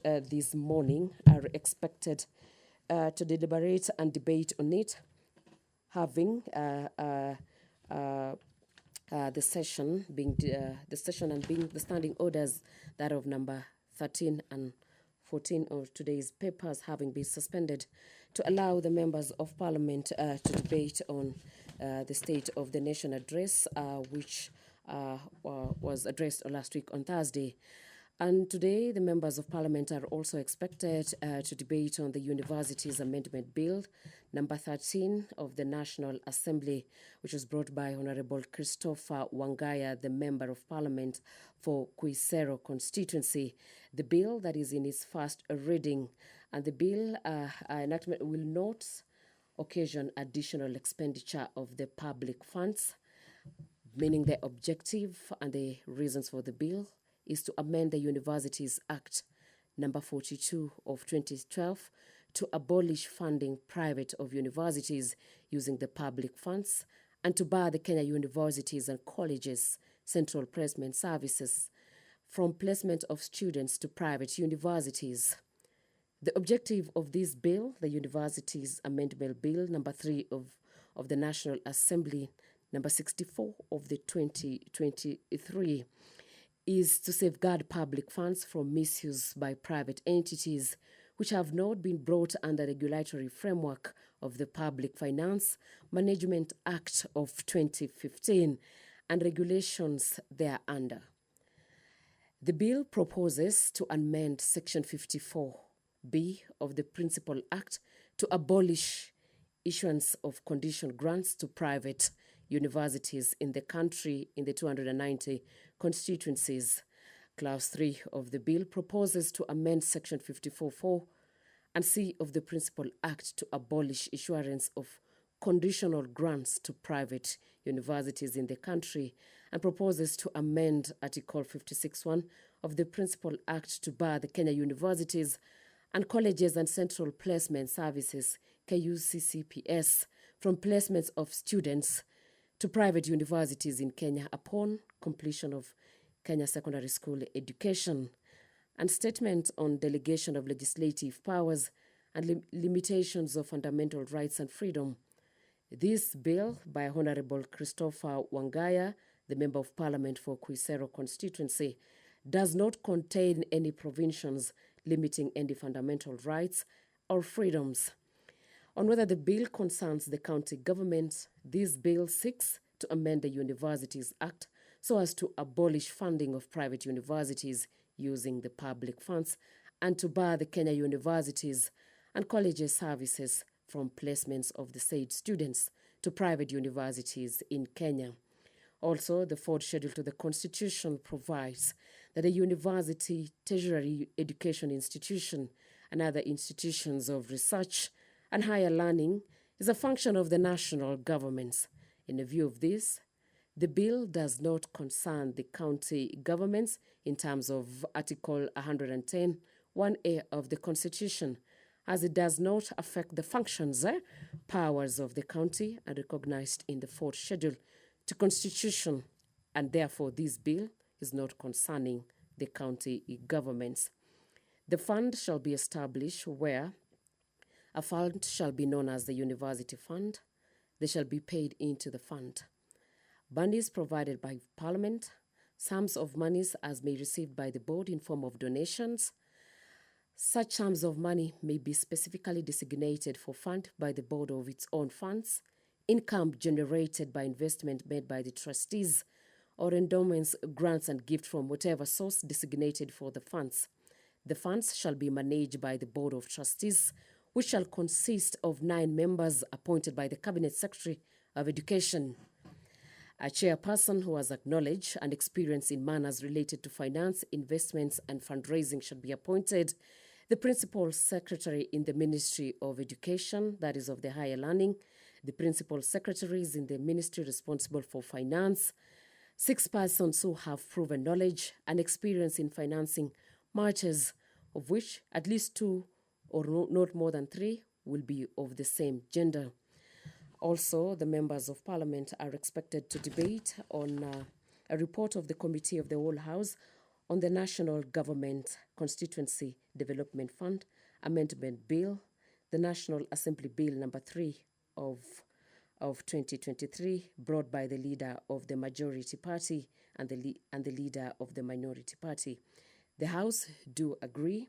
this morning are expected to deliberate and debate on it, having the session being the standing orders, that of number 13 and 14 of today's papers, having been suspended to allow the members of parliament to debate on the State of the Nation address, which was addressed last week on Thursday. And today, the members of parliament are also expected to debate on the Universities Amendment Bill, number 13 of the National Assembly, which was brought by Honorable Christopher Wangaya, the member of parliament for Quisero constituency. The bill that is in its first reading, and the bill enactment will not occasion additional expenditure of the public funds, meaning the objective and the reasons for the bill is to amend the Universities Act number 42 of 2012 to abolish funding private of universities using the public funds and to bar the Kenya universities and colleges central placement services from placement of students to private universities. The objective of this bill, the Universities Amendment Bill number 3 of the National Assembly, number 64 of the 2023, is to safeguard public funds from misuse by private entities which have not been brought under regulatory framework of the Public Finance Management Act of 2015 and regulations thereunder. The bill proposes to amend Section 54B of the Principal Act to abolish issuance of conditional grants to private universities in the country in the 290 constituencies. Clause 3 of the bill proposes to amend Section 54(4) and C of the Principal Act to abolish issuance of conditional grants to private universities in the country, and proposes to amend Article 56(1) of the Principal Act to bar the Kenya universities and colleges and central placement services KUCCPS from placements of students to private universities in Kenya upon completion of Kenya secondary school education, and statement on delegation of legislative powers and limitations of fundamental rights and freedom. This bill by Honorable Christopher Wangaya, the Member of Parliament for Quisero constituency, does not contain any provisions limiting any fundamental rights or freedoms. On whether the bill concerns the county government, this bill seeks to amend the Universities Act so as to abolish funding of private universities using the public funds and to bar the Kenya universities and colleges services from placements of the said students to private universities in Kenya. Also, the fourth schedule to the Constitution provides that a university, tertiary education institution, and other institutions of research and higher learning is a function of the national governments. In the view of this, the bill does not concern the county governments in terms of Article 110, 1A of the Constitution, as it does not affect the functions, powers of the county and recognized in the fourth schedule to Constitution, and therefore this bill is not concerning the county governments. The fund shall be established where a fund shall be known as the University Fund. They shall be paid into the fund. Monies provided by Parliament, sums of monies as may received by the board in form of donations. Such sums of money may be specifically designated for fund by the board of its own funds, income generated by investment made by the trustees, or endowments, grants and gifts from whatever source designated for the funds. The funds shall be managed by the Board of Trustees, which shall consist of 9 members appointed by the Cabinet Secretary of Education. A chairperson who has acknowledged and experience in matters related to finance, investments and fundraising should be appointed. The Principal Secretary in the Ministry of Education, that is of the higher learning, the Principal Secretaries in the Ministry responsible for finance, 6 persons who have proven knowledge and experience in financing matters, of which at least 2 or not more than 3 will be of the same gender. Also, the members of Parliament are expected to debate on a report of the Committee of the Whole House on the National Government Constituency Development Fund Amendment Bill, the National Assembly Bill number 3 of 2023, brought by the leader of the majority party and the leader of the minority party. The House do agree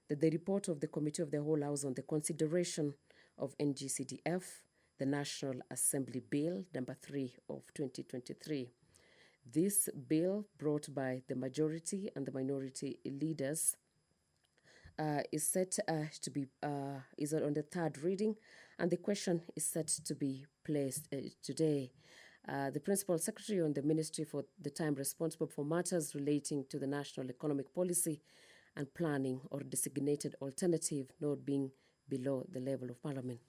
that the report of the Committee of the Whole House on the consideration of NGCDF, the National Assembly Bill number 3 of 2023. This bill, brought by the majority and the minority leaders, is set to be is on the third reading, and the question is set to be placed today. The Principal Secretary on the Ministry for the time responsible for matters relating to the national economic policy and planning, or designated alternative, not being below the level of Parliament.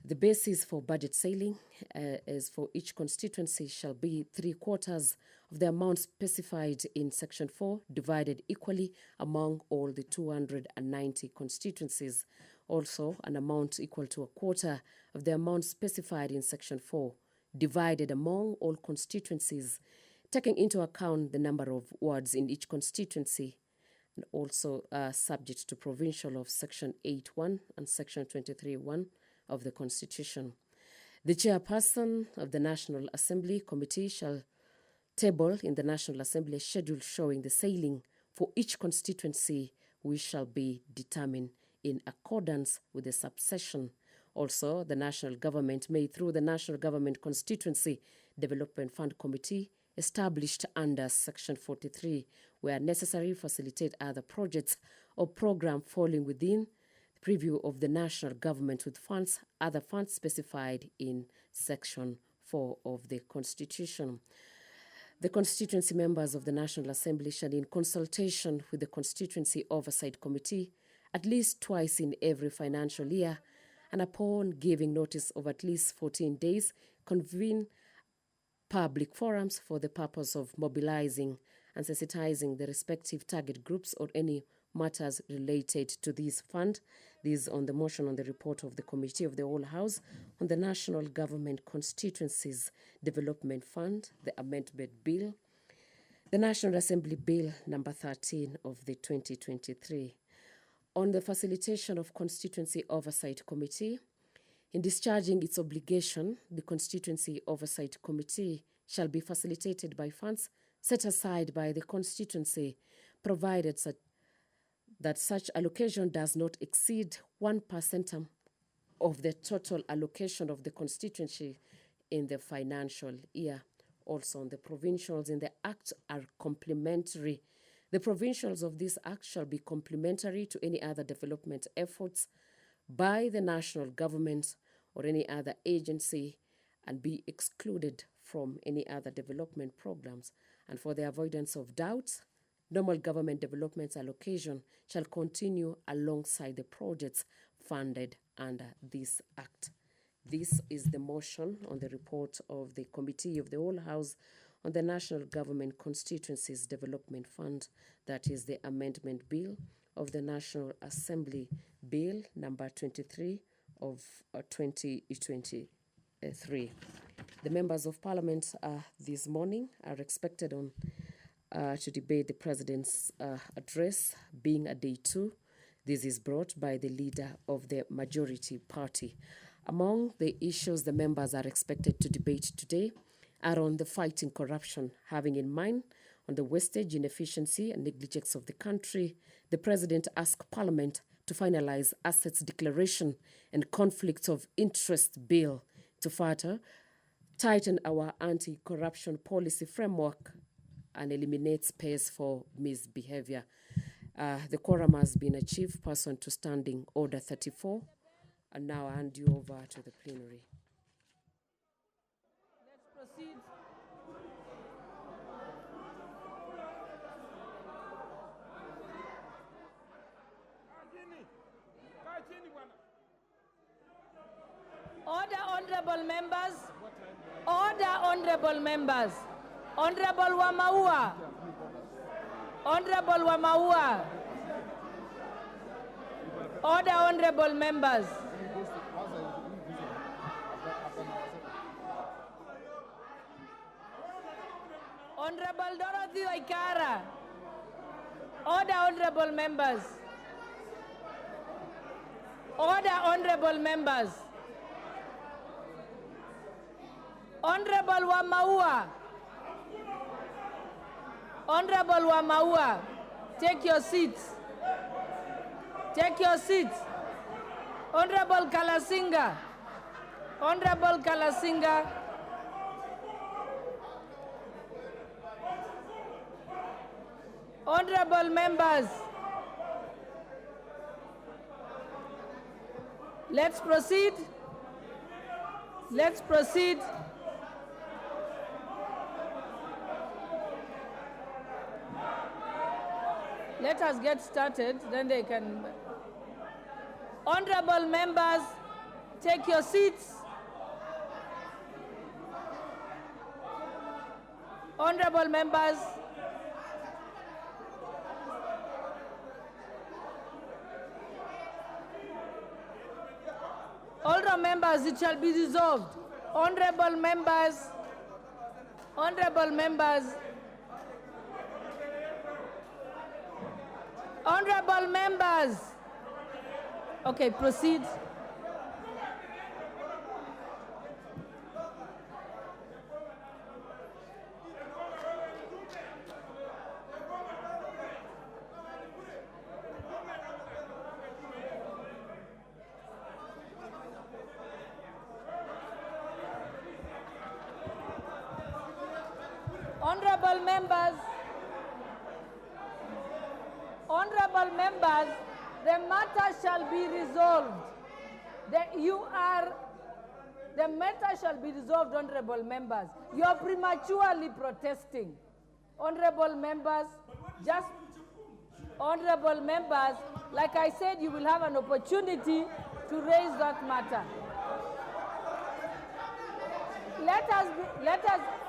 The basis for budget ceiling is for each constituency shall be 3/4 of the amount specified in Section 4, divided equally among all the 290 constituencies. Also, an amount equal to 1/4 of the amount specified in Section 4, divided among all constituencies, taking into account the number of wards in each constituency, and also subject to provincial of Section 8(1) and Section 23(1) of the Constitution. The chairperson of the National Assembly Committee shall table in the National Assembly a schedule showing the ceiling for each constituency, which shall be determined in accordance with the subsection. Also, the national government may, through the National Government Constituency Development Fund Committee, established under Section 43, where necessary, facilitate other projects or program falling within preview of the national government with funds, other funds specified in Section 4 of the Constitution. The constituency members of the National Assembly shall, in consultation with the Constituency Oversight Committee, at least twice in every financial year, and upon giving notice of at least 14 days, convene public forums for the purpose of mobilizing and sensitizing the respective target groups or any matters related to this fund. This on the motion on the report of the Committee of the Whole House on the National Government Constituencies Development Fund, the Amendment Bill, the National Assembly Bill number 13 of the 2023. On the facilitation of Constituency Oversight Committee, in discharging its obligation, the Constituency Oversight Committee shall be facilitated by funds set aside by the constituency, provided that such allocation does not exceed 1% of the total allocation of the constituency in the financial year. Also, on the provincials in the Act are complementary. The provincials of this Act shall be complementary to any other development efforts by the national government or any other agency, and be excluded from any other development programs. And for the avoidance of doubt, normal government development allocation shall continue alongside the projects funded under this Act. This is the motion on the report of the Committee of the Whole House on the National Government Constituencies Development Fund, that is the Amendment Bill of the National Assembly Bill number 23 of 2023. The members of Parliament this morning are expected on to debate the President's address, being a day 2. This is brought by the leader of the majority party. Among the issues the members are expected to debate today are on the fighting corruption, having in mind on the wastage, inefficiency and negligence of the country. The President asked Parliament to finalize assets declaration and conflicts of interest bill to further tighten our anti-corruption policy framework and eliminate space for misbehavior. The quorum has been achieved pursuant to Standing Order 34. And now I hand you over to the plenary. Let's proceed. Order, honorable members. Order, honorable members. Honorable Wamaua. Honorable Wamaua. Order, honorable members. Honorable Dorothy Waikara. Order, honorable members. Order, honorable members. Honorable Wamaua. Honorable Wamaua, take your seats. Take your seats. Honorable Kalasinga. Honorable Kalasinga. Honorable members, let's proceed. Let's proceed. Let us get started, then they can. Honorable members, take your seats. Honorable members, honorable members, it shall be resolved. Honorable members, honorable members, honorable members. Okay, proceed. Honorable members, honorable members, the matter shall be resolved. The matter shall be resolved, honorable members. You are prematurely protesting. Honorable members, honorable members, like I said, you will have an opportunity to raise that matter. Let us,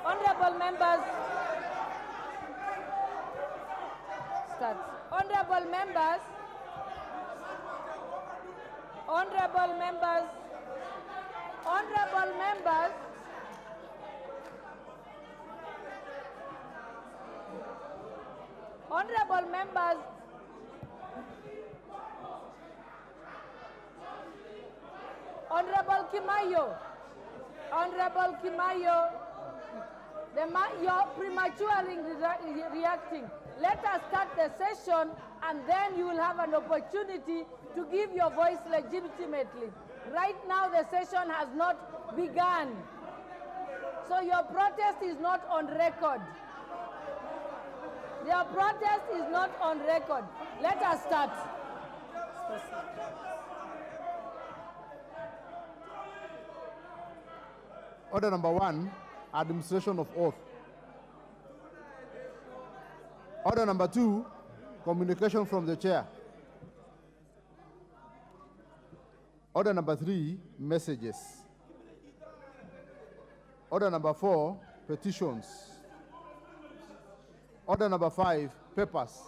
honorable members, start. Honorable members, honorable members, honorable members, honorable members, Honorable Kimayo, Honorable Kimayo, you're prematurely reacting. Let us start the session and then you will have an opportunity to give your voice legitimately. Right now the session has not begun. So your protest is not on record. Your protest is not on record. Let us start. Order number 1, administration of oath. Order number 2, communication from the chair. Order number 3, messages. Order number 4, petitions. Order number 5, papers.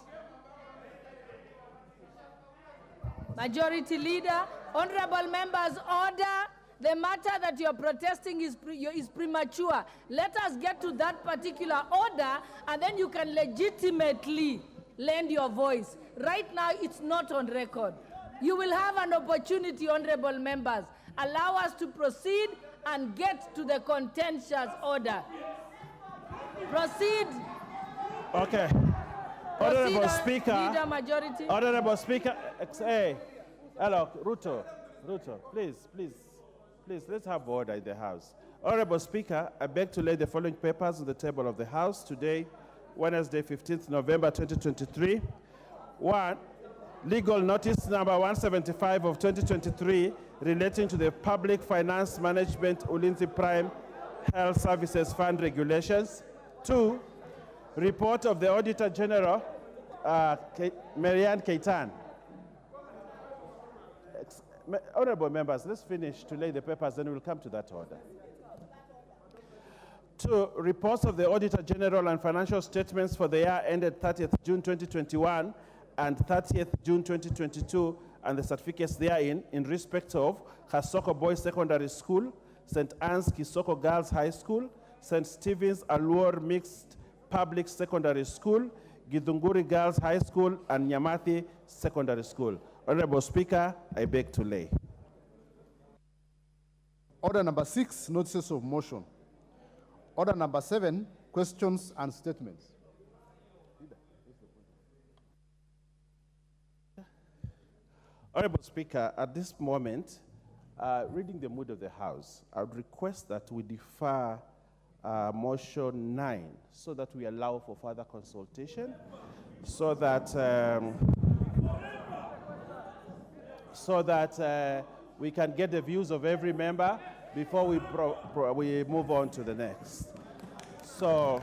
Majority Leader, honorable members, order. The matter that you're protesting is premature. Let us get to that particular order and then you can legitimately lend your voice. Right now, it's not on record. You will have an opportunity, honorable members. Allow us to proceed and get to the contentious order. Proceed. Okay. Proceed, Honorable Speaker. Leader Majority. Honorable Speaker. Hey, hello, Ruto, please, let's have order in the House. Honorable Speaker, I beg to lay the following papers on the table of the House today, Wednesday, 15th November 2023. 1, legal notice number 175 of 2023 relating to the Public Finance Management Ulinzi Prime Health Services Fund regulations. 2, report of the Auditor General, Marianne Keitan. Honorable members, let's finish to lay the papers, then we'll come to that order. 2, reports of the Auditor General and financial statements for the year ended 30th June 2021 and 30th June 2022 and the certificates therein in respect of Kasoko Boys Secondary School, St. Anne's Kisoko Girls High School, St. Stephen's Allure Mixed Public Secondary School, Githunguri Girls High School, and Nyamathi Secondary School. Honorable Speaker, I beg to lay. Order number 6, notices of motion. Order number 7, questions and statements. Honorable Speaker, at this moment, reading the mood of the House, I would request that we defer motion 9 so that we allow for further consultation, so that we can get the views of every member before we move on to the next. So,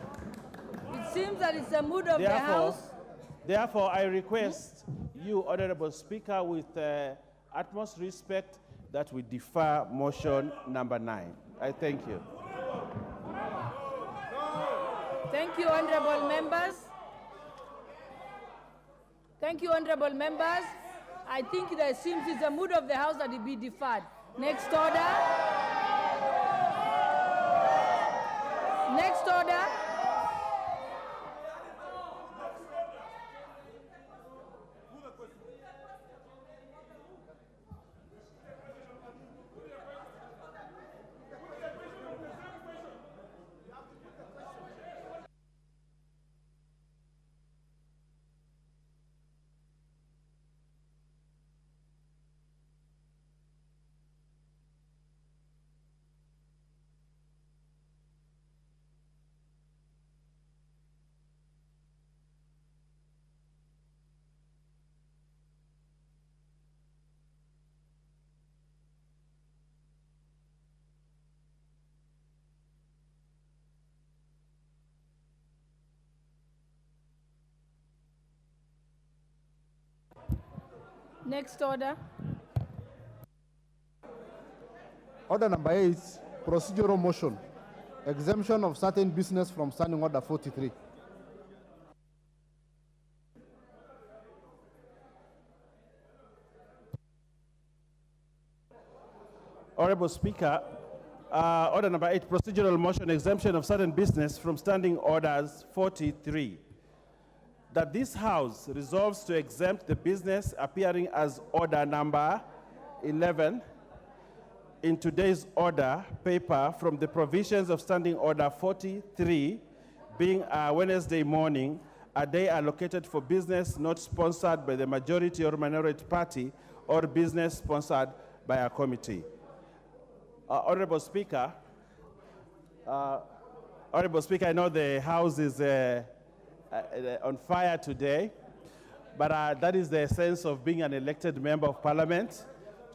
It seems that it's the mood of the House. Therefore, I request you, Honorable Speaker, with utmost respect, that we defer motion number 9. I thank you. Thank you, honorable members. Thank you, honorable members. I think it seems it's the mood of the House that it be deferred. Next order. Next order. Next order. Order number 8, procedural motion. Exemption of certain business from Standing Order 43. Honorable Speaker, order number 8, procedural motion, exemption of certain business from Standing Orders 43. That this House resolves to exempt the business appearing as order number 11 in today's order paper from the provisions of Standing Order 43, being a Wednesday morning, a day allocated for business not sponsored by the majority or minority party, or business sponsored by a committee. Honorable Speaker, I know the House is on fire today, but that is the essence of being an elected member of Parliament,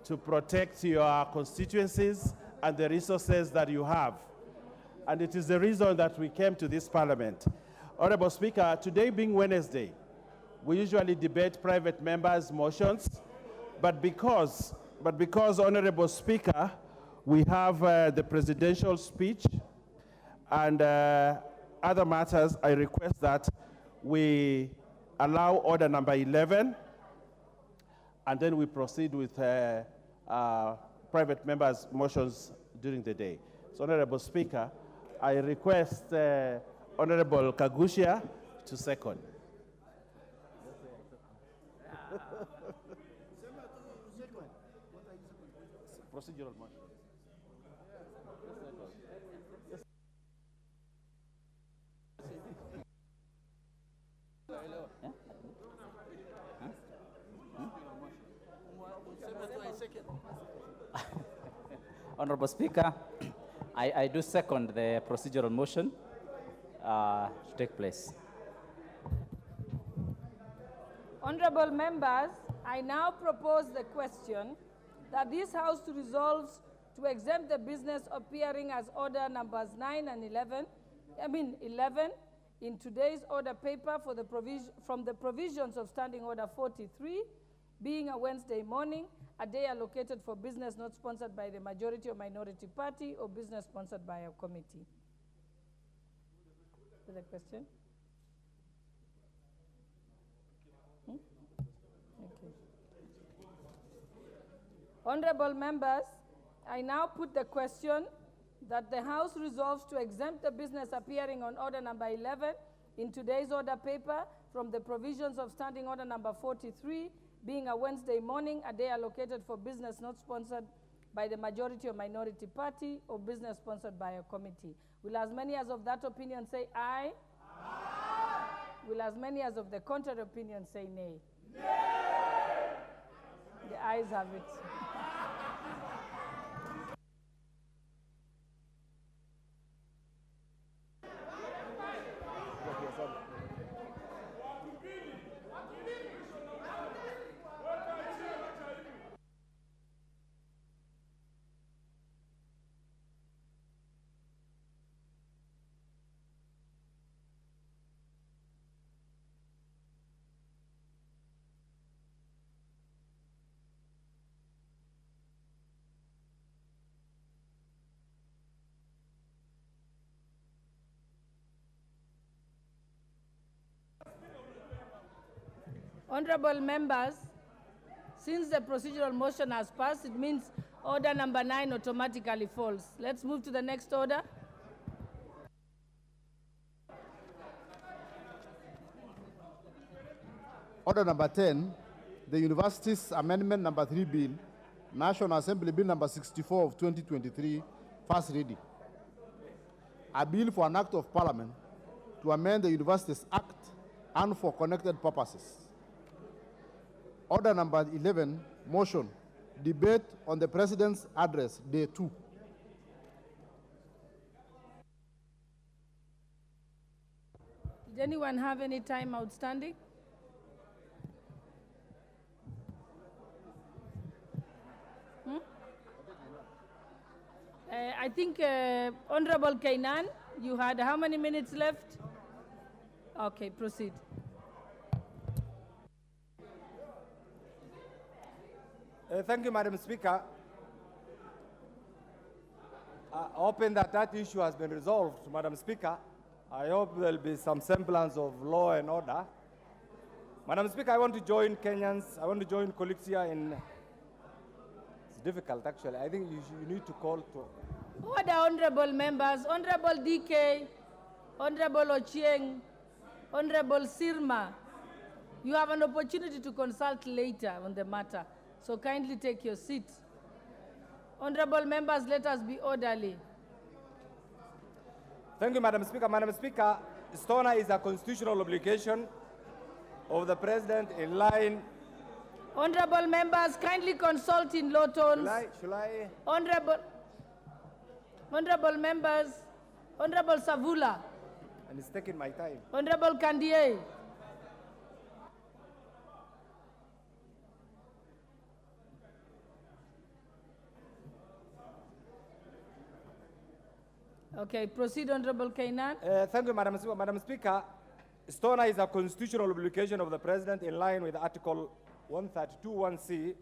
to protect your constituencies and the resources that you have. And it is the reason that we came to this Parliament. Honorable Speaker, today being Wednesday, we usually debate private members' motions, but because, Honorable Speaker, we have the presidential speech and other matters, I request that we allow order number 11, and then we proceed with private members' motions during the day. So, Honorable Speaker, I request Honorable Kagushia to second. Procedural motion. Honorable Speaker, I do second the procedural motion to take place. Honorable members, I now propose the question that this House resolves to exempt the business appearing as order numbers 9 and 11 in today's order paper for the from the provisions of Standing Order 43, being a Wednesday morning, a day allocated for business not sponsored by the majority or minority party, or business sponsored by a committee. Is there a question? Okay. Honorable members, I now put the question that the House resolves to exempt the business appearing on order number 11 in today's order paper from the provisions of Standing Order number 43, being a Wednesday morning, a day allocated for business not sponsored by the majority or minority party or business sponsored by a committee. Will as many as of that opinion say aye? Aye. Will as many as of the contrary opinion say nay? Nay. The ayes have it. Honorable members, since the procedural motion has passed, it means order number 9 automatically falls. Let's move to the next order. Order number 10, the Universities Amendment number 3 Bill, National Assembly Bill number 64 of 2023, first reading. A bill for an act of parliament to amend the Universities Act and for connected purposes. Order number 11, motion, debate on the President's address, day 2. Did anyone have any time outstanding? I think Honorable Kainan, you had how many minutes left? Okay, proceed. Thank you, Madam Speaker. Hoping that issue has been resolved, Madam Speaker. I hope there will be some semblance of law and order. Madam Speaker, I want to join Kenyans, I want to join colleagues here in, it's difficult actually. I think you need to call to. Order, honorable members, Honorable DK, Honorable Ochieng, Honorable Sirma. You have an opportunity to consult later on the matter, so kindly take your seat. Honorable members, let us be orderly. Thank you, Madam Speaker. Madam Speaker, Stona is a constitutional obligation of the President in line. Honorable members, kindly consult in low tones. Shall I? Honorable members, Honorable Savula. And it's taking my time. Honorable Kandiye. Okay, proceed, Honorable Kainan. Thank you, Madam Speaker. Madam Speaker, Stona is a constitutional obligation of the President in line with Article 132(1)(c)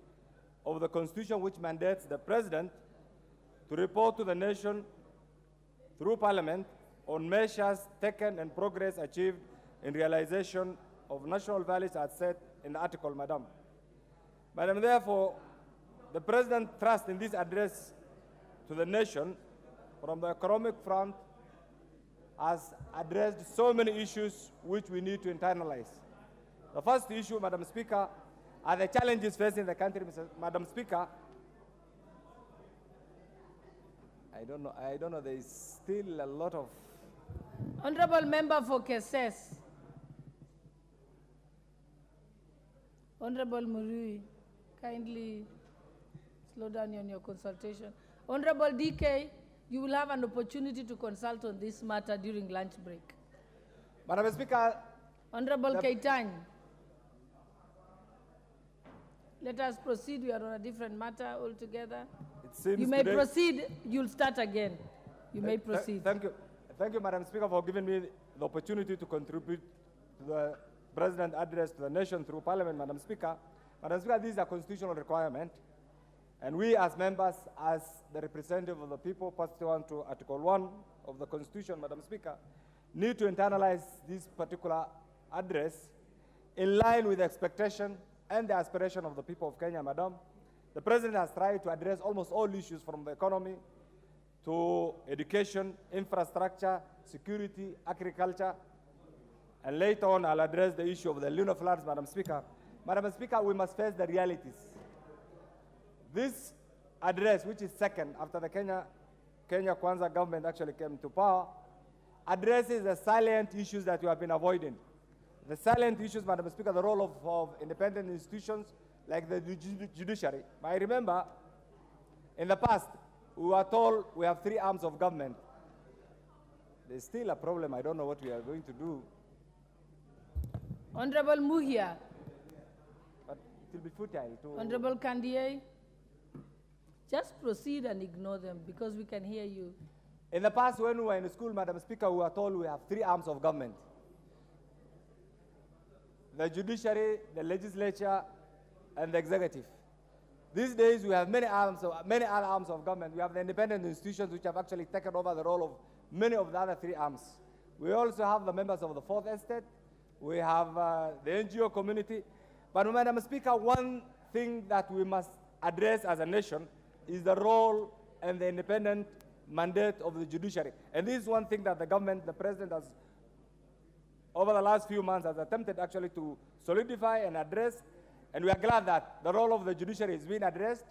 of the Constitution, which mandates the President to report to the nation through Parliament on measures taken and progress achieved in realization of national values as set in the article, Madam. Madam, therefore, the President trusts in this address to the nation from the economic front has addressed so many issues which we need to internalize. The first issue, Madam Speaker, are the challenges facing the country, Madam Speaker. I don't know, there is still a lot of... Honorable Member for Keses. Honorable Murui, kindly slow down on your consultation. Honorable DK, you will have an opportunity to consult on this matter during lunch break. Madam Speaker. Honorable Keitany. Let us proceed. We are on a different matter altogether. It seems you may proceed. You'll start again. You may proceed. Thank you. Thank you, Madam Speaker, for giving me the opportunity to contribute to the President's address to the nation through Parliament, Madam Speaker. Madam Speaker, this is a constitutional requirement. And we as members, as the representative of the people, pursuant to Article 1 of the Constitution, Madam Speaker, need to internalize this particular address in line with the expectation and the aspiration of the people of Kenya, Madam. The President has tried to address almost all issues from the economy to education, infrastructure, security, agriculture, and later on I'll address the issue of the lunar floods, Madam Speaker. Madam Speaker, we must face the realities. This address, which is second after the Kenya Kwanza government actually came to power, addresses the salient issues that we have been avoiding. The salient issues, Madam Speaker, the role of independent institutions like the judiciary. I remember in the past, we were told we have 3 arms of government. There's still a problem. I don't know what we are going to do. Honorable Muhia. But it will be futile to... Honorable Kandiye. Just proceed and ignore them because we can hear you. In the past, when we were in school, Madam Speaker, we were told we have 3 arms of government. The judiciary, the legislature, and the executive. These days, we have many other arms of government. We have the independent institutions which have actually taken over the role of many of the other 3 arms. We also have the members of the Fourth Estate. We have the NGO community. But Madam Speaker, one thing that we must address as a nation is the role and the independent mandate of the judiciary. And this is one thing that the government, the president has, over the last few months, has attempted actually to solidify and address. And we are glad that the role of the judiciary is being addressed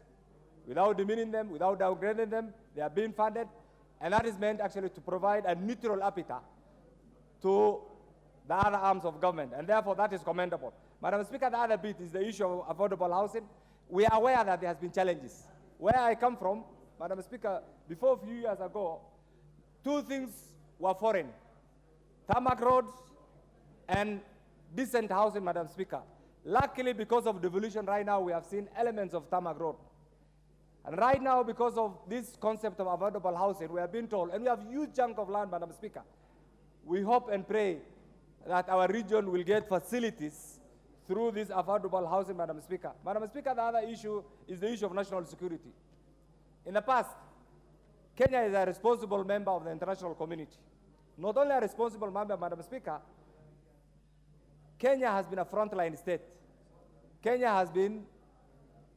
without demeaning them, without downgrading them. They are being funded. And that is meant actually to provide a neutral appetite to the other arms of government. And therefore, that is commendable. Madam Speaker, the other bit is the issue of affordable housing. We are aware that there has been challenges. Where I come from, Madam Speaker, before a few years ago, 2 things were foreign: tarmac roads and decent housing, Madam Speaker. Luckily, because of devolution, right now we have seen elements of tarmac road. And right now, because of this concept of affordable housing, we have been told, and we have huge chunk of land, Madam Speaker. We hope and pray that our region will get facilities through this affordable housing, Madam Speaker. Madam Speaker, the other issue is the issue of national security. In the past, Kenya is a responsible member of the international community. Not only a responsible member, Madam Speaker, Kenya has been a frontline state. Kenya has been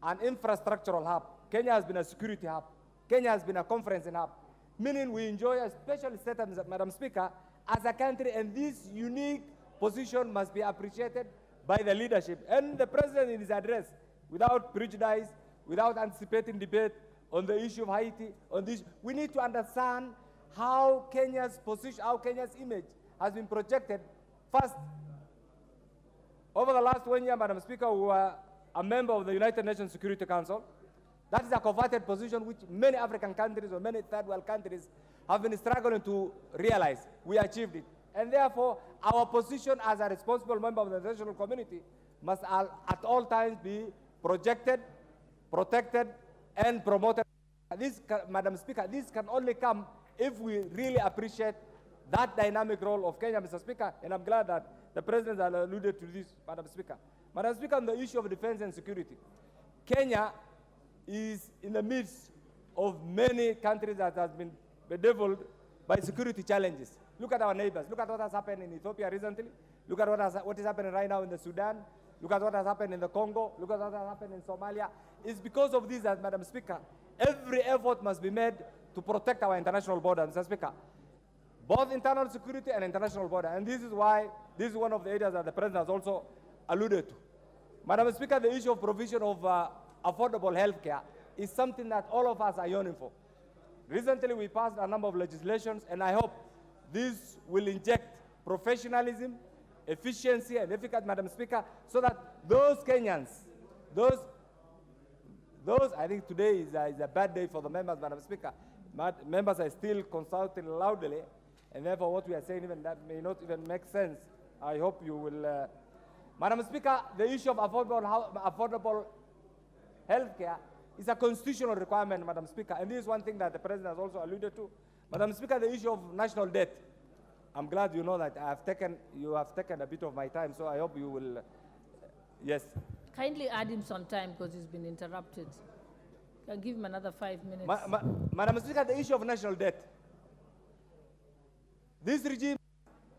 an infrastructural hub. Kenya has been a security hub. Kenya has been a conferencing hub. Meaning we enjoy a special status, Madam Speaker, as a country, and this unique position must be appreciated by the leadership. And the president in his address, without prejudice, without anticipating debate on the issue of Haiti, on this, we need to understand how Kenya's position, how Kenya's image has been projected. First, over the last 1 year, Madam Speaker, we were a member of the United Nations Security Council. That is a coveted position which many African countries or many third world countries have been struggling to realize. We achieved it. And therefore, our position as a responsible member of the international community must at all times be projected, protected, and promoted. This, Madam Speaker, this can only come if we really appreciate that dynamic role of Kenya, Mr. Speaker, and I'm glad that the President has alluded to this, Madam Speaker. Madam Speaker, on the issue of defense and security, Kenya is in the midst of many countries that has been bedeviled by security challenges. Look at our neighbors. Look at what has happened in Ethiopia recently. Look at what is happening right now in the Sudan. Look at what has happened in the Congo. Look at what has happened in Somalia. It's because of this that, Madam Speaker, every effort must be made to protect our international border, Mr. Speaker. Both internal security and international border. And this is why, this is one of the areas that the President has also alluded to. Madam Speaker, the issue of provision of affordable health care is something that all of us are yearning for. Recently, we passed a number of legislations, and I hope this will inject professionalism, efficiency, and efficacy, Madam Speaker, so that those Kenyans, those I think today is a bad day for the members, Madam Speaker. Members are still consulting loudly, and therefore what we are saying, even that may not even make sense. I hope you will. Madam Speaker, the issue of affordable health care is a constitutional requirement, Madam Speaker, and this is one thing that the President has also alluded to. Madam Speaker, the issue of national debt. I'm glad you know that you have taken a bit of my time, so I hope you will, yes. Kindly add him some time because he's been interrupted. I'll give him another 5 minutes. Madam Speaker, the issue of national debt. This regime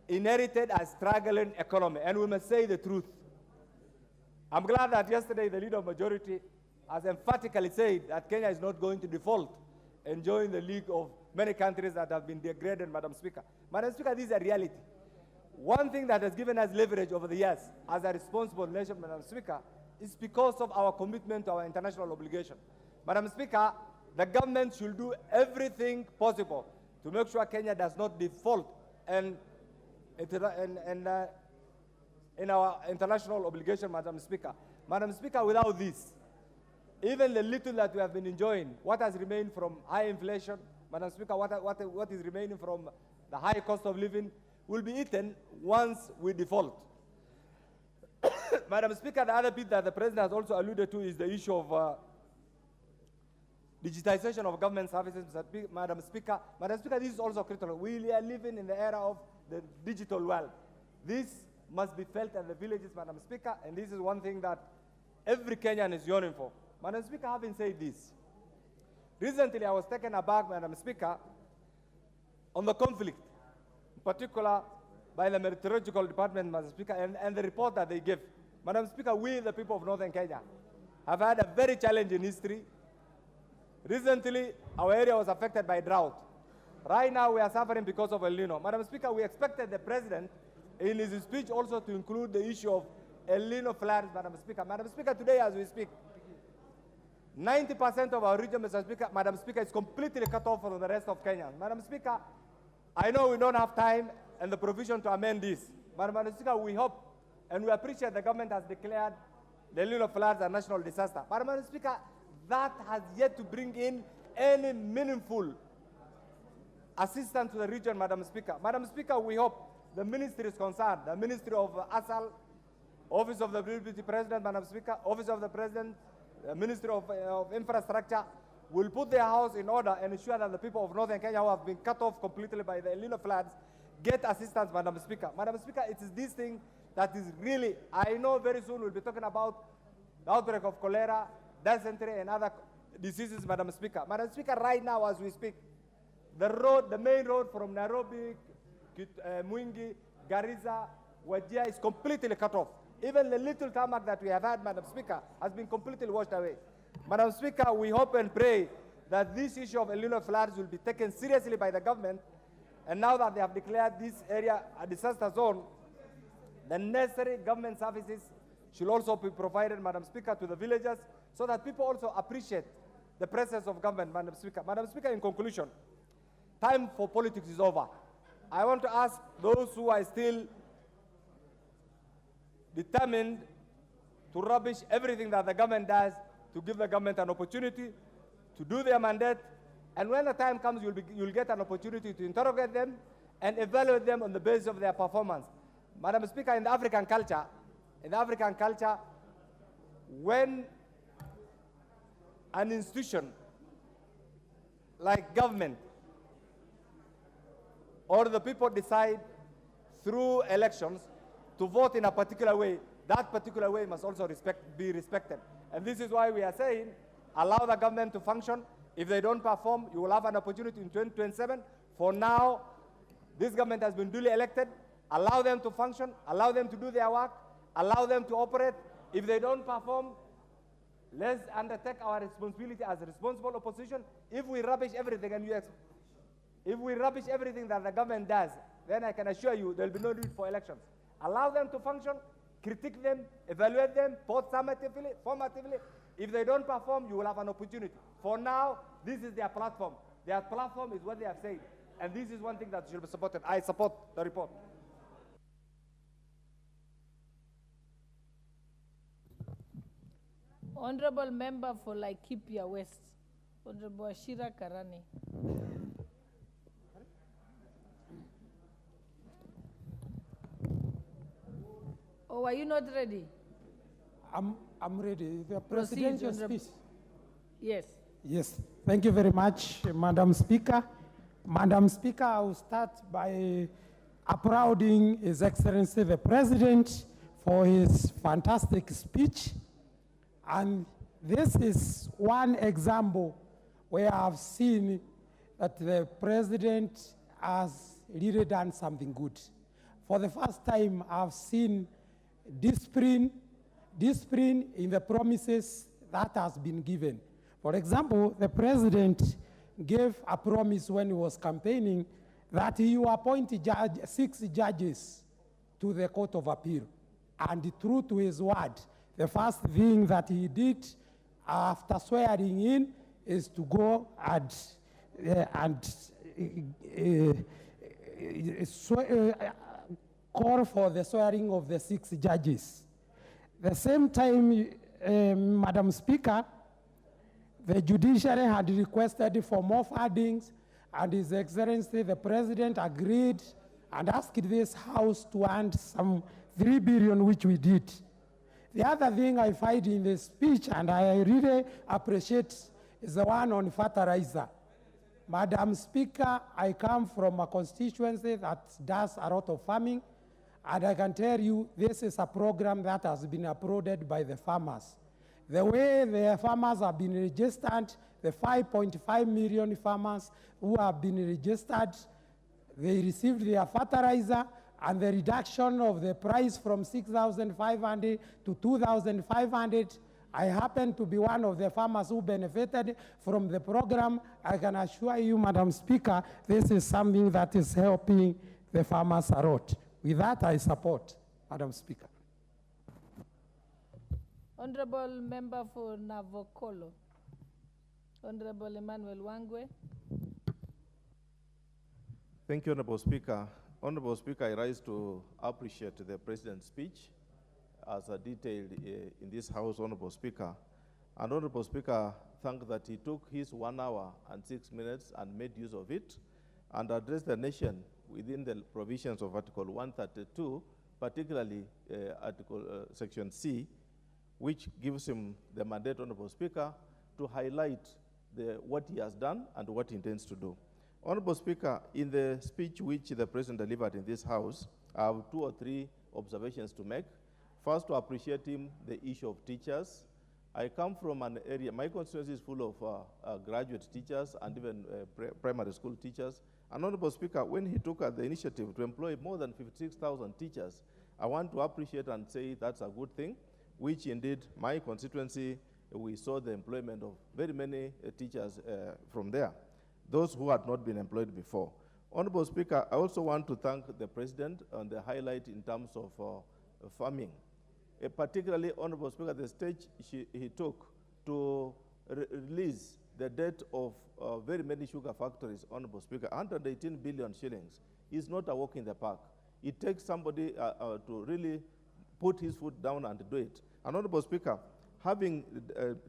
inherited a struggling economy, and we must say the truth. I'm glad that yesterday the leader of majority has emphatically said that Kenya is not going to default and join the league of many countries that have been degraded, Madam Speaker. Madam Speaker, this is a reality. One thing that has given us leverage over the years as a responsible nation, Madam Speaker, is because of our commitment to our international obligation. Madam Speaker, the government should do everything possible to make sure Kenya does not default in our international obligation, Madam Speaker. Madam Speaker, without this, even the little that we have been enjoying, what has remained from high inflation, Madam Speaker, what is remaining from the high cost of living will be eaten once we default. Madam Speaker, the other bit that the President has also alluded to is the issue of digitization of government services. Madam Speaker, this is also critical. We are living in the era of the digital world. This must be felt at the villages, Madam Speaker, and this is one thing that every Kenyan is yearning for. Madam Speaker, having said this, recently I was taken aback, Madam Speaker, on the conflict, in particular by the meteorological department, Madam Speaker, and the report that they give. Madam Speaker, we, the people of Northern Kenya, have had a very challenging history. Recently, our area was affected by drought. Right now, we are suffering because of El Nino. Madam Speaker, we expected the President, in his speech, also to include the issue of El Nino floods, Madam Speaker. Madam Speaker, today as we speak, 90% of our region, Madam Speaker, is completely cut off from the rest of Kenya. Madam Speaker, I know we don't have time and the provision to amend this. But Madam Speaker, we hope and we appreciate the government has declared the El Nino floods a national disaster. But Madam Speaker, that has yet to bring in any meaningful assistance to the region, Madam Speaker. Madam Speaker, we hope the ministry is concerned, the Ministry of ASAL, Office of the Deputy President, Madam Speaker, Office of the President, the Ministry of Infrastructure, will put their house in order and ensure that the people of Northern Kenya who have been cut off completely by the El Nino floods get assistance, Madam Speaker. Madam Speaker, it is this thing that is really, I know very soon we'll be talking about the outbreak of cholera, dysentery, and other diseases, Madam Speaker. Madam Speaker, right now as we speak, the main road from Nairobi, Mwingi, Garissa, Wajir is completely cut off. Even the little tarmac that we have had, Madam Speaker, has been completely washed away. Madam Speaker, we hope and pray that this issue of El Nino floods will be taken seriously by the government. And now that they have declared this area a disaster zone, the necessary government services should also be provided, Madam Speaker, to the villagers so that people also appreciate the presence of government, Madam Speaker. Madam Speaker, in conclusion, time for politics is over. I want to ask those who are still determined to rubbish everything that the government does, to give the government an opportunity to do their mandate. And when the time comes, you'll get an opportunity to interrogate them and evaluate them on the basis of their performance. Madam Speaker, in the African culture, when an institution like government or the people decide through elections to vote in a particular way, that particular way must also be respected. And this is why we are saying, allow the government to function. If they don't perform, you will have an opportunity in 2027. For now, this government has been duly elected. Allow them to function, allow them to do their work, allow them to operate. If they don't perform, let's undertake our responsibility as a responsible opposition. If we rubbish everything if we rubbish everything that the government does, then I can assure you there will be no need for elections. Allow them to function, critique them, evaluate them, both summatively, formatively. If they don't perform, you will have an opportunity. For now, this is their platform. Their platform is what they have said. And this is one thing that should be supported. I support the report. Honorable Member for Laikipia West, Honorable Ashira Karani. Oh, are you not ready? I'm ready. The presidential speech. Yes. Yes. Thank you very much, Madam Speaker. Madam Speaker, I will start by applauding His Excellency the President for his fantastic speech. And this is one example where I've seen that the President has really done something good. For the first time, I've seen discipline in the promises that has been given. For example, the President gave a promise when he was campaigning that he will appoint 6 judges to the Court of Appeal. And true to his word, the first thing that he did after swearing in is to go and call for the swearing of the 6 judges. The same time, Madam Speaker, the judiciary had requested for more fundings, and His Excellency the President agreed and asked this House to hand some 3 billion, which we did. The other thing I find in the speech, and I really appreciate, is the one on fertilizer. Madam Speaker, I come from a constituency that does a lot of farming, and I can tell you this is a program that has been approved by the farmers. The way the farmers have been registered, the 5.5 million farmers who have been registered, they received their fertilizer, and the reduction of the price from 6,500 to 2,500. I happen to be one of the farmers who benefited from the program. I can assure you, Madam Speaker, this is something that is helping the farmers a lot. With that, I support, Madam Speaker. Honorable Member for Navokolo. Honorable Emmanuel Wangwe. Thank you, Honorable Speaker. Honorable Speaker, I rise to appreciate the President's speech as detailed in this House, Honorable Speaker. And Honorable Speaker, thank that he took his 1 hour and 6 minutes and made use of it and addressed the nation within the provisions of Article 132, particularly Section C, which gives him the mandate, Honorable Speaker, to highlight what he has done and what he intends to do. Honorable Speaker, in the speech which the President delivered in this House, I have 2 or 3 observations to make. First, to appreciate him, the issue of teachers. I come from an area, my constituency is full of graduate teachers and even primary school teachers. And Honorable Speaker, when he took the initiative to employ more than 56,000 teachers, I want to appreciate and say that's a good thing, which indeed my constituency, we saw the employment of very many teachers from there, those who had not been employed before. Honorable Speaker, I also want to thank the President on the highlight in terms of farming. Particularly, Honorable Speaker, the stage he took to release the debt of very many sugar factories, Honorable Speaker, 118 billion shillings is not a walk in the park. It takes somebody to really put his foot down and do it. And Honorable Speaker, having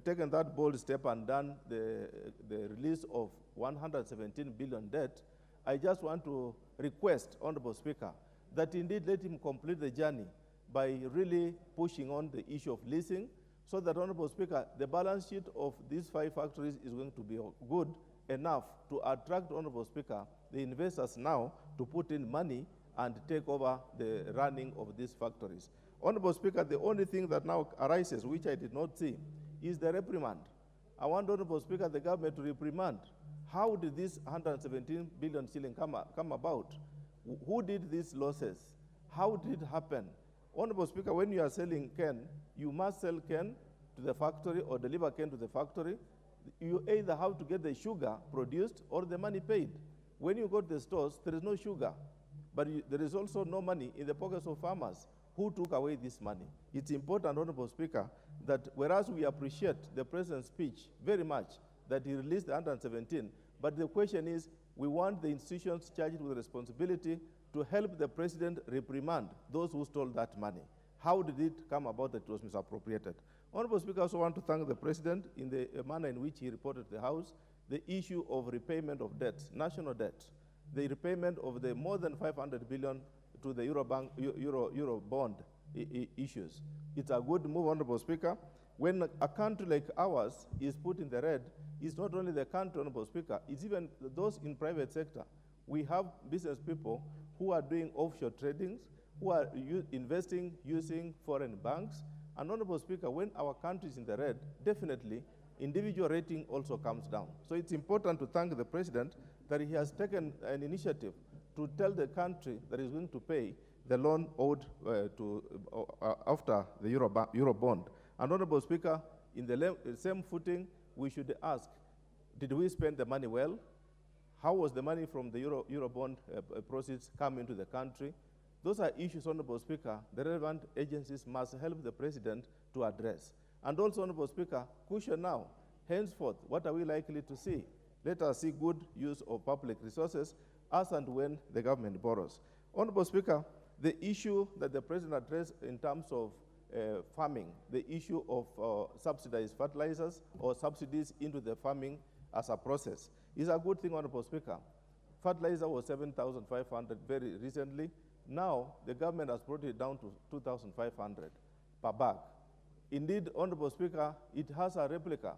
taken that bold step and done the release of 117 billion debt, I just want to request, Honorable Speaker, that indeed let him complete the journey by really pushing on the issue of leasing, so that, Honorable Speaker, the balance sheet of these 5 factories is going to be good enough to attract, Honorable Speaker, the investors now to put in money and take over the running of these factories. Honorable Speaker, the only thing that now arises, which I did not see, is the reprimand. I want, Honorable Speaker, the government to reprimand. How did this 117 billion shilling come about? Who did these losses? How did it happen? Honorable Speaker, when you are selling cane, you must sell cane to the factory or deliver cane to the factory. You either have to get the sugar produced or the money paid. When you go to the stores, there is no sugar, but there is also no money in the pockets of farmers. Who took away this money? It's important, Honorable Speaker, that whereas we appreciate the President's speech very much, that he released the 117, but the question is, we want the institutions charged with responsibility to help the President reprimand those who stole that money. How did it come about that it was misappropriated? Honorable Speaker, I also want to thank the President in the manner in which he reported to the House the issue of repayment of debts, national debt, the repayment of the more than 500 billion to the Euro bond issues. It's a good move, Honorable Speaker. When a country like ours is put in the red, it's not only the country, Honorable Speaker, it's even those in private sector. We have business people who are doing offshore tradings, who are investing using foreign banks. And Honorable Speaker, when our country is in the red, definitely individual rating also comes down. So it's important to thank the President that he has taken an initiative to tell the country that is going to pay the loan owed after the Euro bond. And Honorable Speaker, in the same footing, we should ask, did we spend the money well? How was the money from the Euro bond proceeds come into the country? Those are issues, Honorable Speaker, the relevant agencies must help the President to address. And also, Honorable Speaker, cushion now, henceforth, what are we likely to see? Let us see good use of public resources as and when the government borrows. Honorable Speaker, the issue that the President addressed in terms of farming, the issue of subsidized fertilizers or subsidies into the farming as a process is a good thing, Honorable Speaker. Fertilizer was 7,500 very recently. Now, the government has brought it down to 2,500 per bag. Indeed, Honorable Speaker, it has a replica.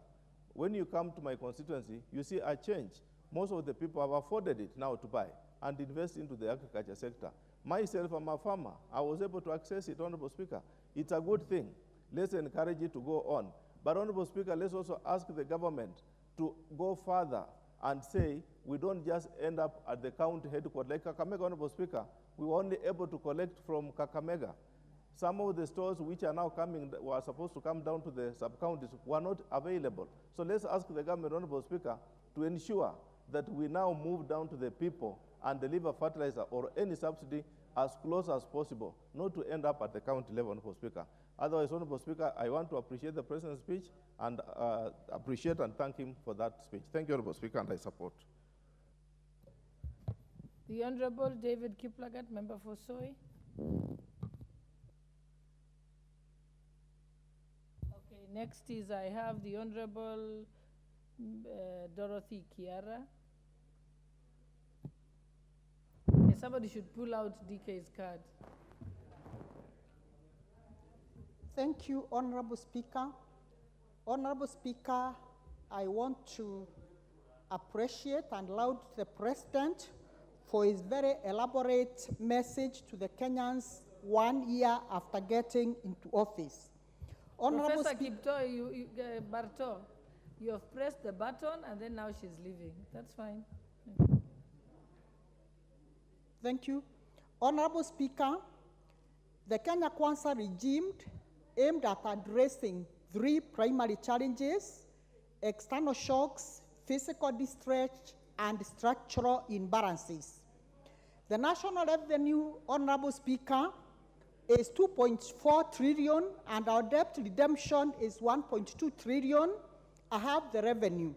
When you come to my constituency, you see a change. Most of the people have afforded it now to buy and invest into the agriculture sector. Myself, I'm a farmer. I was able to access it, Honorable Speaker. It's a good thing. Let's encourage it to go on. But, Honorable Speaker, let's also ask the government to go further and say we don't just end up at the county headquarters. Like Kakamega, Honorable Speaker, we were only able to collect from Kakamega. Some of the stores which are now coming, that were supposed to come down to the sub-counties, were not available. So let's ask the government, Honorable Speaker, to ensure that we now move down to the people and deliver fertilizer or any subsidy as close as possible, not to end up at the county level, Honorable Speaker. Otherwise, Honorable Speaker, I want to appreciate the President's speech and appreciate and thank him for that speech. Thank you, Honorable Speaker, and I support. The Honorable David Kiplagat, member for Soy. Okay, next is I have the Honorable Dorothy Kiara. Okay, somebody should pull out DK's card. Thank you, Honorable Speaker. Honorable Speaker, I want to appreciate and laud the President for his very elaborate message to the Kenyans 1 year after getting into office. Honorable Professor Kipto, Barto, you have pressed the button and then now she's leaving. That's fine. Thank you. Honorable Speaker, the Kenya Kwanza regime aimed at addressing 3 primary challenges: external shocks, physical distress, and structural imbalances. The national revenue, Honorable Speaker, is 2.4 trillion and our debt redemption is 1.2 trillion. I have the revenue.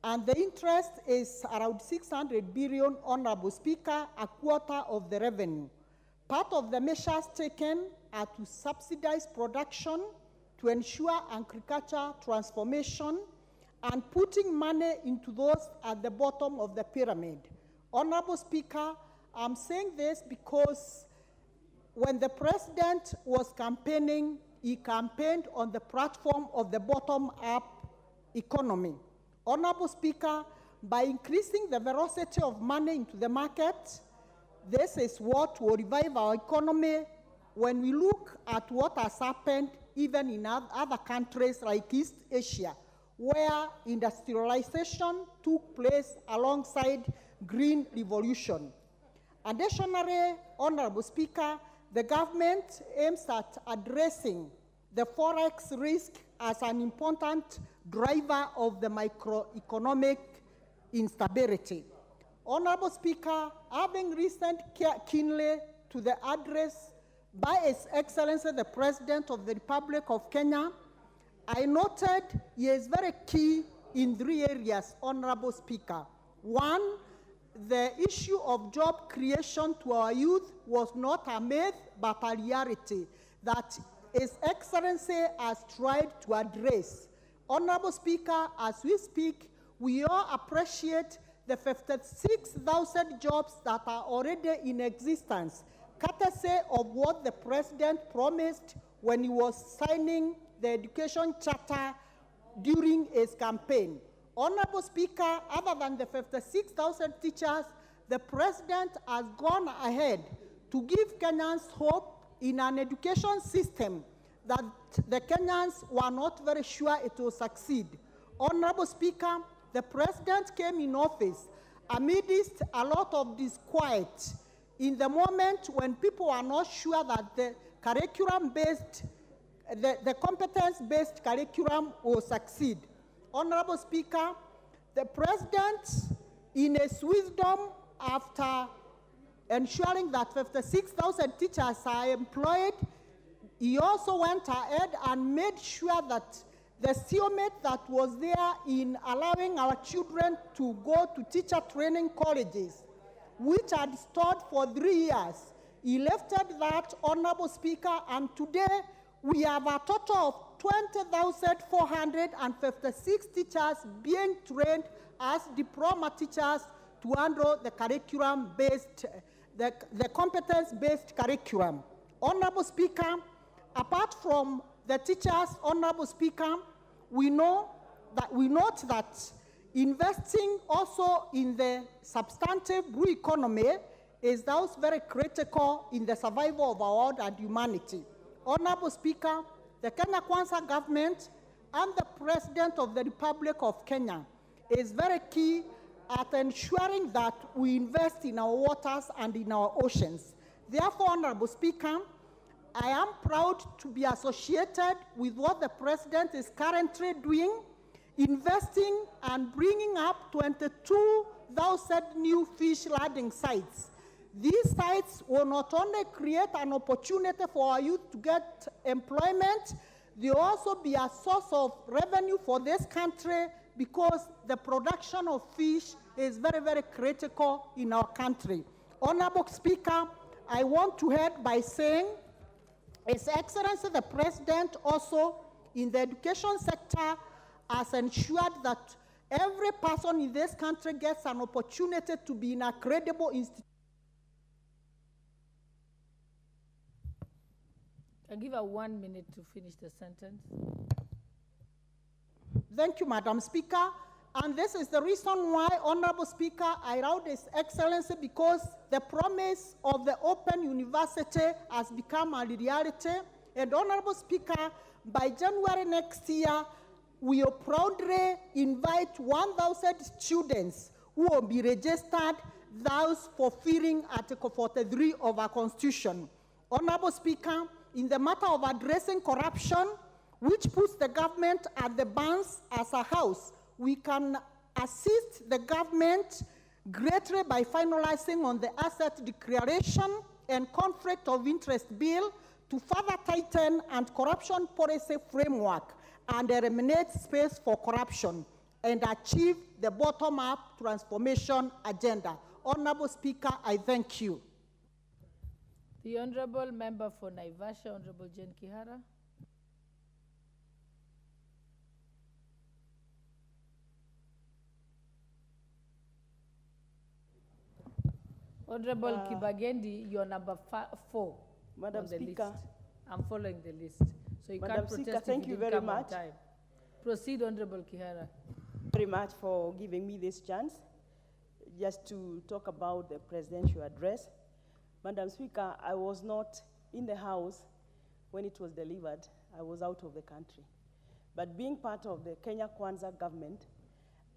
And the interest is around 600 billion, Honorable Speaker, a quarter of the revenue. Part of the measures taken are to subsidize production, to ensure agriculture transformation, and putting money into those at the bottom of the pyramid. Honorable Speaker, I'm saying this because when the President was campaigning, he campaigned on the platform of the bottom-up economy. Honorable Speaker, by increasing the velocity of money into the market, this is what will revive our economy when we look at what has happened even in other countries like East Asia, where industrialization took place alongside green revolution. Additionally, Honorable Speaker, the government aims at addressing the forex risk as an important driver of the microeconomic instability. Honorable Speaker, having listened keenly to the address by His Excellency the President of the Republic of Kenya, I noted he is very key in 3 areas, Honorable Speaker. 1, the issue of job creation to our youth was not a myth, but a reality that His Excellency has tried to address. Honorable Speaker, as we speak, we all appreciate the 56,000 jobs that are already in existence, courtesy of what the President promised when he was signing the education charter during his campaign. Honorable Speaker, other than the 56,000 teachers, the President has gone ahead to give Kenyans hope in an education system that the Kenyans were not very sure it will succeed. Honorable Speaker, the President came in office amidst a lot of disquiet in the moment when people are not sure that the curriculum-based, the competence-based curriculum will succeed. Honorable Speaker, the President, in his wisdom, after ensuring that 56,000 teachers are employed. He also went ahead and made sure that the stalemate that was there in allowing our children to go to teacher training colleges, which had stalled for 3 years, he lifted that, Honorable Speaker, and today we have a total of 20,456 teachers being trained as diploma teachers to handle the curriculum-based, the competence-based curriculum. Honorable Speaker, apart from the teachers, Honorable Speaker, we note that investing also in the substantive blue economy is thus very critical in the survival of our world and humanity. Honorable Speaker, the Kenya Kwanza government and the President of the Republic of Kenya is very key at ensuring that we invest in our waters and in our oceans. Therefore, Honorable Speaker, I am proud to be associated with what the President is currently doing, investing and bringing up 22,000 new fish landing sites. These sites will not only create an opportunity for our youth to get employment, they will also be a source of revenue for this country because the production of fish is very, very critical in our country. Honorable Speaker, I want to end by saying His Excellency the President also in the education sector has ensured that every person in this country gets an opportunity to be in a credible institution. I'll give her 1 minute to finish the sentence. Thank you, Madam Speaker. And this is the reason why, Honorable Speaker, I wrote His Excellency, because the promise of the Open University has become a reality. And Honorable Speaker, by January next year, we will proudly invite 1,000 students who will be registered, thus fulfilling Article 43 of our Constitution. Honorable Speaker, in the matter of addressing corruption, which puts the government at the bands as a house, we can assist the government greatly by finalizing on the asset declaration and conflict of interest bill to further tighten anti-corruption policy framework and eliminate space for corruption and achieve the bottom-up transformation agenda. Honorable Speaker, I thank you. The Honorable Member for Naivasha, Honorable Jane Kihara. Honorable Kibagendi, you're number 4 Madam on the Speaker. list. I'm following the list. So you Madam can't protest Speaker, if thank you didn't very come on much. time. Proceed, Honorable Kihara. Very much for giving me this chance just to talk about the presidential address. Madam Speaker, I was not in the House when it was delivered. I was out of the country. But being part of the Kenya Kwanza government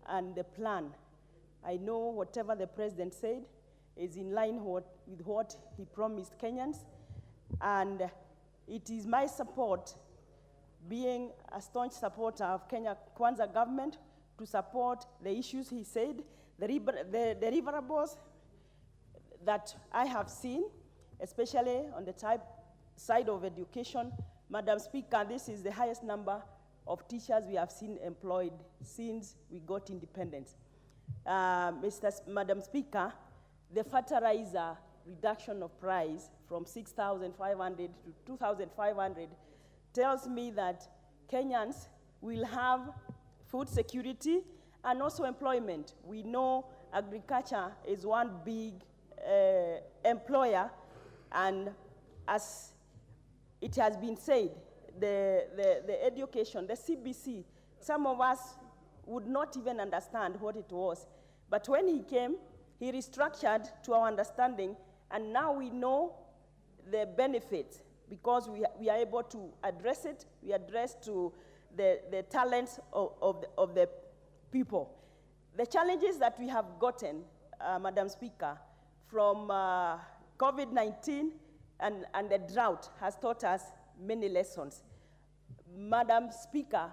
and the plan, I know whatever the president said is in line with what he promised Kenyans. And it is my support, being a staunch supporter of Kenya Kwanza government, to support the issues he said, the deliverables that I have seen, especially on the side of education. Madam Speaker, this is the highest number of teachers we have seen employed since we got independence. Madam Speaker, the fertilizer reduction of price from 6,500 to 2,500 tells me that Kenyans will have food security and also employment. We know agriculture is one big employer, and as it has been said, the education, the CBC, some of us would not even understand what it was. But when he came, he restructured to our understanding, and now we know the benefits because we are able to address it. We address to the talents of the people. The challenges that we have gotten, Madam Speaker, from COVID-19 and the drought has taught us many lessons. Madam Speaker,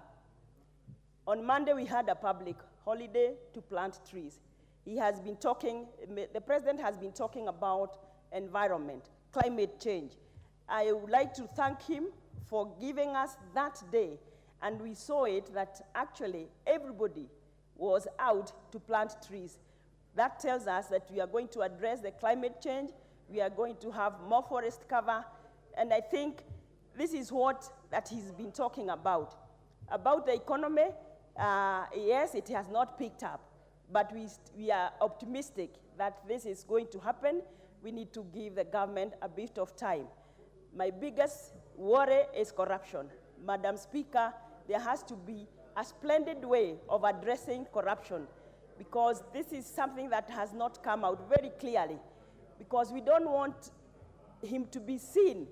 on Monday we had a public holiday to plant trees. He has been talking, the president has been talking about environment, climate change. I would like to thank him for giving us that day, and we saw it that actually everybody was out to plant trees. That tells us that we are going to address the climate change, we are going to have more forest cover, and I think this is what that he's been talking about. About the economy, yes, it has not picked up, but we are optimistic that this is going to happen. We need to give the government a bit of time. My biggest worry is corruption. Madam Speaker, there has to be a splendid way of addressing corruption, because this is something that has not come out very clearly, because we don't want him to be seen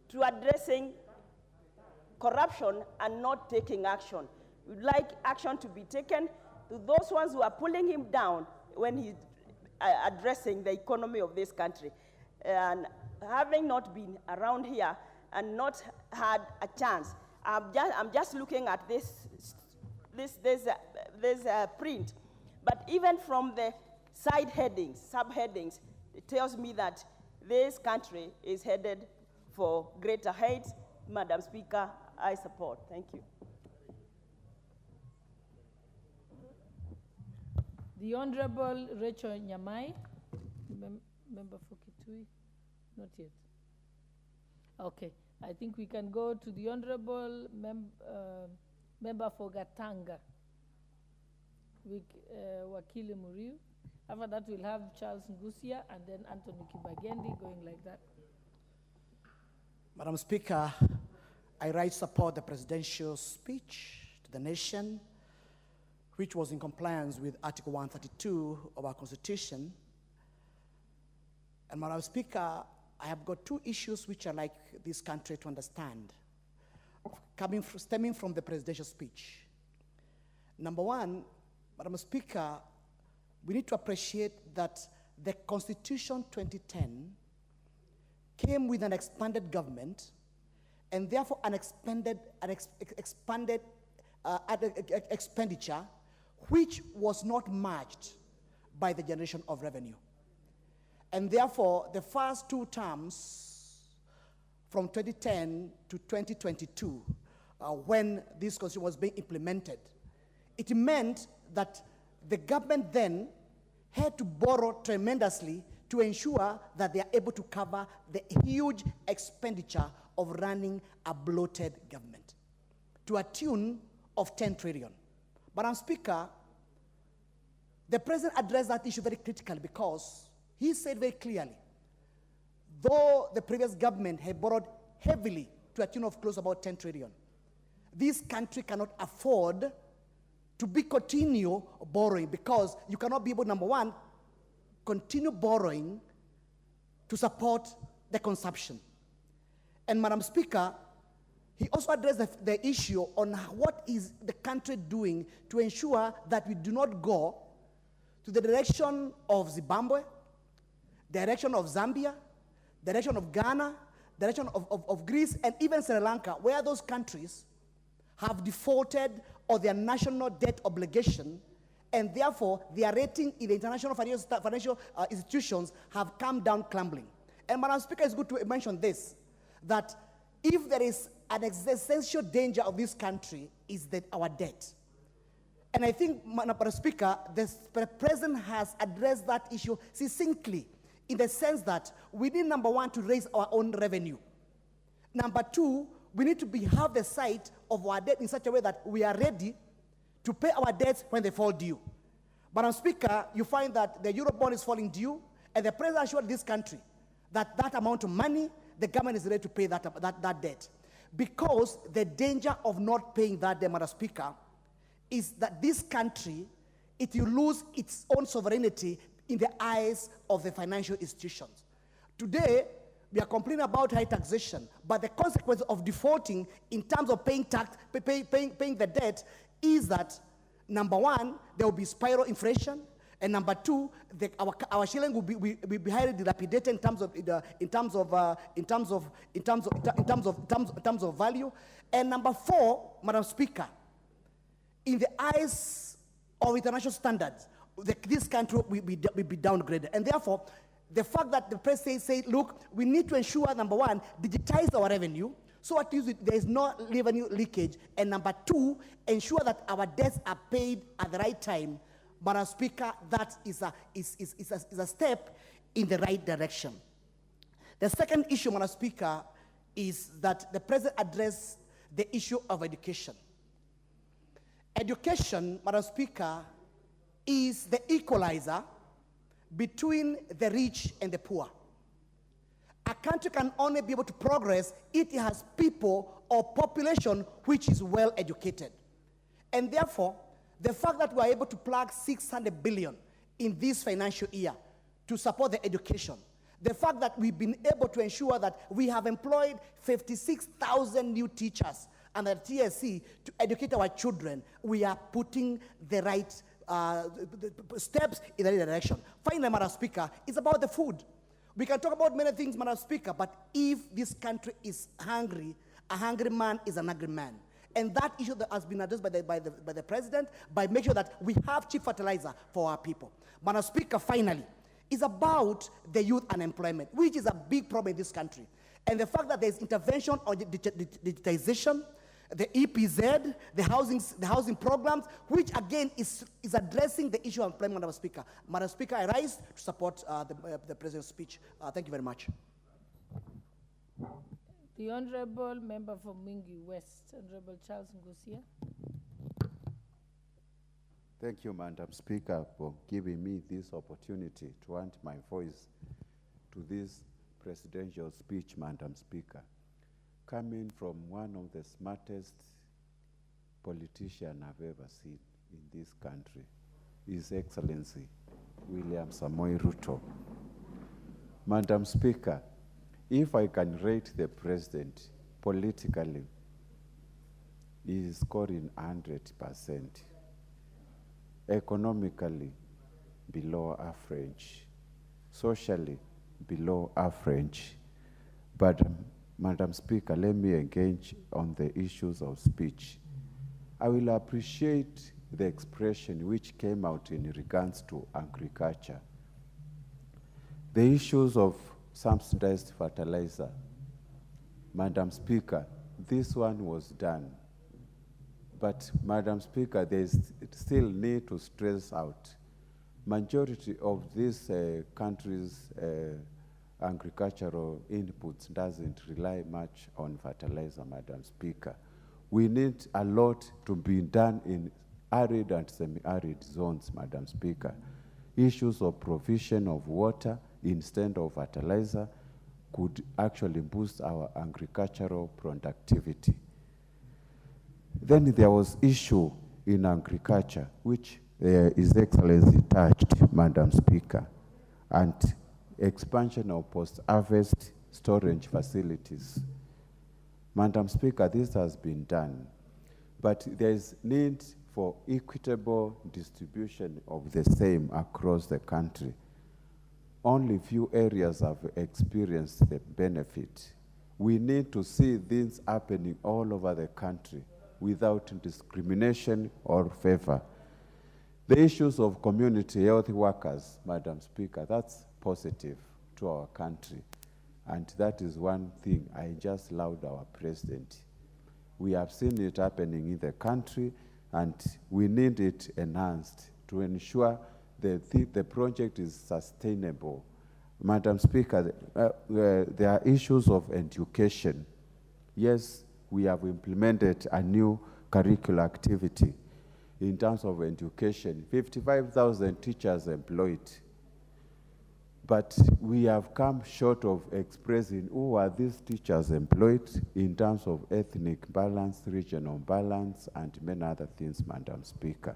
to addressing corruption and not taking action. We'd like action to be taken to those ones who are pulling him down when he's addressing the economy of this country. And having not been around here and not had a chance, I'm just looking at this print. But even from the side headings, subheadings, it tells me that this country is headed for greater heights. Madam Speaker, I support. Thank you. The Honorable Rachel Nyamai, member for Kitui, not yet. Okay, I think we can go to the Honorable member for Gatanga, Wakili Muriu. After that, we'll have Charles Ngusia and then Anthony Kibagendi, going like that. Madam Speaker, I rightly support the presidential speech to the nation, which was in compliance with Article 132 of our Constitution. And Madam Speaker, I have got two issues which I'd like this country to understand, stemming from the presidential speech. Number one, Madam Speaker, we need to appreciate that the Constitution 2010 came with an expanded government and therefore an expanded expenditure which was not matched by the generation of revenue. And therefore, the first two terms from 2010 to 2022, when this constitution was being implemented, it meant that the government then had to borrow tremendously to ensure that they are able to cover the huge expenditure of running a bloated government to a tune of 10 trillion. Madam Speaker, the President addressed that issue very critically because he said very clearly, though the previous government had borrowed heavily to a tune of close about 10 trillion, this country cannot afford to continue borrowing, because you cannot be able, number one, continue borrowing to support the consumption. And Madam Speaker, he also addressed the issue on what is the country doing to ensure that we do not go to the direction of Zimbabwe, direction of Zambia, direction of Ghana, direction of Greece, and even Sri Lanka, where those countries have defaulted on their national debt obligation, and therefore their rating in the international financial institutions have come down crumbling. And Madam Speaker, it's good to mention this, that if there is an existential danger of this country, is that our debt. And I think, Madam Speaker, the President has addressed that issue succinctly, in the sense that we need, number one, to raise our own revenue. Number two, we need to have the sight of our debt in such a way that we are ready to pay our debts when they fall due. Madam Speaker, you find that the Eurobond is falling due, and the President assured this country that that amount of money, the government is ready to pay that debt. Because the danger of not paying that debt, Madam Speaker, is that this country, it will lose its own sovereignty in the eyes of the financial institutions. Today, we are complaining about high taxation, but the consequence of defaulting in terms of paying tax, paying the debt, is that, number one, there will be spiral inflation, and number two, our shilling will be highly dilapidated in terms of value, and number four, Madam Speaker, in the eyes of international standards, this country will be downgraded, and therefore, the fact that the president say, look, we need to ensure, number one, digitize our revenue, so at least there is no revenue leakage, and number two, ensure that our debts are paid at the right time. Madam Speaker, that is a step in the right direction. The second issue, Madam Speaker, is that the president addressed the issue of education. Education, Madam Speaker, is the equalizer between the rich and the poor. A country can only be able to progress if it has people or population which is well educated. And therefore, the fact that we are able to plug 600 billion in this financial year to support the education, the fact that we've been able to ensure that we have employed 56,000 new teachers under the TSC to educate our children, we are putting the right steps in the right direction. Finally, Madam Speaker, it's about the food. We can talk about many things, Madam Speaker, but if this country is hungry, a hungry man is an angry man. And that issue that has been addressed by the president by making sure that we have cheap fertilizer for our people. Madam Speaker, finally, is about the youth unemployment, which is a big problem in this country. And the fact that there's intervention on digitization, the EPZ, the housing programs, which again is addressing the issue of employment, Madam Speaker. Madam Speaker, I rise to support the President's speech. Thank you very much. The Honorable Member for Mwingi West, Honorable Charles Ngusia. Thank you, Madam Speaker, for giving me this opportunity to want my voice to this presidential speech, Madam Speaker. Coming from one of the smartest politicians I've ever seen in this country, His Excellency William Samoei Ruto. Madam Speaker, if I can rate the president politically, he is scoring 100%. Economically, below average. Socially, below average. But Madam Speaker, let me engage on the issues of speech. I will appreciate the expression which came out in regards to agriculture. The issues of subsidized fertilizer. Madam Speaker, this one was done. But Madam Speaker, there is still need to stress out. Majority of this country's agricultural inputs doesn't rely much on fertilizer, Madam Speaker. We need a lot to be done in arid and semi-arid zones, Madam Speaker. Issues of provision of water instead of fertilizer could actually boost our agricultural productivity. Then there was issue in agriculture, which His Excellency touched, Madam Speaker, and expansion of post-harvest storage facilities. Madam Speaker, this has been done, but there is need for equitable distribution of the same across the country. Only few areas have experienced the benefit. We need to see things happening all over the country without discrimination or favor. The issues of community health workers, Madam Speaker, that's positive to our country. And that is one thing I just loved our president. We have seen it happening in the country, and we need it enhanced to ensure that the project is sustainable. Madam Speaker, there are issues of education. Yes, we have implemented a new curricular activity in terms of education, 55,000 teachers employed. But we have come short of expressing who are these teachers employed in terms of ethnic balance, regional balance, and many other things, Madam Speaker.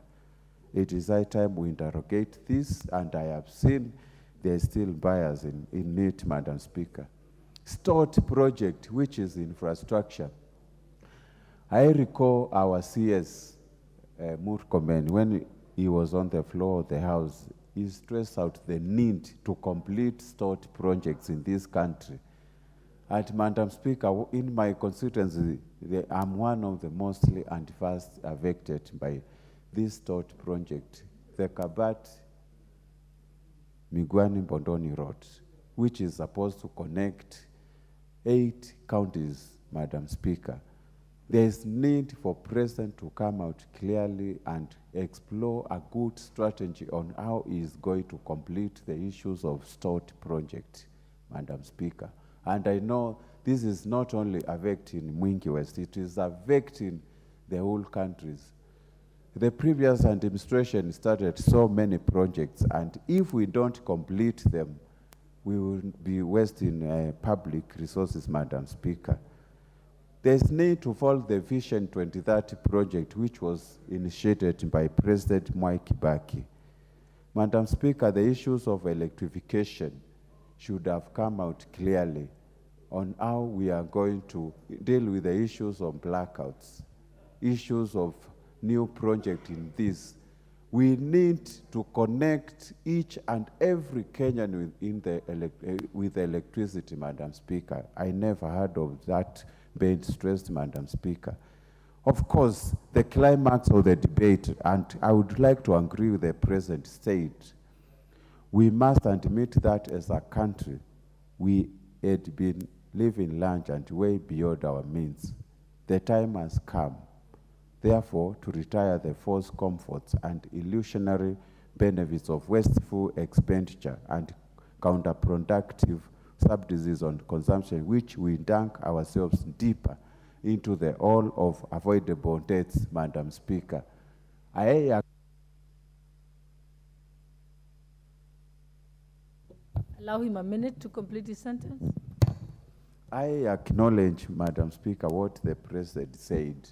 It is high time we interrogate this, and I have seen there is still bias in it, Madam Speaker. STOT project, which is infrastructure. I recall our CS, Murkomen, when he was on the floor of the House, he stressed out the need to complete STOT projects in this country. And Madam Speaker, in my constituency, I'm one of the mostly and first affected by this STOT project. The Kabat Migwani-Bondoni Road, which is supposed to connect 8 counties, Madam Speaker. There is need for President to come out clearly and explore a good strategy on how he is going to complete the issues of STOT project, Madam Speaker. And I know this is not only affecting Mwingi West, it is affecting the whole countries. The previous administration started so many projects, and if we don't complete them, we will be wasting public resources, Madam Speaker. There's need to follow the Vision 2030 project, which was initiated by President Mwai Kibaki. Madam Speaker, the issues of electrification should have come out clearly on how we are going to deal with the issues of blackouts, issues of new project in this. We need to connect each and every Kenyan with electricity, Madam Speaker. I never heard of that being stressed, Madam Speaker. Of course, the climax of the debate, and I would like to agree with the President, said, we must admit that as a country, we had been living large and way beyond our means. The time has come, therefore, to retire the false comforts and illusionary benefits of wasteful expenditure and counterproductive subsidies on consumption, which we dunk ourselves deeper into the hole of avoidable deaths, Madam Speaker. Allow him a minute to complete his sentence. I acknowledge, Madam Speaker, what the President said,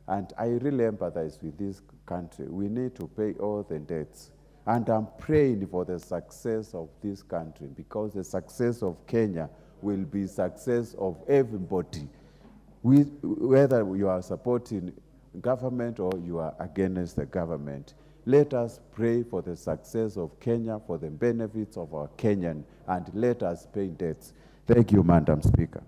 and I really empathize with this country. We need to pay all the debts. And I'm praying for the success of this country, because the success of Kenya will be success of everybody. Whether you are supporting government or you are against the government, let us pray for the success of Kenya, for the benefits of our Kenyan, and let us pay debts. Thank you, Madam Speaker.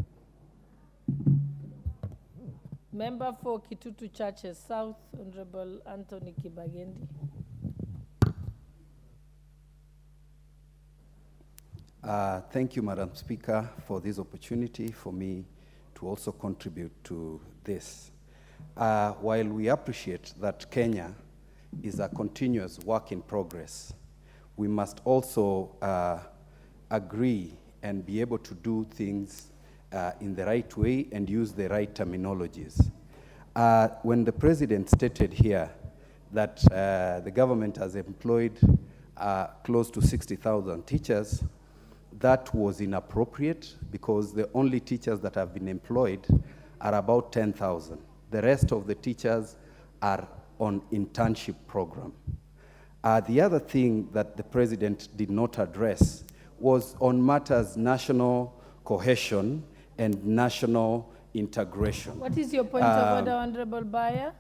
Member for Kitutu Churches South, Honorable Anthony Kibagendi. Thank you, Madam Speaker, for this opportunity for me to also contribute to this. While we appreciate that Kenya is a continuous work in progress, we must also agree and be able to do things in the right way and use the right terminologies. When the President stated here that the government has employed close to 60,000 teachers, that was inappropriate, because the only teachers that have been employed are about 10,000. The rest of the teachers are on internship program. The other thing that the President did not address was on matters national cohesion and national integration. What is your point of order, Honorable Bayer?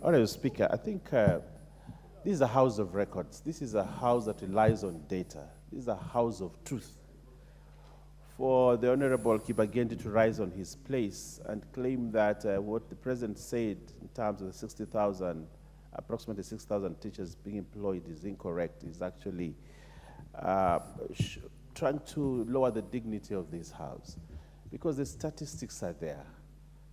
Honorable Speaker, I think this is a house of records. This is a house that relies on data. This is a house of truth. For the Honorable Kibagendi to rise on his place and claim that what the President said in terms of the 60,000, approximately 6,000 teachers being employed is incorrect, is actually trying to lower the dignity of this house, because the statistics are there.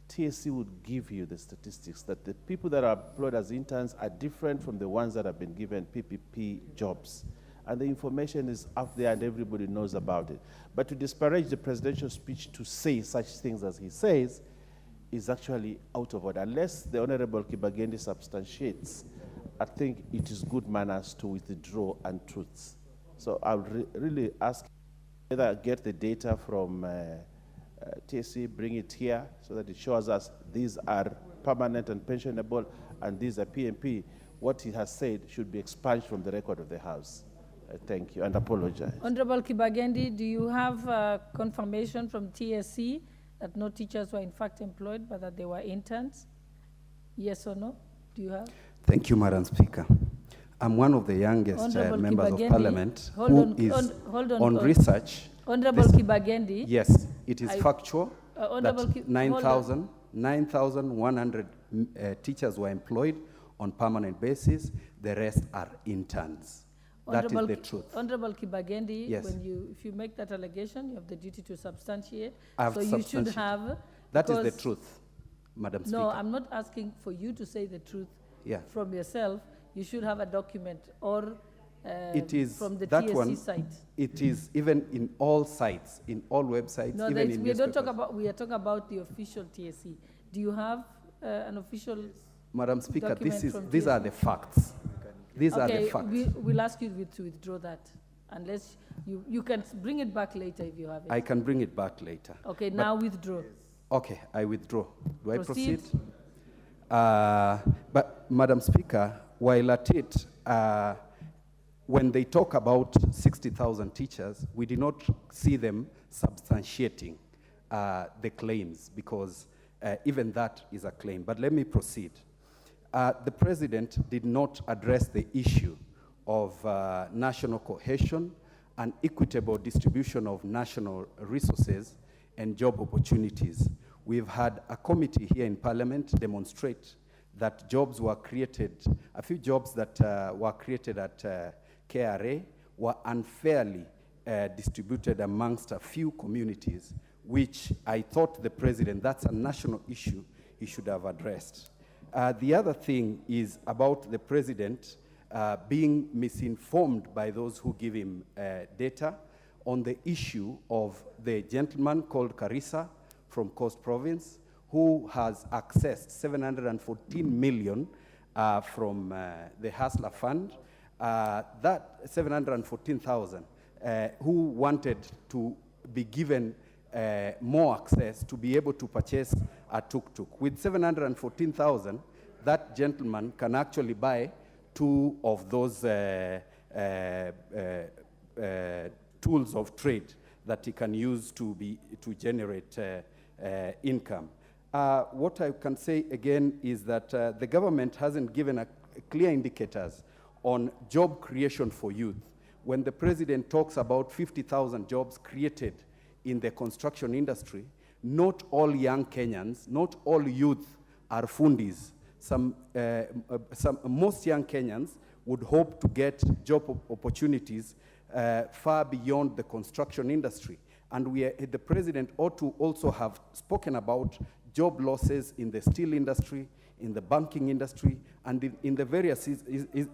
TSC would give you the statistics that the people that are employed as interns are different from the ones that have been given PPP jobs. And the information is out there and everybody knows about it. But to disparage the presidential speech to say such things as he says is actually out of order. Unless the Honorable Kibagendi substantiates, I think it is good manners to withdraw untruths. So I would really ask whether get the data from TSC, bring it here so that it shows us these are permanent and pensionable and these are PMP. What he has said should be expunged from the record of the House. Thank you and apologize. Honorable Kibagendi, do you have confirmation from TSC that no teachers were in fact employed but that they were interns? Yes or no? Do you have? Thank you, Madam Speaker. I'm one of the youngest members of Parliament who is on research. Honorable Kibagendi. Yes, it is factual that 9,100 teachers were employed on permanent basis. The rest are interns. That is the truth. Honorable Kibagendi, Yes. if you make that allegation, you have the duty to substantiate. I have so you should have. That is the truth, Madam Speaker. No, I'm not asking for you to say the truth Yeah. from yourself. You should have a document or It is from the that TSC one, site. It is even in all sites, in all websites, No, even in we don't newspapers. talk about. We are talking about the official TSC. Do you have an official? Madam Speaker, document from these are TSC? the facts. These are the Okay, facts. we'll ask you to withdraw that, unless you can bring it back later if you have it. I can bring it back later. Okay, But- now withdraw. Okay, I withdraw. Do I Proceed. proceed? But, Madam Speaker, while at it, when they talk about 60,000 teachers, we did not see them substantiating the claims, because even that is a claim. But let me proceed. The President did not address the issue of national cohesion and equitable distribution of national resources and job opportunities. We've had a committee here in Parliament demonstrate that jobs were created, a few jobs that were created at KRA were unfairly distributed amongst a few communities, which I thought the President, that's a national issue he should have addressed. The other thing is about the President being misinformed by those who give him data on the issue of the gentleman called Karisa from Coast Province, who has accessed 714 million from the Hustler Fund. That 714,000, who wanted to be given more access to be able to purchase a tuk-tuk. With 714,000, that gentleman can actually buy 2 of those tools of trade that he can use to generate income. What I can say again is that the government hasn't given clear indicators on job creation for youth. When the President talks about 50,000 jobs created in the construction industry, not all young Kenyans, not all youth are fundis. Most young Kenyans would hope to get job opportunities far beyond the construction industry. And the President ought to also have spoken about job losses in the steel industry, in the banking industry, and in the various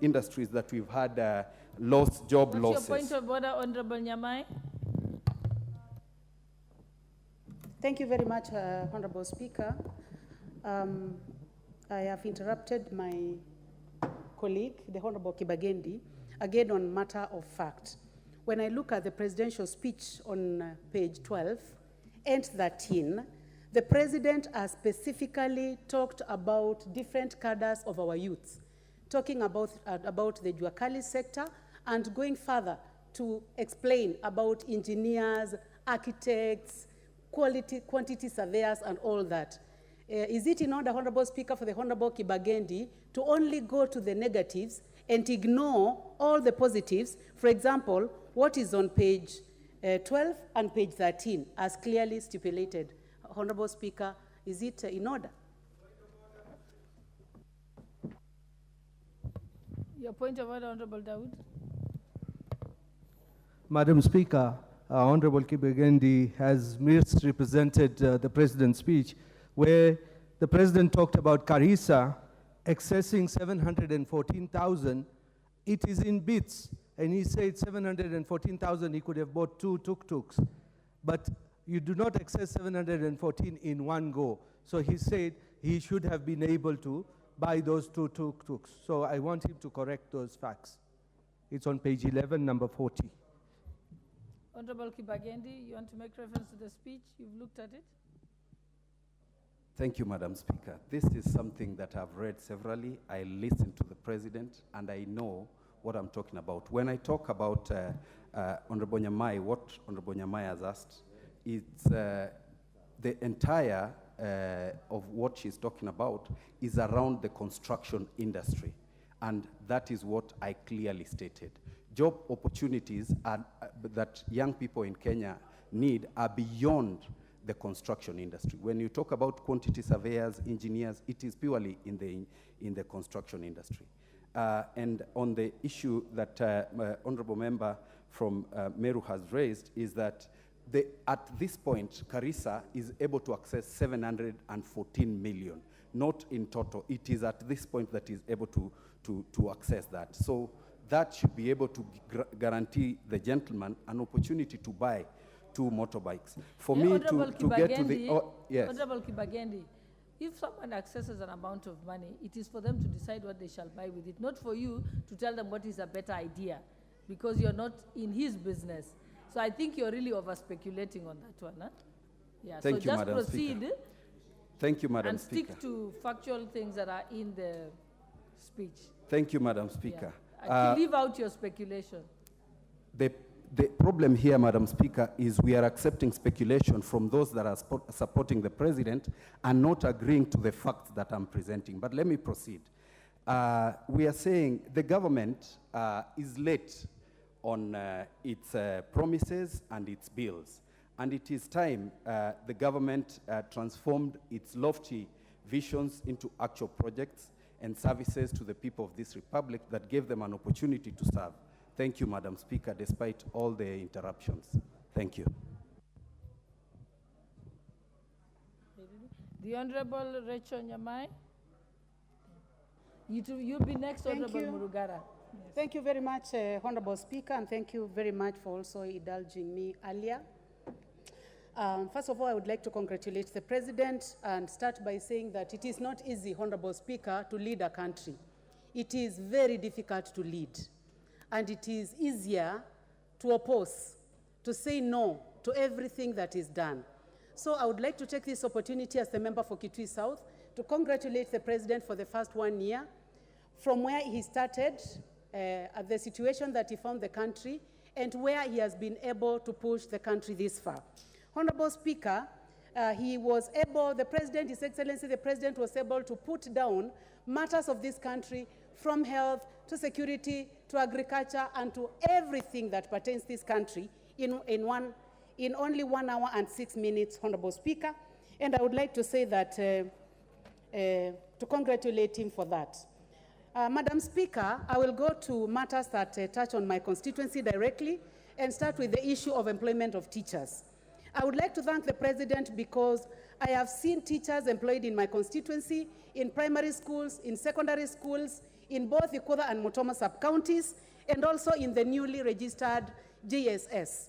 industries that we've had job losses. What's your point of order, Honorable Nyamai? Thank you very much, Honorable Speaker. I have interrupted my colleague, the Honorable Kibagendi, again on matter of fact. When I look at the presidential speech on page 12 and 13, the President has specifically talked about different cadres of our youths, talking about the Juakali sector and going further to explain about engineers, architects, quantity surveyors, and all that. Is it in order, Honorable Speaker, for the Honorable Kibagendi to only go to the negatives and ignore all the positives? For example, what is on page 12 and page 13, as clearly stipulated. Honorable Speaker, is it in order? Your point of order, Honorable Dawood. Madam Speaker, Honorable Kibagendi has misrepresented the President's speech, where the President talked about Karisa accessing 714,000. It is in bits, and he said 714,000 he could have bought 2 tuk-tuks. But you do not access 714 in one go. So he said he should have been able to buy those 2 tuk-tuks. So I want him to correct those facts. It's on page 11, number 40. Honorable Kibagendi, you want to make reference to the speech? You've looked at it? Thank you, Madam Speaker. This is something that I've read severally. I listened to the President, and I know what I'm talking about. When I talk about Honorable Nyamai, what Honorable Nyamai has asked, it's the entire of what she's talking about is around the construction industry. And that is what I clearly stated. Job opportunities that young people in Kenya need are beyond the construction industry. When you talk about quantity surveyors, engineers, it is purely in the construction industry. And on the issue that honorable member from Meru has raised is that at this point, Karisa is able to access 714 million, not in total. It is at this point that is able to access that. So that should be able to guarantee the gentleman an opportunity to buy 2 motorbikes. For me to get to the, yes. Honorable Kibagendi, if someone accesses an amount of money, it is for them to decide what they shall buy with it, not for you to tell them what is a better idea, because you're not in his business. So I think you're really over-speculating on that one. Huh? Yeah, Thank so you, just Madam proceed. Speaker. Thank you, Madam and Speaker. stick to factual things that are in the speech. Thank you, Madam Speaker. Yeah. Leave out your speculation. The problem here, Madam Speaker, is we are accepting speculation from those that are supporting the president and not agreeing to the facts that I'm presenting. But let me proceed. We are saying the government is late on its promises and its bills. And it is time the government transformed its lofty visions into actual projects and services to the people of this republic that gave them an opportunity to serve. Thank you, Madam Speaker, despite all the interruptions. Thank you. The Honorable Rachel Nyamai. You'll be next, Honorable Murugara. Yes. Thank you very much, Honorable Speaker, and thank you very much for also indulging me earlier. First of all, I would like to congratulate the President and start by saying that it is not easy, Honorable Speaker, to lead a country. It is very difficult to lead. And it is easier to oppose, to say no to everything that is done. So I would like to take this opportunity as the member for Kitui South to congratulate the President for the first 1 year, from where he started, at the situation that he found the country, and where he has been able to push the country this far. Honorable Speaker, the President, His Excellency, the President was able to put down matters of this country from health to security to agriculture and to everything that pertains to this country in only 1 hour and 6 minutes, Honorable Speaker. And I would like to say that, to congratulate him for that. Madam Speaker, I will go to matters that touch on my constituency directly and start with the issue of employment of teachers. I would like to thank the President because I have seen teachers employed in my constituency, in primary schools, in secondary schools, in both Ikoda and Motoma sub-counties, and also in the newly registered JSS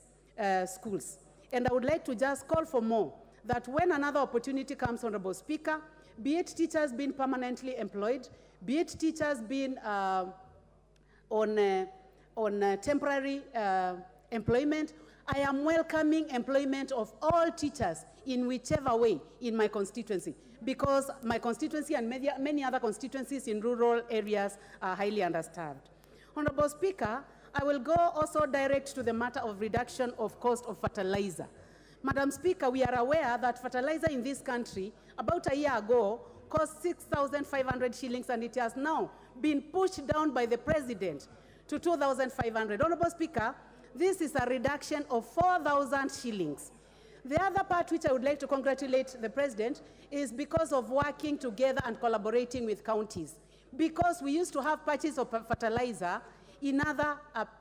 schools. And I would like to just call for more, that when another opportunity comes, Honorable Speaker, be it teachers being permanently employed, be it teachers being on temporary employment, I am welcoming employment of all teachers in whichever way in my constituency, because my constituency and many other constituencies in rural areas are highly understaffed. Honorable Speaker, I will go also direct to the matter of reduction of cost of fertilizer. Madam Speaker, we are aware that fertilizer in this country about a year ago cost 6,500 shillings, and it has now been pushed down by the President to 2,500. Honorable Speaker, this is a reduction of 4,000 shillings. The other part which I would like to congratulate the President is because of working together and collaborating with counties. Because we used to have purchase of fertilizer in other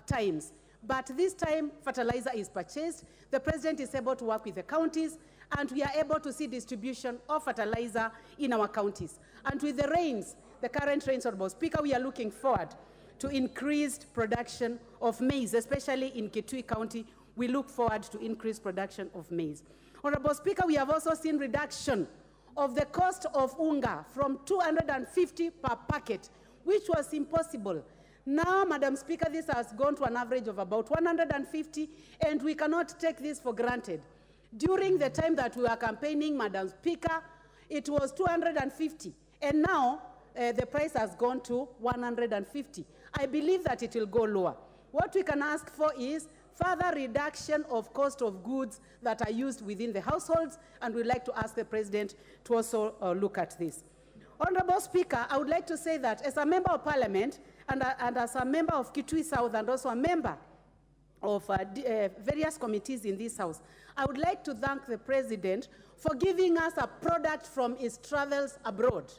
times, but this time fertilizer is purchased, the President is able to work with the counties, and we are able to see distribution of fertilizer in our counties. And with the rains, the current rains, Honorable Speaker, we are looking forward to increased production of maize, especially in Kitui County. We look forward to increased production of maize. Honorable Speaker, we have also seen reduction of the cost of unga from 250 per packet, which was impossible. Now, Madam Speaker, this has gone to an average of about 150, and we cannot take this for granted. During the time that we were campaigning, Madam Speaker, it was 250, and now the price has gone to 150. I believe that it will go lower. What we can ask for is further reduction of cost of goods that are used within the households, and we'd like to ask the President to also look at this. Honorable Speaker, I would like to say that as a member of Parliament and as a member of Kitui South and also a member of various committees in this House. I would like to thank the President for giving us a product from his travels abroad.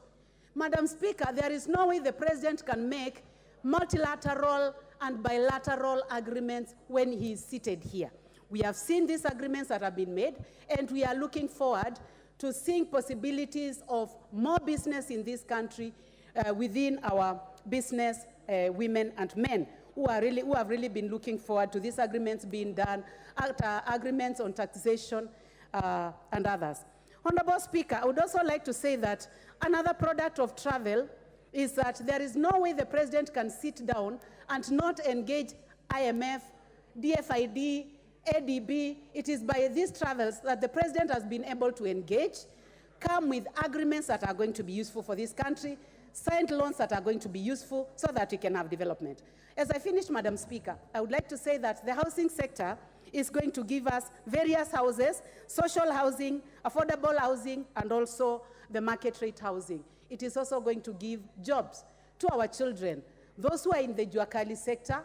Madam Speaker, there is no way the President can make multilateral and bilateral agreements when he is seated here. We have seen these agreements that have been made, and we are looking forward to seeing possibilities of more business in this country within our business women and men who have really been looking forward to these agreements being done, agreements on taxation and others. Honorable Speaker, I would also like to say that another product of travel is that there is no way the President can sit down and not engage IMF, DFID, ADB. It is by these travels that the President has been able to engage, come with agreements that are going to be useful for this country, signed loans that are going to be useful so that we can have development. As I finish, Madam Speaker, I would like to say that the housing sector is going to give us various houses, social housing, affordable housing, and also the market rate housing. It is also going to give jobs to our children, those who are in the Juakali sector,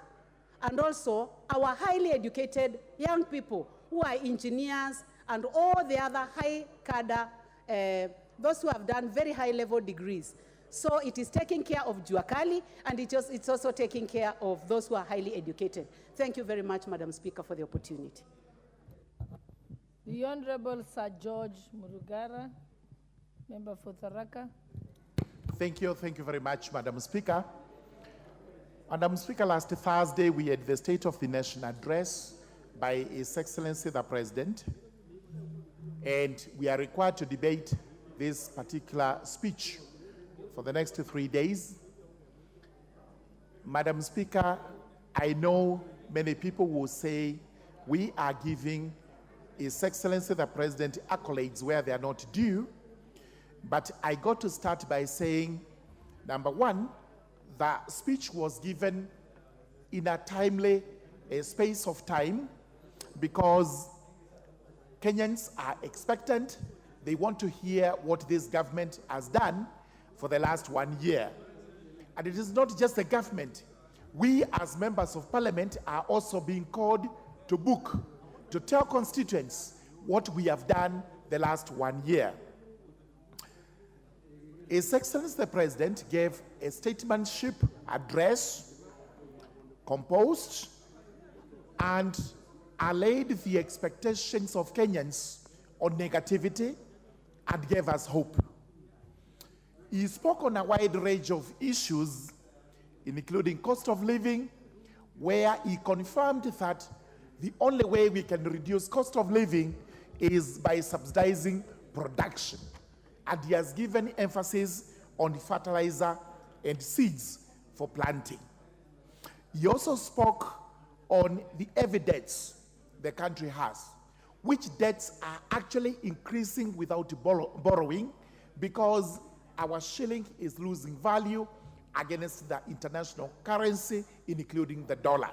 and also our highly educated young people who are engineers and all the other high cadre, those who have done very high-level degrees. So it is taking care of Juakali, and it's also taking care of those who are highly educated. Thank you very much, Madam Speaker, for the opportunity. The Honorable Sir George Murugara, member for Tharaka. Thank you very much, Madam Speaker. Madam Speaker, last Thursday we had the State of the Nation address by His Excellency the President, and we are required to debate this particular speech for the next 3 days. Madam Speaker, I know many people will say we are giving His Excellency the President accolades where they are not due, but I got to start by saying, number one, the speech was given in a timely space of time because Kenyans are expectant. They want to hear what this government has done for the last 1 year. And it is not just the government. We as members of parliament are also being called to book, to tell constituents what we have done the last 1 year. His Excellency the President gave a statesmanship address, composed, and allayed the expectations of Kenyans on negativity and gave us hope. He spoke on a wide range of issues, including cost of living, where he confirmed that the only way we can reduce cost of living is by subsidizing production. And he has given emphasis on fertilizer and seeds for planting. He also spoke on the evidence the country has, which debts are actually increasing without borrowing because our shilling is losing value against the international currency, including the dollar.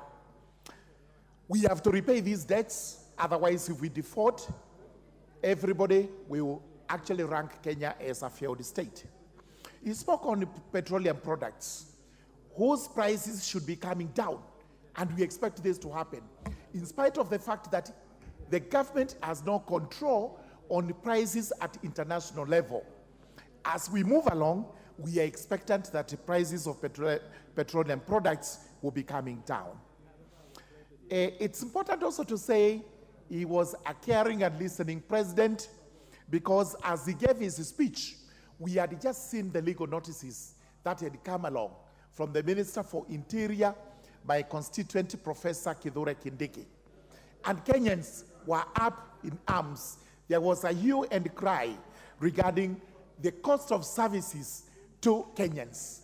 We have to repay these debts, otherwise if we default, everybody will actually rank Kenya as a failed state. He spoke on petroleum products, whose prices should be coming down, and we expect this to happen, in spite of the fact that the government has no control on the prices at international level. As we move along, we are expectant that the prices of petroleum products will be coming down. It's important also to say he was a caring and listening president, because as he gave his speech, we had just seen the legal notices that had come along from the Minister for Interior, my constituent Professor Kithure Kindiki. And Kenyans were up in arms. There was a hue and cry regarding the cost of services to Kenyans.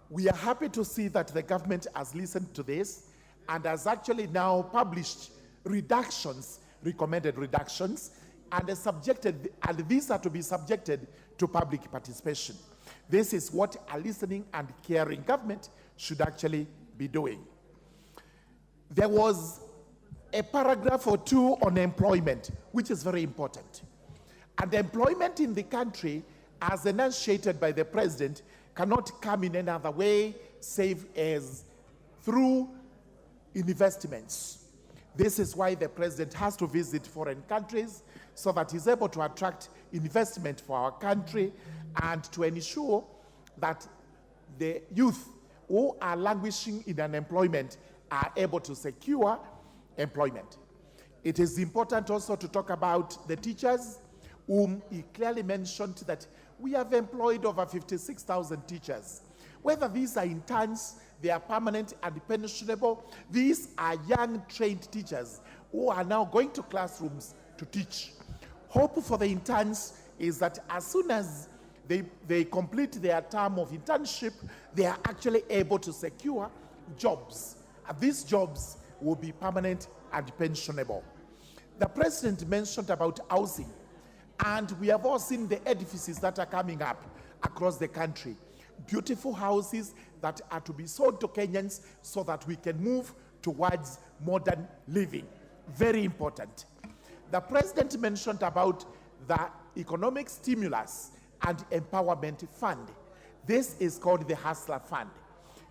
We are happy to see that the government has listened to this and has actually now published reductions, recommended reductions, and these are to be subjected to public participation. This is what a listening and caring government should actually be doing. There was a paragraph or two on employment, which is very important. And employment in the country, as enunciated by the president, cannot come in any other way save as through investments. This is why the president has to visit foreign countries so that he's able to attract investment for our country and to ensure that the youth who are languishing in unemployment are able to secure employment. It is important also to talk about the teachers, whom he clearly mentioned that we have employed over 56,000 teachers. Whether these are interns, they are permanent and pensionable, these are young trained teachers who are now going to classrooms to teach. Hope for the interns is that as soon as they complete their term of internship, they are actually able to secure jobs. And these jobs will be permanent and pensionable. The president mentioned about housing, and we have all seen the edifices that are coming up across the country. Beautiful houses that are to be sold to Kenyans so that we can move towards modern living. Very important. The president mentioned about the economic stimulus and empowerment fund. This is called the Hustler Fund.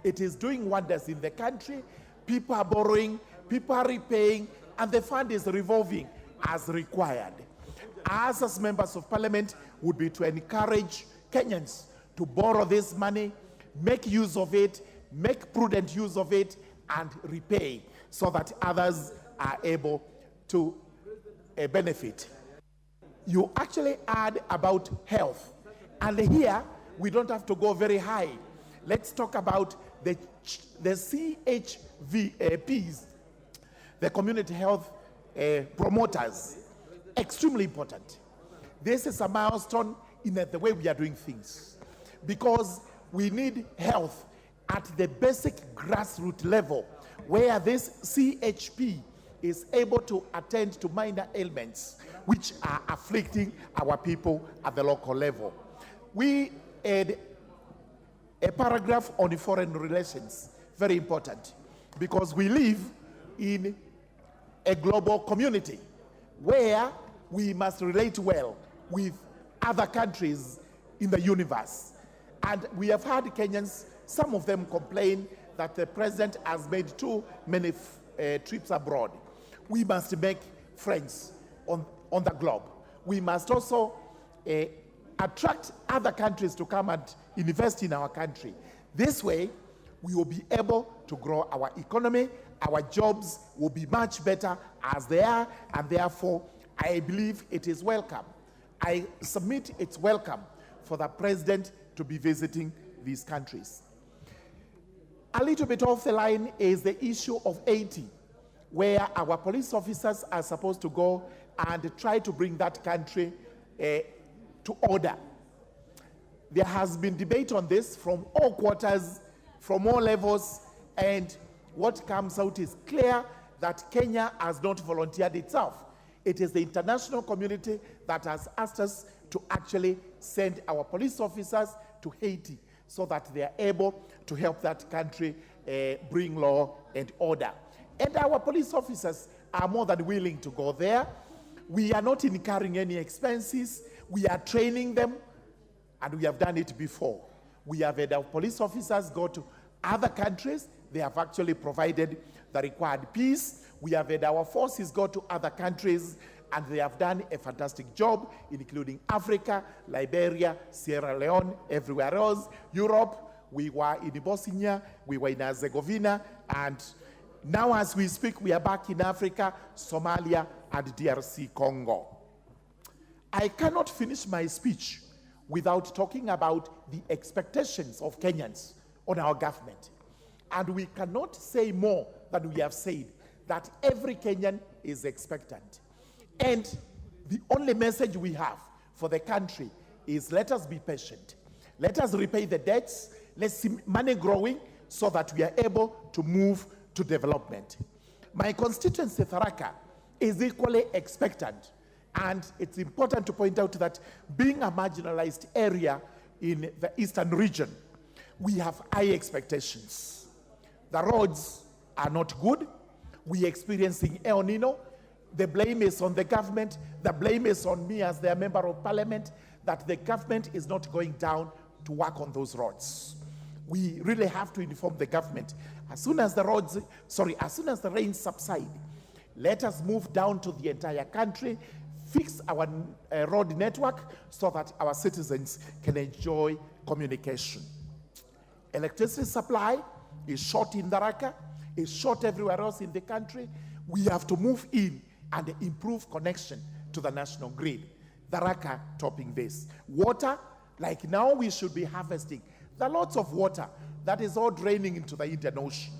It is doing wonders in the country. People are borrowing, people are repaying, and the fund is revolving as required. Us as members of parliament would be to encourage Kenyans to borrow this money, make use of it, make prudent use of it, and repay so that others are able to benefit. You actually add about health. And here, we don't have to go very high. Let's talk about the CHVPs, the community health promoters. Extremely important. This is a milestone in the way we are doing things, because we need health at the basic grassroots level, where this CHP is able to attend to minor ailments which are afflicting our people at the local level. We add a paragraph on foreign relations, very important, because we live in a global community where we must relate well with other countries in the universe. And we have heard Kenyans, some of them complain that the president has made too many trips abroad. We must make friends on the globe. We must also attract other countries to come and invest in our country. This way, we will be able to grow our economy. Our jobs will be much better as they are, and therefore, I believe it is welcome. I submit it's welcome for the president to be visiting these countries. A little bit off the line is the issue of 80, where our police officers are supposed to go and try to bring that country to order. There has been debate on this from all quarters, from all levels, and what comes out is clear that Kenya has not volunteered itself. It is the international community that has asked us to actually send our police officers to Haiti so that they are able to help that country bring law and order. And our police officers are more than willing to go there. We are not incurring any expenses. We are training them, and we have done it before. We have had our police officers go to other countries. They have actually provided the required peace. We have had our forces go to other countries, and they have done a fantastic job, including Africa, Liberia, Sierra Leone, everywhere else, Europe. We were in Bosnia, we were in Herzegovina, and now as we speak, we are back in Africa, Somalia, and DRC Congo. I cannot finish my speech without talking about the expectations of Kenyans on our government. And we cannot say more than we have said, that every Kenyan is expectant. And the only message we have for the country is let us be patient. Let us repay the debts. Let's see money growing so that we are able to move to development. My constituency, Tharaka, is equally expectant. And it's important to point out that being a marginalized area in the eastern region, we have high expectations. The roads are not good. We are experiencing El Nino. The blame is on the government. The blame is on me as their member of parliament, that the government is not going down to work on those roads. We really have to inform the government. As soon as the rains subside, Let us move down to the entire country, fix our road network so that our citizens can enjoy communication. Electricity supply is short in Tharaka, is short everywhere else in the country. We have to move in and improve connection to the national grid. Tharaka topping this. Water, like now we should be harvesting. There are lots of water that is all draining into the Indian Ocean.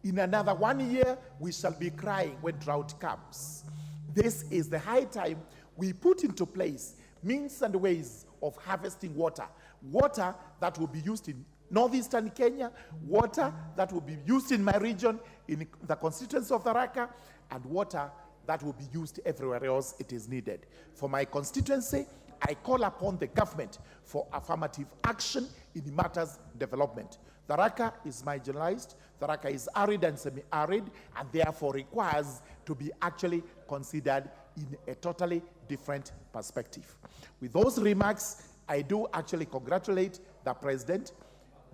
In another 1 year, we shall be crying when drought comes. This is the high time we put into place means and ways of harvesting water. Water that will be used in northeastern Kenya, water that will be used in my region, in the constituency of Tharaka, and water that will be used everywhere else it is needed. For my constituency, I call upon the government for affirmative action in matters development. Tharaka is marginalized, Tharaka is arid and semi-arid, and therefore requires to be actually considered in a totally different perspective. With those remarks, I do actually congratulate the president.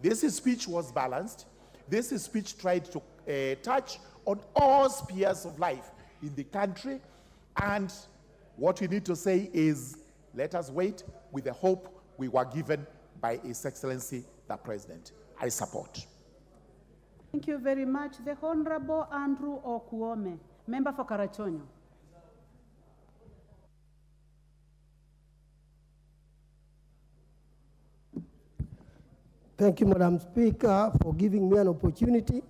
This speech was balanced. This speech tried to touch on all spheres of life in the country. And what we need to say is, let us wait with the hope we were given by His Excellency, the President. I support. Thank you very much. The Honorable Andrew Okuome, member for Karachonyo. Thank you, Madam Speaker, for giving me an opportunity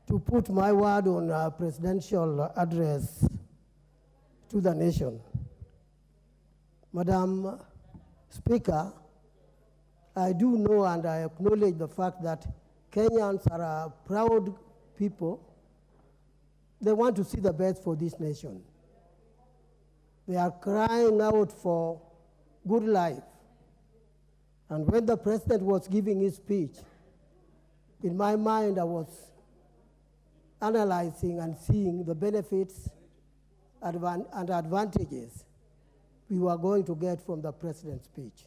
to put my word on a presidential address to the nation. Madam Speaker, I do know and I acknowledge the fact that Kenyans are a proud people. They want to see the best for this nation. They are crying out for good life. And when the president was giving his speech, in my mind I was analyzing and seeing the benefits and advantages we were going to get from the president's speech.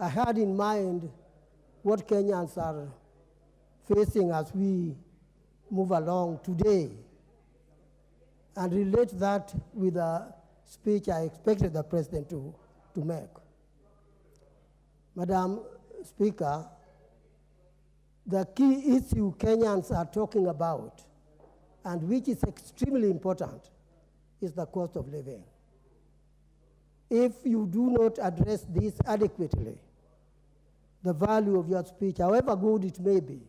I had in mind what Kenyans are facing as we move along today and relate that with the speech I expected the president to make. Madam Speaker, the key issue Kenyans are talking about, and which is extremely important, is the cost of living. If you do not address this adequately, the value of your speech, however good it may be,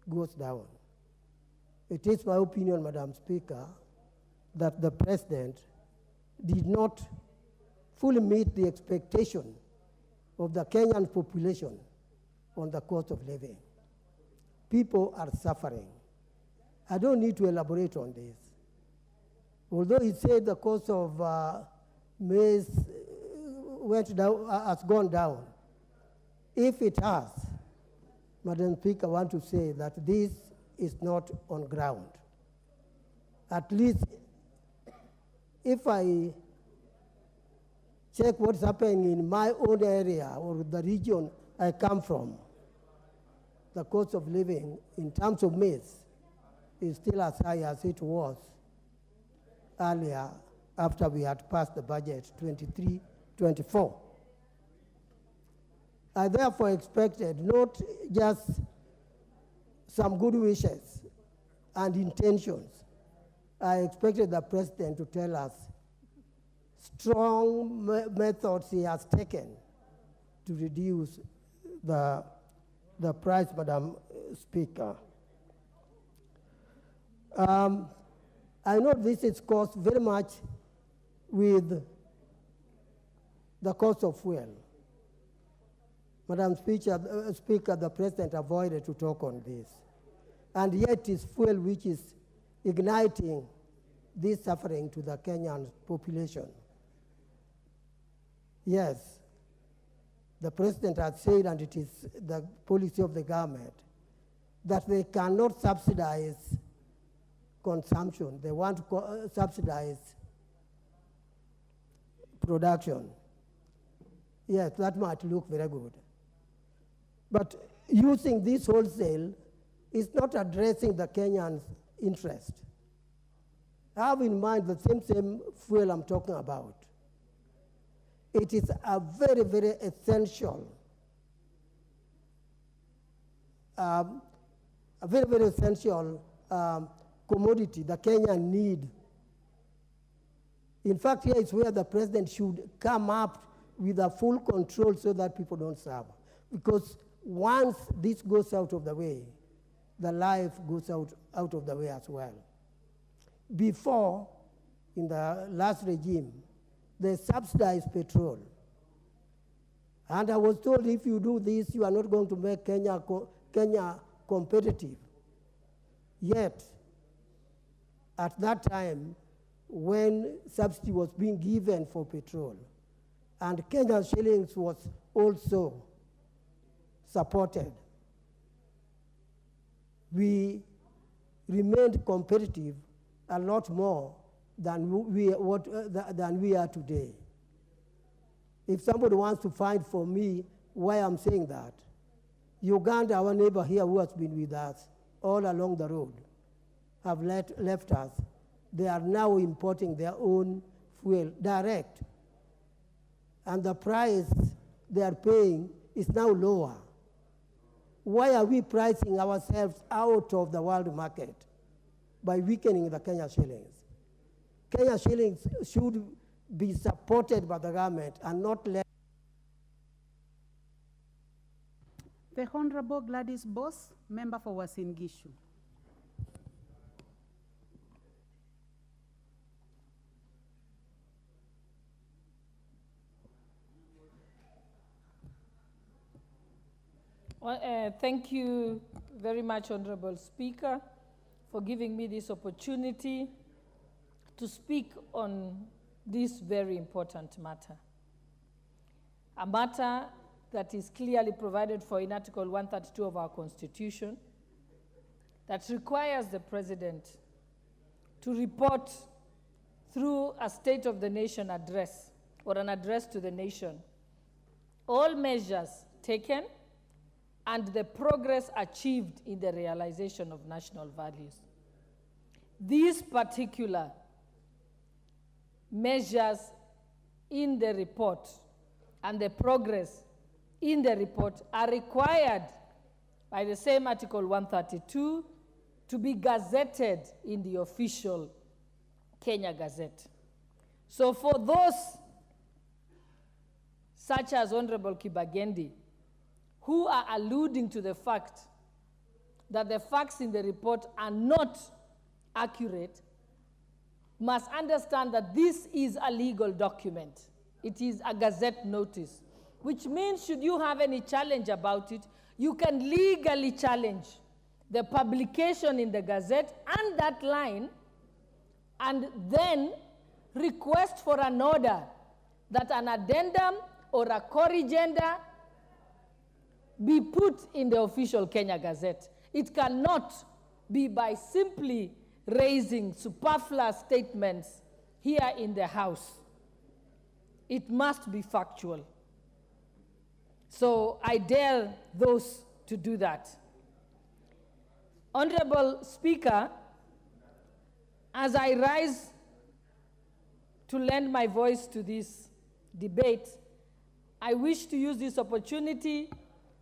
goes down. It is my opinion, Madam Speaker, that the President did not fully meet the expectation of the Kenyan population on the cost of living. People are suffering. I don't need to elaborate on this. Although he said the cost of maize has gone down, if it has, Madam Speaker, I want to say that this is not on ground. At least if I check what's happening in my own area or the region I come from, the cost of living in terms of maize is still as high as it was earlier after we had passed the budget 23-24. I therefore expected not just some good wishes and intentions. I expected the president to tell us strong methods he has taken to reduce the price, Madam Speaker. I know this is caused very much with the cost of fuel. Madam Speaker, the President avoided to talk on this. And yet it is fuel which is igniting this suffering to the Kenyan population. Yes, the President has said, and it is the policy of the government, that they cannot subsidize consumption. They want to subsidize production. Yes, that might look very good. But using this wholesale is not addressing the Kenyan's interest. have in mind the same fuel I'm talking about. It is a very, very essential, commodity the Kenya need. In fact, here is where the president should come up with a full control so that people don't suffer. Because once this goes out of the way, the life goes out of the way as well. Before, in the last regime, they subsidized petrol. And I was told if you do this, you are not going to make Kenya competitive. Yet, at that time, when subsidy was being given for petrol, and Kenya shillings was also supported, we remained competitive a lot more than we are today. If somebody wants to find for me why I'm saying that, Uganda, our neighbor here who has been with us all along the road, have left us. They are now importing their own fuel direct. And the price they are paying is now lower. Why are we pricing ourselves out of the world market by weakening the Kenya shillings? Kenya shillings should be supported by the government and not let. The Honorable Gladys Boss, member for Uasin Gishu. Well, thank you very much, Honorable Speaker, for giving me this opportunity to speak on this very important matter. A matter that is clearly provided for in Article 132 of our Constitution, that requires the President to report through a State of the Nation address or an address to the nation all measures taken and the progress achieved in the realization of national values. These particular measures in the report and the progress in the report are required by the same Article 132 to be gazetted in the official Kenya Gazette. So for those such as Honorable Kibagendi, who are alluding to the fact that the facts in the report are not accurate, must understand that this is a legal document. It is a gazette notice, which means should you have any challenge about it, you can legally challenge the publication in the gazette and that line, and then request for an order that an addendum or a corrigenda be put in the official Kenya Gazette. It cannot be by simply raising superfluous statements here in the House. It must be factual. So I dare those to do that. Honorable Speaker, as I rise to lend my voice to this debate, I wish to use this opportunity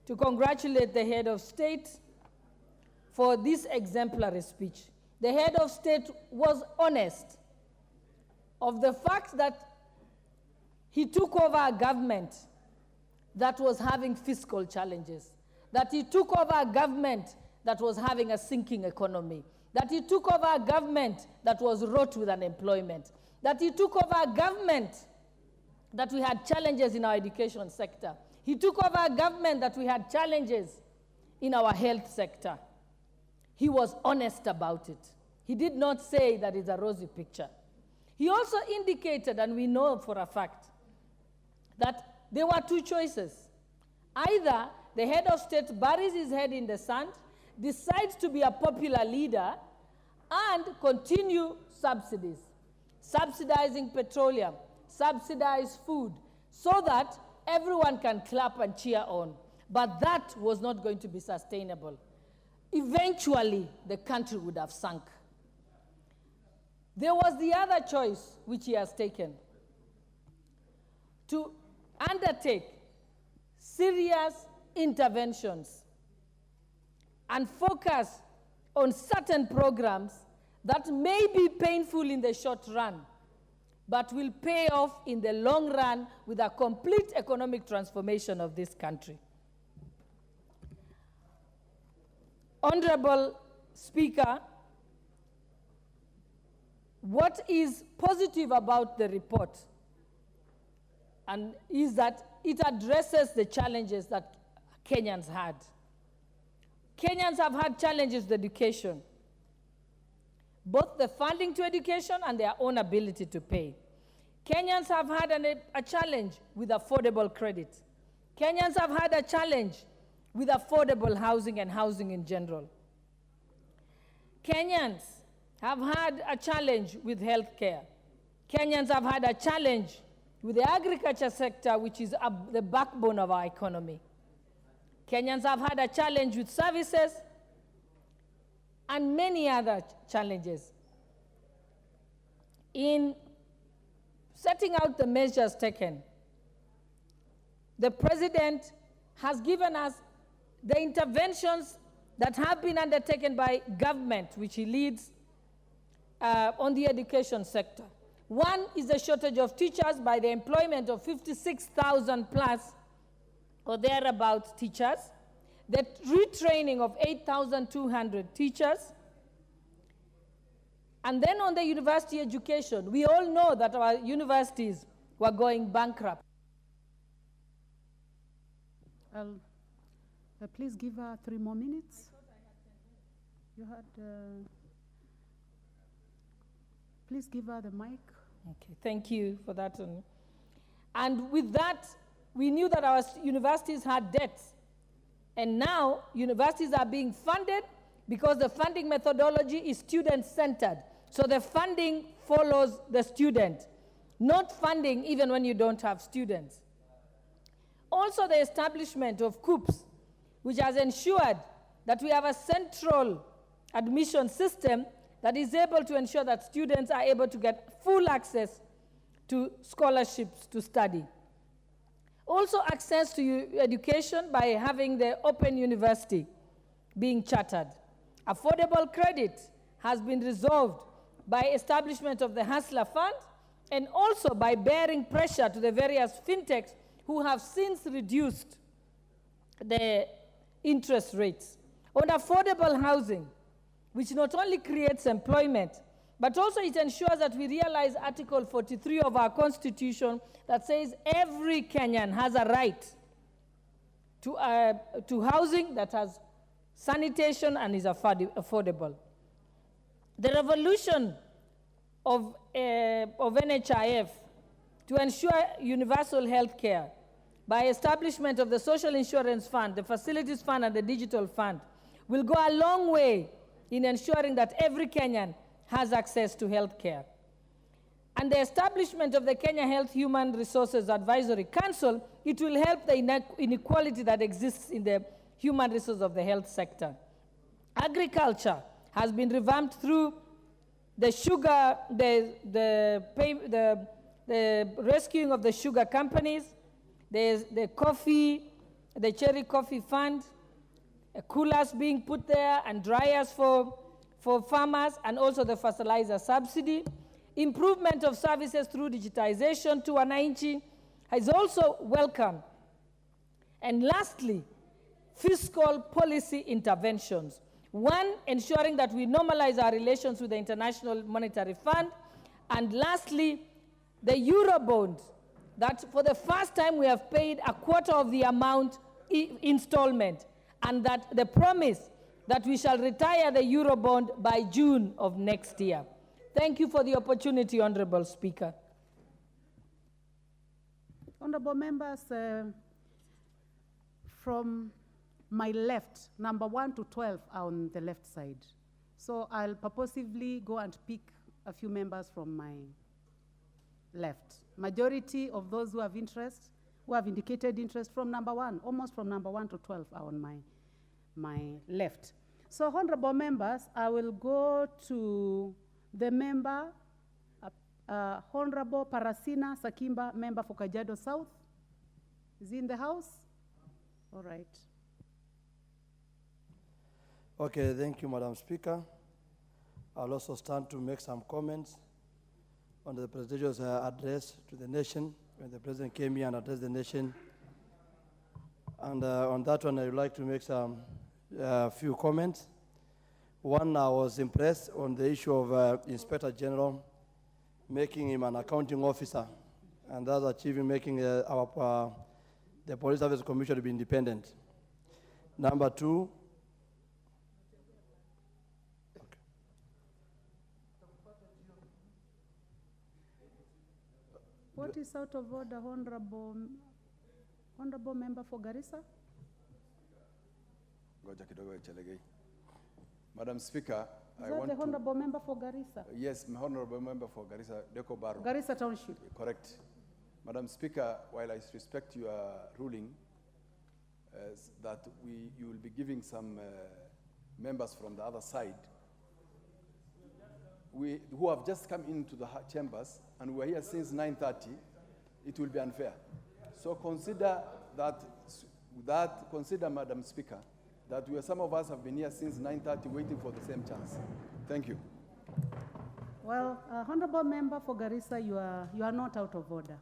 to congratulate the head of state for this exemplary speech. The head of state was honest of the fact that he took over a government that was having fiscal challenges, that he took over a government that was having a sinking economy, that he took over a government that was wrought with unemployment, that he took over a government that we had challenges in our education sector. He took over a government that we had challenges in our health sector. He was honest about it. He did not say that it's a rosy picture. He also indicated, and we know for a fact, that there were two choices. Either the head of state buries his head in the sand, decides to be a popular leader, and continue subsidies, subsidizing petroleum, subsidize food, so that everyone can clap and cheer on. But that was not going to be sustainable. Eventually, the country would have sunk. There was the other choice which he has taken, to undertake serious interventions and focus on certain programs that may be painful in the short run, but will pay off in the long run with a complete economic transformation of this country. Honorable Speaker, what is positive about the report and is that it addresses the challenges that Kenyans had. Kenyans have had challenges with education, both the funding to education and their own ability to pay. Kenyans have had a challenge with affordable credit. Kenyans have had a challenge with affordable housing and housing in general. Kenyans have had a challenge with healthcare. Kenyans have had a challenge with the agriculture sector, which is the backbone of our economy. Kenyans have had a challenge with services and many other challenges. In setting out the measures taken, the President has given us the interventions that have been undertaken by government, which he leads, on the education sector. One is the shortage of teachers by the employment of 56,000 plus or thereabouts teachers, the retraining of 8,200 teachers, and then on the university education, we all know that our universities were going bankrupt. Please give her 3 more minutes. You had, please give her the mic. Okay, thank you for that. And with that, we knew that our universities had debts. And now, universities are being funded because the funding methodology is student-centered. So the funding follows the student, not funding even when you don't have students. Also, the establishment of COOPs, which has ensured that we have a central admission system that is able to ensure that students are able to get full access to scholarships to study. Also, access to education by having the Open University being chartered. Affordable credit has been resolved by establishment of the Hustler Fund and also by bearing pressure to the various fintechs who have since reduced the interest rates. On affordable housing, which not only creates employment, but also it ensures that we realize Article 43 of our Constitution that says every Kenyan has a right to housing that has sanitation and is affordable. The revolution of NHIF to ensure universal health care by establishment of the Social Insurance Fund, the Facilities Fund, and the Digital Fund will go a long way in ensuring that every Kenyan has access to health care. And the establishment of the Kenya Health Human Resources Advisory Council, it will help the inequality that exists in the human resources of the health sector. Agriculture has been revamped through the sugar, the rescuing of the sugar companies, there's the coffee, the cherry coffee fund, coolers being put there and dryers for farmers, and also the fertilizer subsidy. Improvement of services through digitization to wananchi is also welcome. And lastly, fiscal policy interventions. One, ensuring that we normalize our relations with the International Monetary Fund. And lastly, the Eurobond, that for the first time we have paid a quarter of the amount installment, and that the promise that we shall retire the Eurobond by June of next year. Thank you for the opportunity, Honorable Speaker. Honorable members, from my left, number 1 to 12 are on the left side. So I'll purposively go and pick a few members from my left. Majority of those who have interest, who have indicated interest from number 1, almost from number 1 to 12 are on my left. So honorable members, I will go to the member Honorable Parasina Sakimba, member for Kajiado South. Is he in the house? All right. Okay, thank you, Madam Speaker. I'll also stand to make some comments on the presidential address to the nation when the president came here and addressed the nation. And on that one, I would like to make some few comments. One, I was impressed on the issue of Inspector General making him an accounting officer, and thus achieving making the Police Service Commission to be independent. Number two, What is out of order, Honorable Member for Garissa? Madam Speaker, Is that the Honorable Member for Garissa? Yes, Honorable Member for Garissa, Deko Baro. Garissa Township. Correct. Madam Speaker, while I respect your ruling, that you will be giving some members from the other side who have just come into the chambers and were here since 9:30, it will be unfair. So consider consider, Madam Speaker, that some of us have been here since 9:30 waiting for the same chance. Thank you. Well, Honorable Member for Garissa, you are not out of order.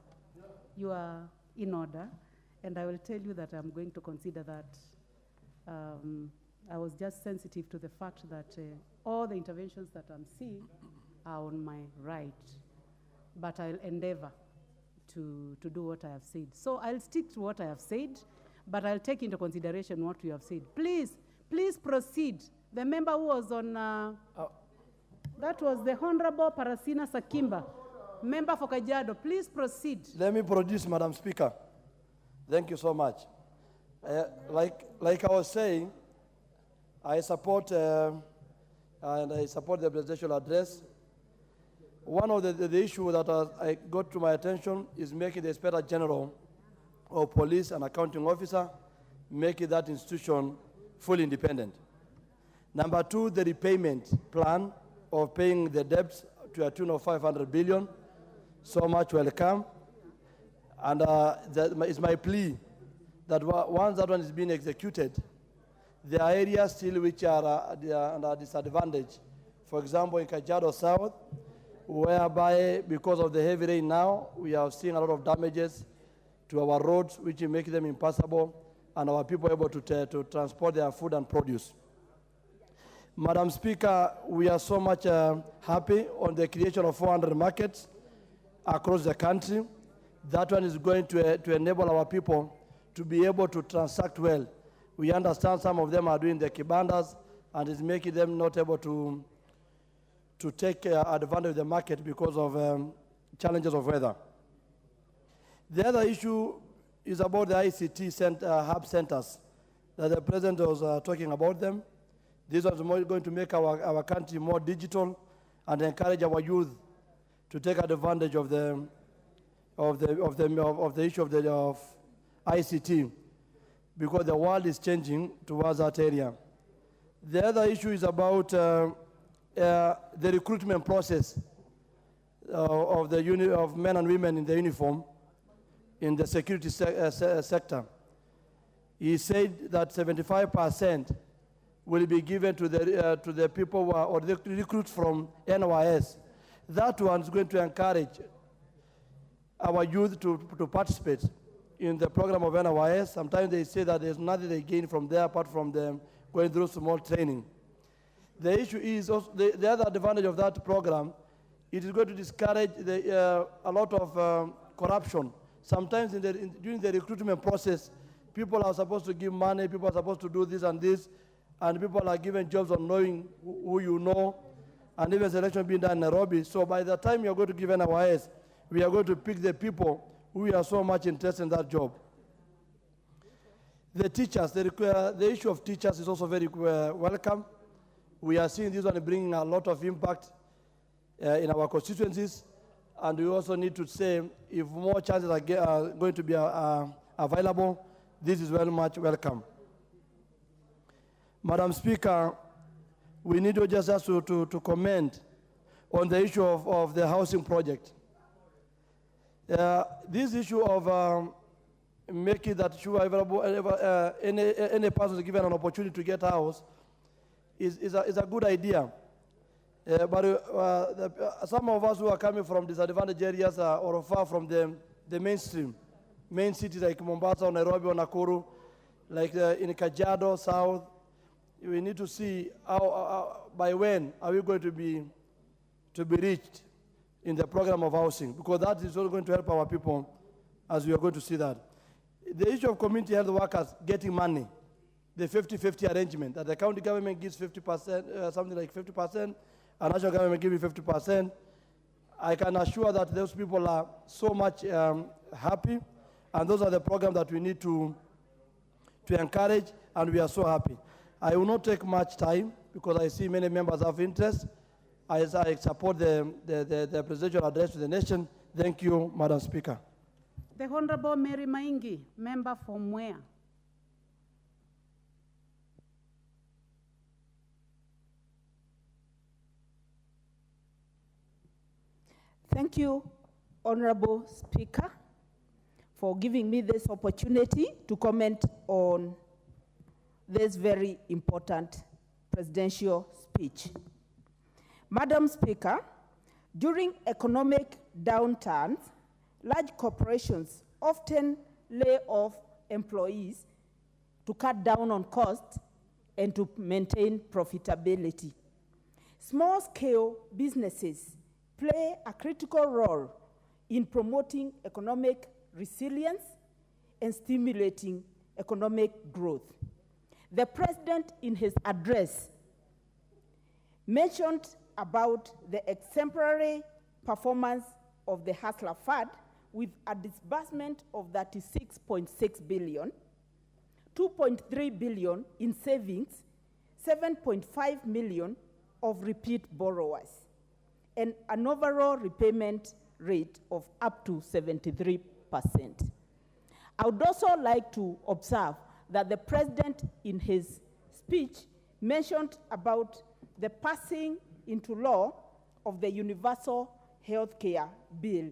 You are in order, and I will tell you that I'm going to consider that. I was just sensitive to the fact that all the interventions that I'm seeing are on my right, but I'll endeavor to do what I have said. So I'll stick to what I have said, but I'll take into consideration what you have said. Please proceed. The member who was on, that was the Honorable Parasina Sakimba, member for Kajiado. Please proceed. Let me produce, Madam Speaker. Thank you so much. Like I was saying, I support and I support the presidential address. One of the issues that I got to my attention is making the Inspector General of Police and Accounting Officer, making that institution fully independent. Number two, the repayment plan of paying the debts to a tune of 500 billion. So much welcome. And that is my plea that once that one is being executed, there are areas still which are under disadvantage. For example, in Kajiado South, whereby because of the heavy rain now, we are seeing a lot of damages to our roads, which make them impassable, and our people able to transport their food and produce. Madam Speaker, we are so much happy on the creation of 400 markets across the country. That one is going to enable our people to be able to transact well. We understand some of them are doing the kibandas, and it's making them not able to take advantage of the market because of challenges of weather. The other issue is about the ICT hub centers that the President was talking about them. This was going to make our country more digital and encourage our youth to take advantage of the issue of ICT, because the world is changing towards that area. The other issue is about the recruitment process of men and women in the uniform in the security sector. He said that 75% will be given to the people who are, or the recruits from NYS. That one is going to encourage our youth to participate in the program of NYS. Sometimes they say that there's nothing they gain from there apart from them going through small training. The issue is also the other advantage of that program, it is going to discourage a lot of corruption. Sometimes during the recruitment process, people are supposed to give money, people are supposed to do this and this, and people are given jobs on knowing who you know, and even selection being done in Nairobi. So by the time you're going to give NYS, we are going to pick the people who are so much interested in that job. The teachers, the issue of teachers is also very welcome. We are seeing this one bringing a lot of impact in our constituencies, and we also need to say if more chances are going to be available, this is very much welcome. Madam Speaker, we need to just to commend on the issue of the housing project. This issue of making that sure any person is given an opportunity to get a house is a good idea. But some of us who are coming from disadvantaged areas or far from the mainstream, main cities like Mombasa or Nairobi or Nakuru, like in Kajiado South, we need to see by when are we going to be reached in the program of housing, because that is also going to help our people, as we are going to see that. The issue of community health workers getting money, the 50-50 arrangement, that the county government gives 50%, something like 50%, and national government gives 50%. I can assure that those people are so much happy, and those are the programs that we need to encourage, and we are so happy. I will not take much time because I see many members have interest. I support the presidential address to the nation. Thank you, Madam Speaker. The Honorable Mary Maingi, member from where? Thank you, Honorable Speaker, for giving me this opportunity to comment on this very important presidential speech. Madam Speaker, during economic downturns, large corporations often lay off employees to cut down on costs and to maintain profitability. Small-scale businesses play a critical role in promoting economic resilience and stimulating economic growth. The President, in his address, mentioned about the exemplary performance of the Hustler Fund with a disbursement of 36.6 billion, 2.3 billion in savings, 7.5 million of repeat borrowers, and an overall repayment rate of up to 73%. I would also like to observe that the President, in his speech, mentioned about the passing into law of the Universal Healthcare Bill.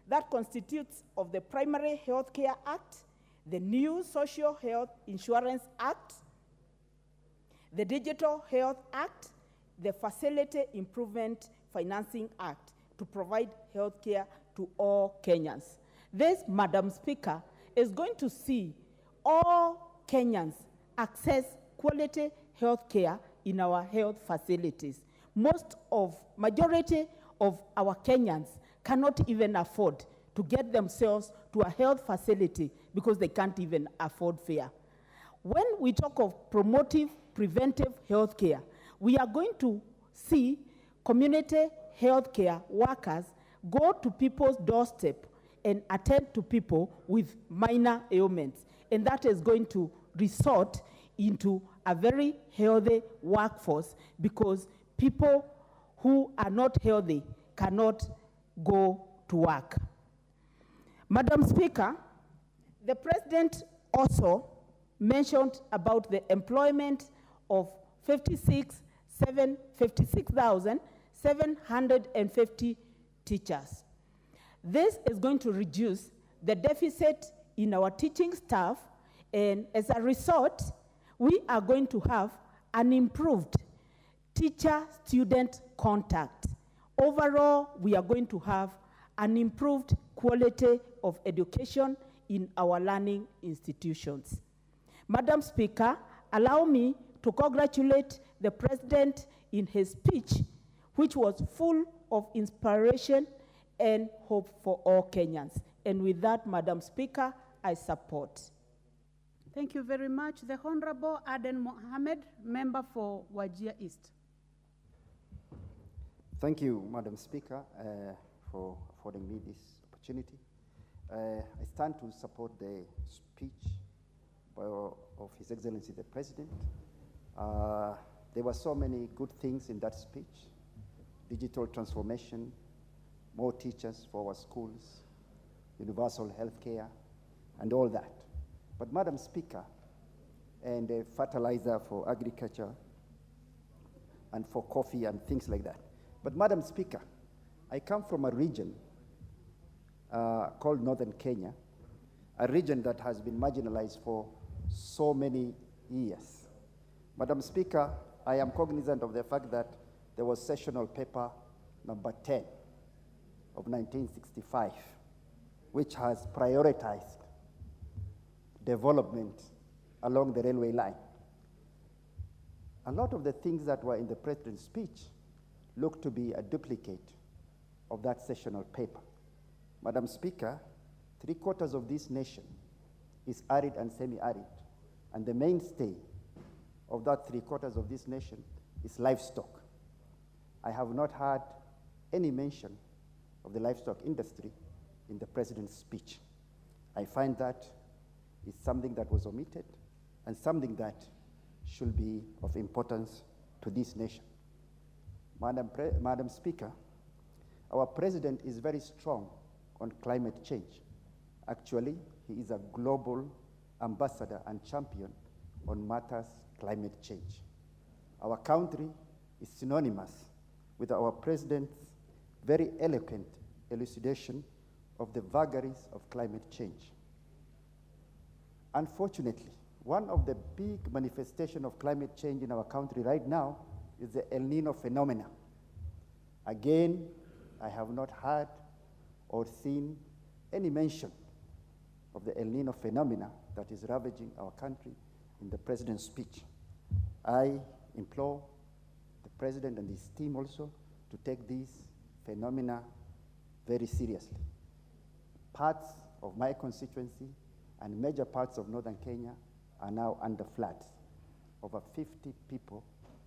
That constitutes of the Primary Healthcare Act, the new Social Health Insurance Act, the Digital Health Act, the Facility Improvement Financing Act, to provide healthcare to all Kenyans. This, Madam Speaker, is going to see all Kenyans access quality healthcare in our health facilities. Majority of our Kenyans cannot even afford to get themselves to a health facility because they can't even afford fare. When we talk of promotive, preventive healthcare, we are going to see community healthcare workers go to people's doorstep and attend to people with minor ailments. And that is going to result into a very healthy workforce, because people who are not healthy cannot go to work. Madam Speaker, the President also mentioned about the employment of 56,750 teachers. This is going to reduce the deficit in our teaching staff, and as a result, we are going to have an improved teacher-student contact. Overall, we are going to have an improved quality of education in our learning institutions. Madam Speaker, allow me to congratulate the President in his speech, which was full of inspiration and hope for all Kenyans. And with that, Madam Speaker, I support. Thank you very much. The Honorable Aden Mohamed, member for Wajir East. Thank you, Madam Speaker, for affording me this opportunity. I stand to support the speech of His Excellency the President. There were so many good things in that speech: digital transformation, more teachers for our schools, universal health care, and all that. But Madam Speaker, and fertilizer for agriculture and for coffee and things like that. But Madam Speaker, I come from a region called Northern Kenya, a region that has been marginalized for so many years. Madam Speaker, I am cognizant of the fact that there was sessional paper number 10 of 1965, which has prioritized development along the railway line. A lot of the things that were in the President's speech look to be a duplicate of that sessional paper. Madam Speaker, 3/4 of this nation is arid and semi-arid, and the mainstay of that 3/4 of this nation is livestock. I have not heard any mention of the livestock industry in the President's speech. I find that is something that was omitted and something that should be of importance to this nation. Madam Speaker, our President is very strong on climate change. Actually, he is a global ambassador and champion on matters climate change. Our country is synonymous with our President's very eloquent elucidation of the vagaries of climate change. Unfortunately, one of the big manifestations of climate change in our country right now is the El Nino phenomena. Again, I have not heard or seen any mention of the El Nino phenomena that is ravaging our country in the President's speech. I implore the President and his team also to take these phenomena very seriously. Parts of my constituency and major parts of northern Kenya are now under floods. Over 50 people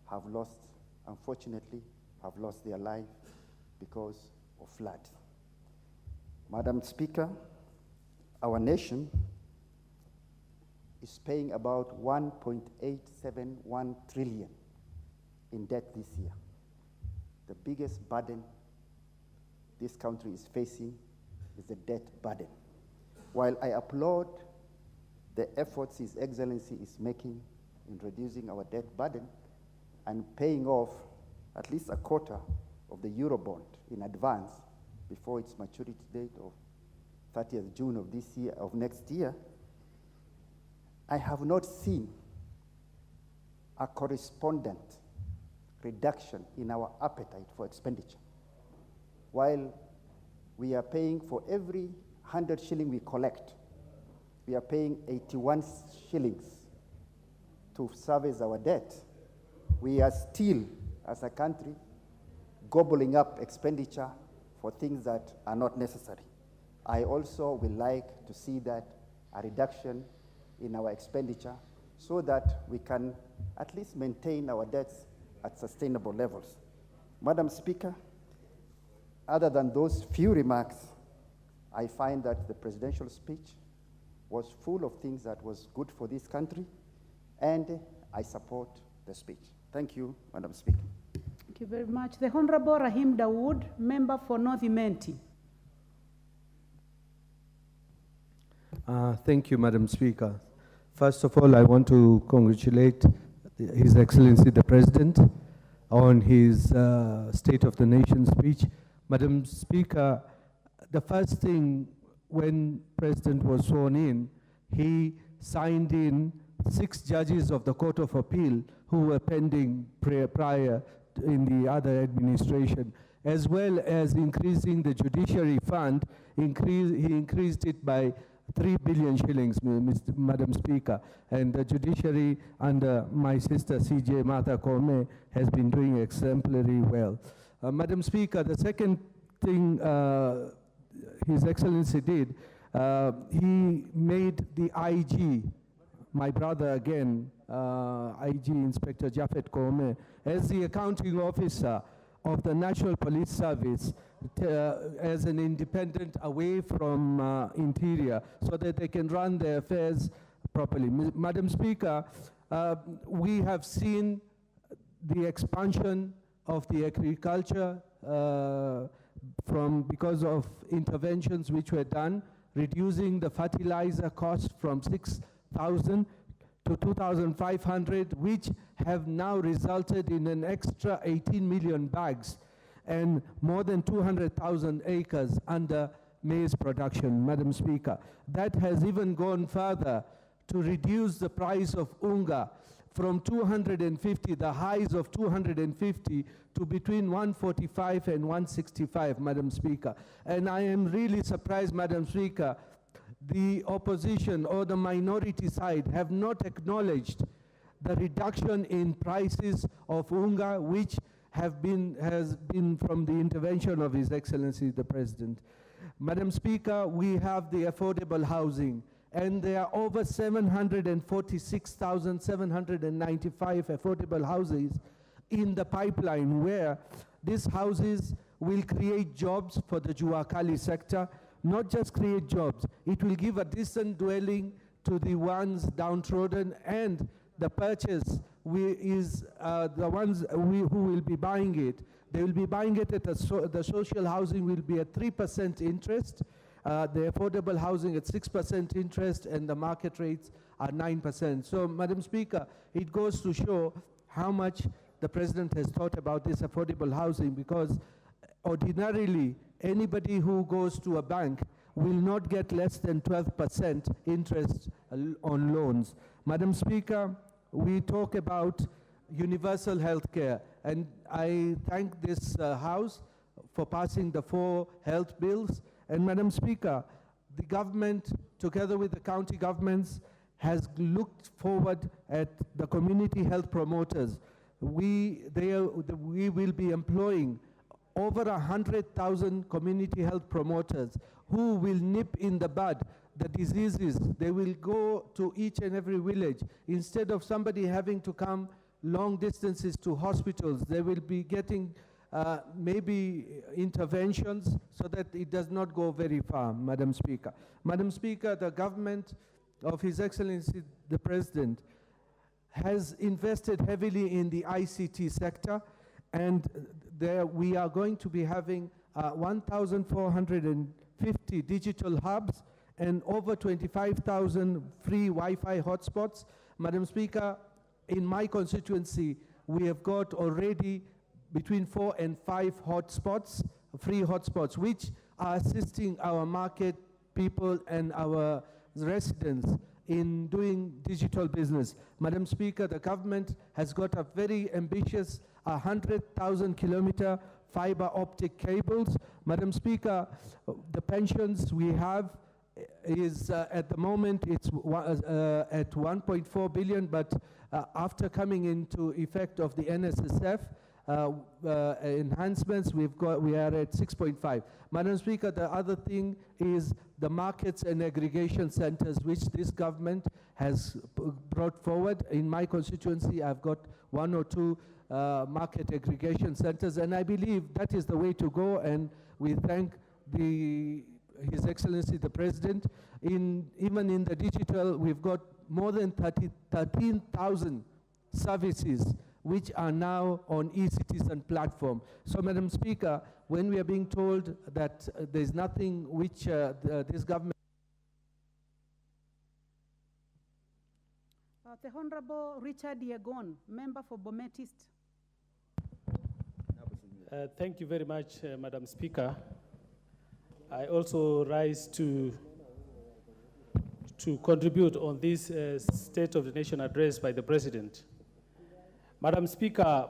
have lost, unfortunately, have lost their life because of floods. Madam Speaker, our nation is paying about 1.871 trillion in debt this year. The biggest burden this country is facing is the debt burden. While I applaud the efforts His Excellency is making in reducing our debt burden and paying off at least a quarter of the Eurobond in advance before its maturity date of 30th June of this year, of next year, I have not seen a correspondent reduction in our appetite for expenditure. While we are paying for every 100 shilling we collect, we are paying 81 shillings to service our debt. We are still, as a country, gobbling up expenditure for things that are not necessary. I also would like to see that a reduction in our expenditure so that we can at least maintain our debts at sustainable levels. Madam Speaker, other than those few remarks, I find that the presidential speech was full of things that was good for this country, and I support the speech. Thank you, Madam Speaker. Thank you very much. The Honorable Rahim Dawood, member for North Imenti. Thank you, Madam Speaker. First of all, I want to congratulate His Excellency the President on his State of the Nation speech. Madam Speaker, the first thing when President was sworn in, he signed in 6 judges of the Court of Appeal who were pending prior in the other administration, as well as increasing the judiciary fund. He increased it by 3 billion shillings, Madam Speaker, and the judiciary under my sister CJ Martha Koome has been doing exemplary well. Madam Speaker, the second thing His Excellency did, he made the IG, my brother again, IG Inspector Japhet Koome, as the accounting officer of the National Police Service as an independent away from Interior so that they can run their affairs properly. Madam Speaker, we have seen the expansion of the agriculture because of interventions which were done, reducing the fertilizer cost from 6,000 to 2,500, which have now resulted in an extra 18 million bags. and more than 200,000 acres under maize production, Madam Speaker. That has even gone further to reduce the price of unga from 250, the highs of 250, to between 145 and 165, Madam Speaker. And I am really surprised, Madam Speaker, the opposition or the minority side have not acknowledged the reduction in prices of unga, which has been from the intervention of His Excellency the President. Madam Speaker, we have the affordable housing, and there are over 746,795 affordable houses in the pipeline, where these houses will create jobs for the Juakali sector. Not just create jobs, it will give a decent dwelling to the ones downtrodden, and the purchase is the ones who will be buying it. They will be buying it at the social housing will be at 3% interest, the affordable housing at 6% interest, and the market rates are 9%. So, Madam Speaker, it goes to show how much the President has thought about this affordable housing, because ordinarily, anybody who goes to a bank will not get less than 12% interest on loans. Madam Speaker, we talk about universal health care, and I thank this House for passing the 4 health bills. And Madam Speaker, the government, together with the county governments, has looked forward at the community health promoters. We will be employing over 100,000 community health promoters who will nip in the bud the diseases. They will go to each and every village. Instead of somebody having to come long distances to hospitals, they will be getting maybe interventions so that it does not go very far, Madam Speaker. Madam Speaker, the government of His Excellency the President has invested heavily in the ICT sector, and there we are going to be having 1,450 digital hubs and over 25,000 free Wi-Fi hotspots. Madam Speaker, in my constituency, we have got already between 4 and 5 hotspots, free hotspots, which are assisting our market people and our residents in doing digital business. Madam Speaker, the government has got a very ambitious 100,000 kilometer fiber optic cables. Madam Speaker, the pensions we have is at the moment it's at 1.4 billion, but after coming into effect of the NSSF enhancements, we are at 6.5. Madam Speaker, the other thing is the markets and aggregation centers, which this government has brought forward. In my constituency, I've got 1 or 2 market aggregation centers, and I believe that is the way to go, and we thank His Excellency the President. Even in the digital, we've got more than 13,000 services which are now on e-citizen platform. So, Madam Speaker, when we are being told that there's nothing which this government... The Honorable Richard Yegon, member for Bomet East. Thank you very much, Madam Speaker. I also rise to contribute on this State of the Nation address by the President. Madam Speaker,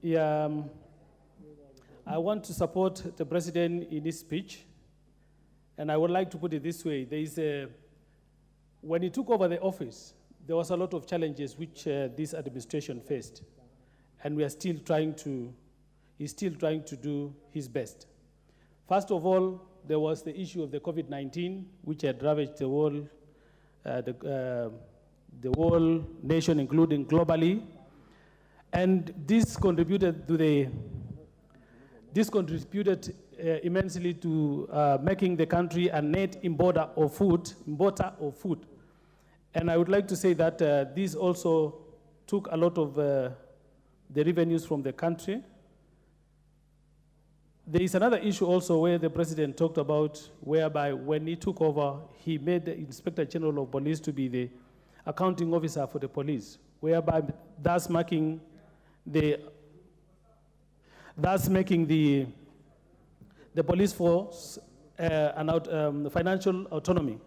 I want to support the President in his speech, and I would like to put it this way. When he took over the office, there was a lot of challenges which this administration faced, and he's still trying to do his best. First of all, there was the issue of the COVID-19, which had ravaged the whole nation, including globally. And this contributed immensely to making the country a net importer of food. And I would like to say that this also took a lot of the revenues from the country. There is another issue also where the President talked about, whereby when he took over, he made the Inspector General of Police to be the accounting officer for the police, whereby thus marking the thus making the police force financial autonomy.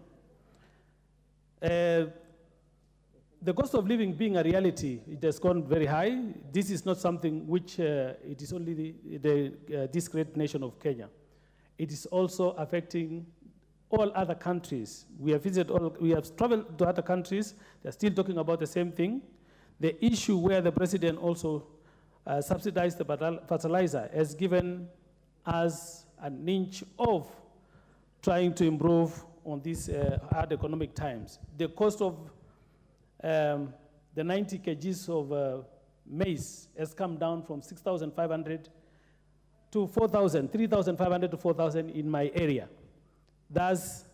The cost of living being a reality, it has gone very high. This is not something which it is only this great nation of Kenya. It is also affecting all other countries. We have traveled to other countries. They're still talking about the same thing. The issue where the president also subsidized the fertilizer has given us an inch of trying to improve on these hard economic times. The cost of the 90 kgs of maize has come down from 6,500 to 4,000, 3,500 to 4,000 in my area. Thus,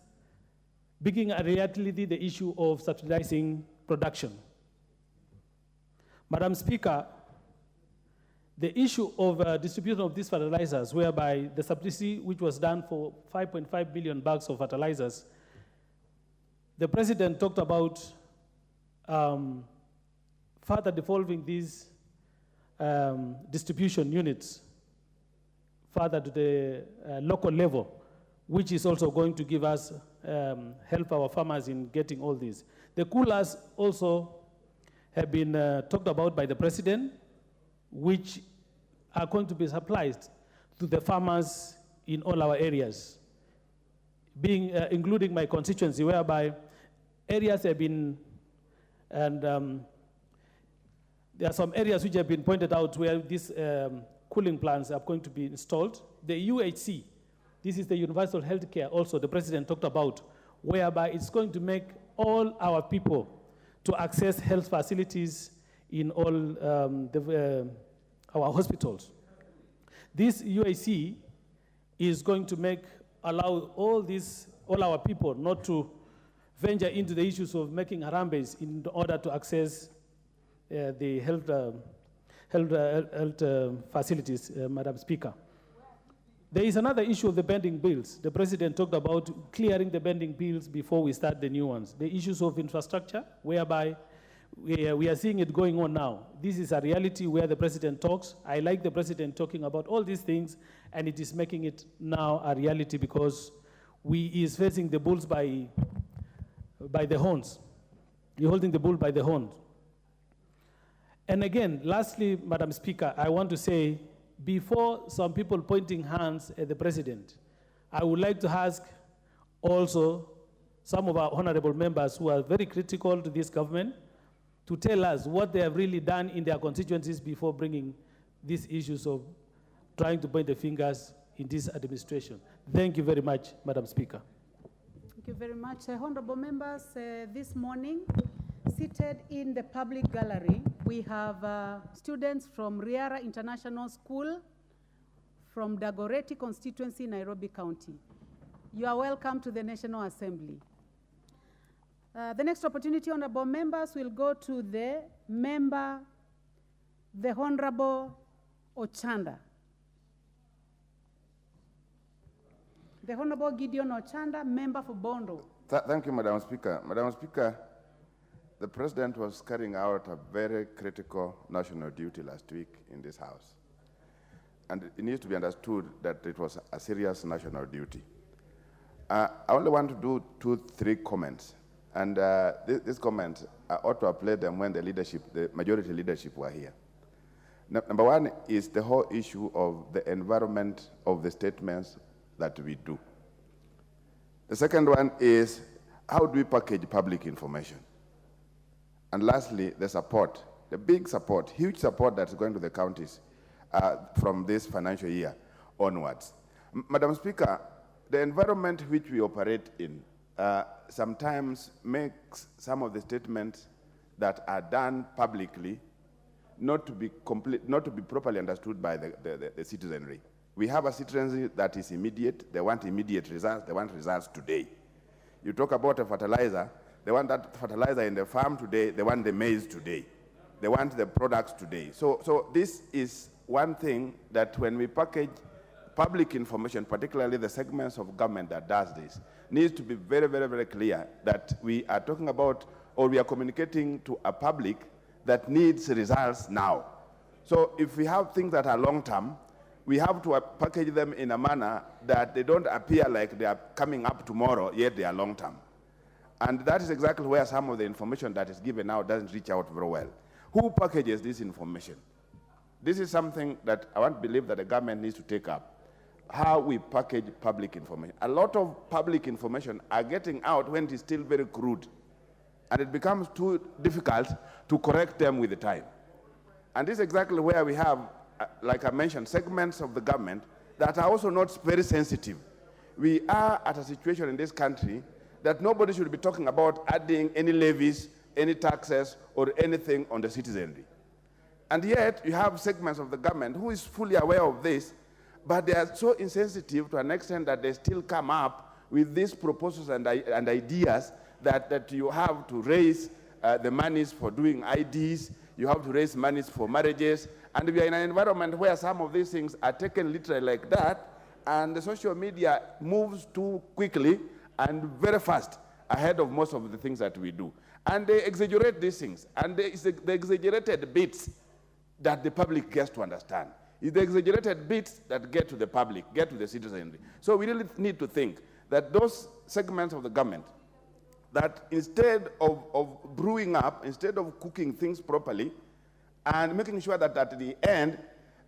being a reality, the issue of subsidizing production. Madam Speaker, the issue of distribution of these fertilizers, whereby the subsidy which was done for 5.5 billion bags of fertilizers, the president talked about further devolving these distribution units further to the local level, which is also going to give us, help our farmers in getting all these. The coolers also have been talked about by the president, which are going to be supplied to the farmers in all our areas, including my constituency, whereby areas have been, and there are some areas which have been pointed out where these cooling plants are going to be installed. The UHC, this is the universal health care also the president talked about, whereby it's going to make all our people to access health facilities in all our hospitals. This UAC is going to allow all our people not to venture into the issues of making harambes in order to access the health facilities, Madam Speaker. There is another issue of the pending bills. The president talked about clearing the pending bills before we start the new ones. The issues of infrastructure, whereby we are seeing it going on now. This is a reality where the president talks. I like the president talking about all these things, and it is making it now a reality because he is facing the bulls by the horns. You're holding the bull by the horns. And again, lastly, Madam Speaker, I want to say, before some people pointing hands at the president, I would like to ask also some of our honorable members who are very critical to this government to tell us what they have really done in their constituencies before bringing these issues of trying to point the fingers in this administration. Thank you very much, Madam Speaker. Thank you very much. Honorable members, this morning, seated in the public gallery, we have students from Riara International School, from Dagoretti constituency, Nairobi County. You are welcome to the National Assembly. The next opportunity, honorable members, will go to the member, the Honorable Ochanda. The Honorable Gideon Ochanda, member for Bondo. Thank you, Madam Speaker. Madam Speaker, the President was carrying out a very critical national duty last week in this House. And it needs to be understood that it was a serious national duty. I only want to do 3 comments. And these comments, I ought to have played them when the majority leadership were here. Number 1 is the whole issue of the environment of the statements that we do. The second one is, how do we package public information? And lastly, the support, the big support, huge support that's going to the counties from this financial year onwards. Madam Speaker, the environment which we operate in sometimes makes some of the statements that are done publicly not to be properly understood by the citizenry. We have a citizenry that is immediate. They want immediate results. They want results today. You talk about a fertilizer. They want that fertilizer in the farm today. They want the maize today. They want the products today. So this is one thing that when we package public information, particularly the segments of government that does this, needs to be very, very, very clear that we are talking about, or we are communicating to a public that needs results now. So if we have things that are long-term, we have to package them in a manner that they don't appear like they are coming up tomorrow, yet they are long-term. And that is exactly where some of the information that is given out doesn't reach out very well. Who packages this information? This is something that I want to believe that the government needs to take up. How we package public information. A lot of public information are getting out when it is still very crude. And it becomes too difficult to correct them with the time. And this is exactly where we have, like I mentioned, segments of the government that are also not very sensitive. We are at a situation in this country that nobody should be talking about adding any levies, any taxes, or anything on the citizenry. And yet, you have segments of the government who is fully aware of this, but they are so insensitive to an extent that they still come up with these proposals and ideas that you have to raise the monies for doing IDs, you have to raise monies for marriages, and we are in an environment where some of these things are taken literally like that, and the social media moves too quickly and very fast ahead of most of the things that we do. And they exaggerate these things, and it's the exaggerated bits that the public gets to understand. It's the exaggerated bits that get to the public, get to the citizenry. So we really need to think that those segments of the government that instead of brewing up, instead of cooking things properly, and making sure that at the end,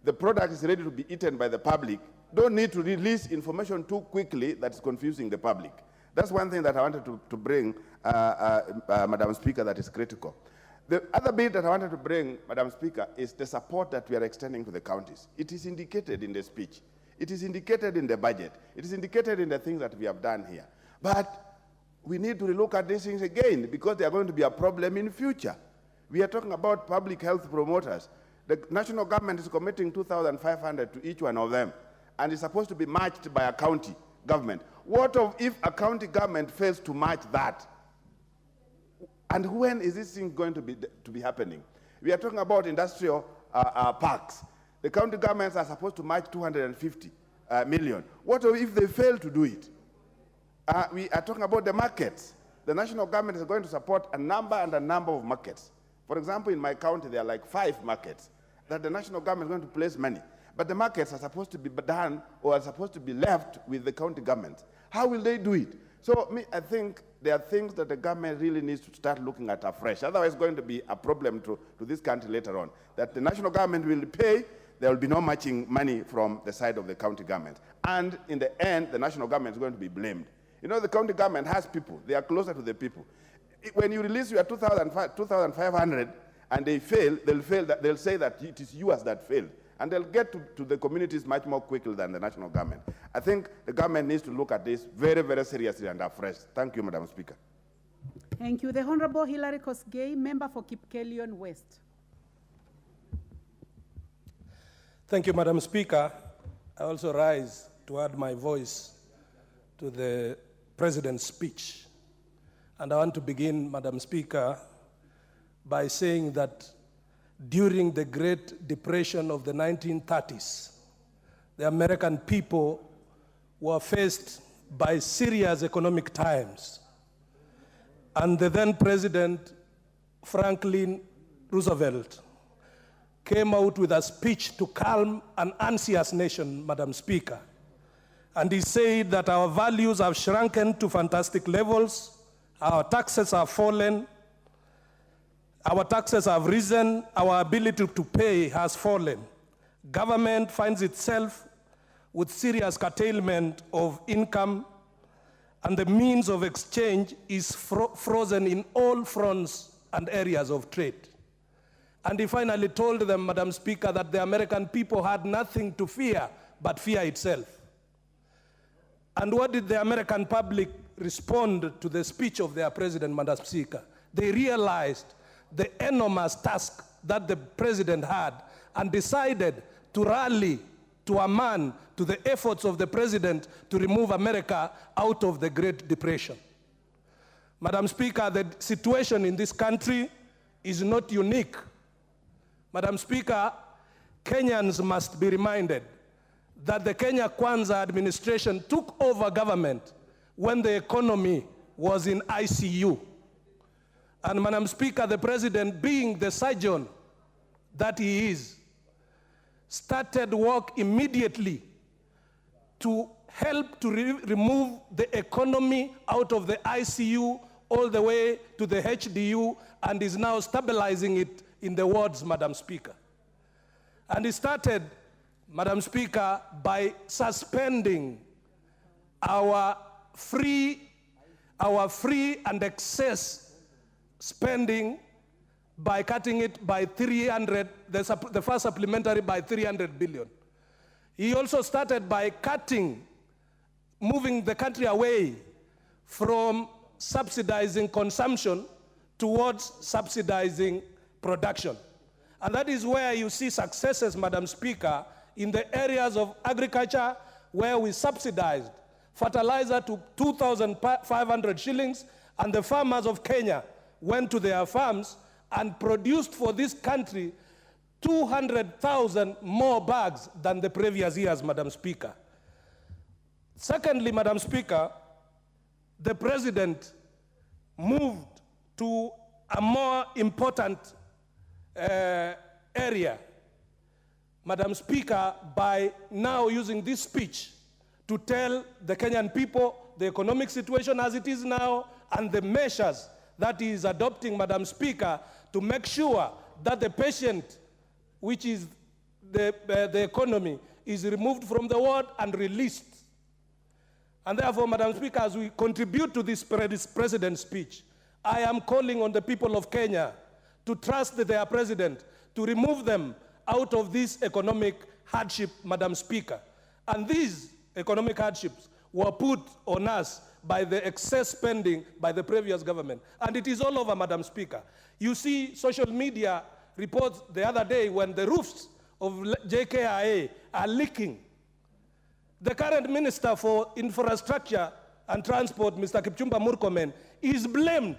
the product is ready to be eaten by the public, don't need to release information too quickly that's confusing the public. That's one thing that I wanted to bring, Madam Speaker, that is critical. The other bit that I wanted to bring, Madam Speaker, is the support that we are extending to the counties. It is indicated in the speech. It is indicated in the budget. It is indicated in the things that we have done here. But we need to relook at these things again because they are going to be a problem in future. We are talking about public health promoters. The national government is committing 2,500 to each one of them, and it's supposed to be matched by a county government. What if a county government fails to match that? And when is this thing going to be happening? We are talking about industrial parks. The county governments are supposed to match 250 million. What if they fail to do it? We are talking about the markets. The national government is going to support a number of markets. For example, in my county, there are like 5 markets that the national government is going to place money. But the markets are supposed to be done or are supposed to be left with the county government. How will they do it? So I think there are things that the government really needs to start looking at afresh. Otherwise, it's going to be a problem to this country later on. That the national government will pay, there will be no matching money from the side of the county government. And in the end, the national government is going to be blamed. You know, the county government has people. They are closer to the people. When you release your 2,500 and they fail, they'll say that it is yours that failed. And they'll get to the communities much more quickly than the national government. I think the government needs to look at this very, very seriously and afresh. Thank you, Madam Speaker. Thank you. The Honorable Hilary Kosgei, member for Kipkelion West. Thank you, Madam Speaker. I also rise to add my voice to the President's speech. And I want to begin, Madam Speaker, by saying that during the Great Depression of the 1930s, the American people were faced by serious economic times. And the then President, Franklin Roosevelt, came out with a speech to calm an anxious nation, Madam Speaker. And he said that our values have shrunken to fantastic levels, our taxes have fallen, our taxes have risen, our ability to pay has fallen. Government finds itself with serious curtailment of income, and the means of exchange is frozen in all fronts and areas of trade. And he finally told them, Madam Speaker, that the American people had nothing to fear but fear itself. And what did the American public respond to the speech of their president, Madam Speaker? They realized the enormous task that the president had and decided to rally to a man to the efforts of the president to remove America out of the Great Depression. Madam Speaker, the situation in this country is not unique. Madam Speaker, Kenyans must be reminded that the Kenya Kwanza administration took over government when the economy was in ICU. And Madam Speaker, the president, being the surgeon that he is, started work immediately to help to remove the economy out of the ICU all the way to the HDU, and is now stabilizing it in the wards, Madam Speaker. And it started, Madam Speaker, by suspending our free and excess spending by cutting it by 300, the first supplementary by 300 billion. He also started by moving the country away from subsidizing consumption towards subsidizing production. And that is where you see successes, Madam Speaker, in the areas of agriculture, where we subsidized fertilizer to 2,500 shillings, and the farmers of Kenya went to their farms and produced for this country 200,000 more bags than the previous years, Madam Speaker. Secondly, Madam Speaker, the President moved to a more important area, Madam Speaker, by now using this speech to tell the Kenyan people the economic situation as it is now and the measures that he is adopting, Madam Speaker, to make sure that the patient, which is the economy, is removed from the ward and released. And therefore, Madam Speaker, as we contribute to this President's speech, I am calling on the people of Kenya to trust their President, to remove them out of this economic hardship, Madam Speaker. And these economic hardships were put on us by the excess spending by the previous government. And it is all over, Madam Speaker. You see social media reports the other day when the roofs of JKIA are leaking. The current Minister for Infrastructure and Transport, Mr. Kipchumba Murkomen, is blamed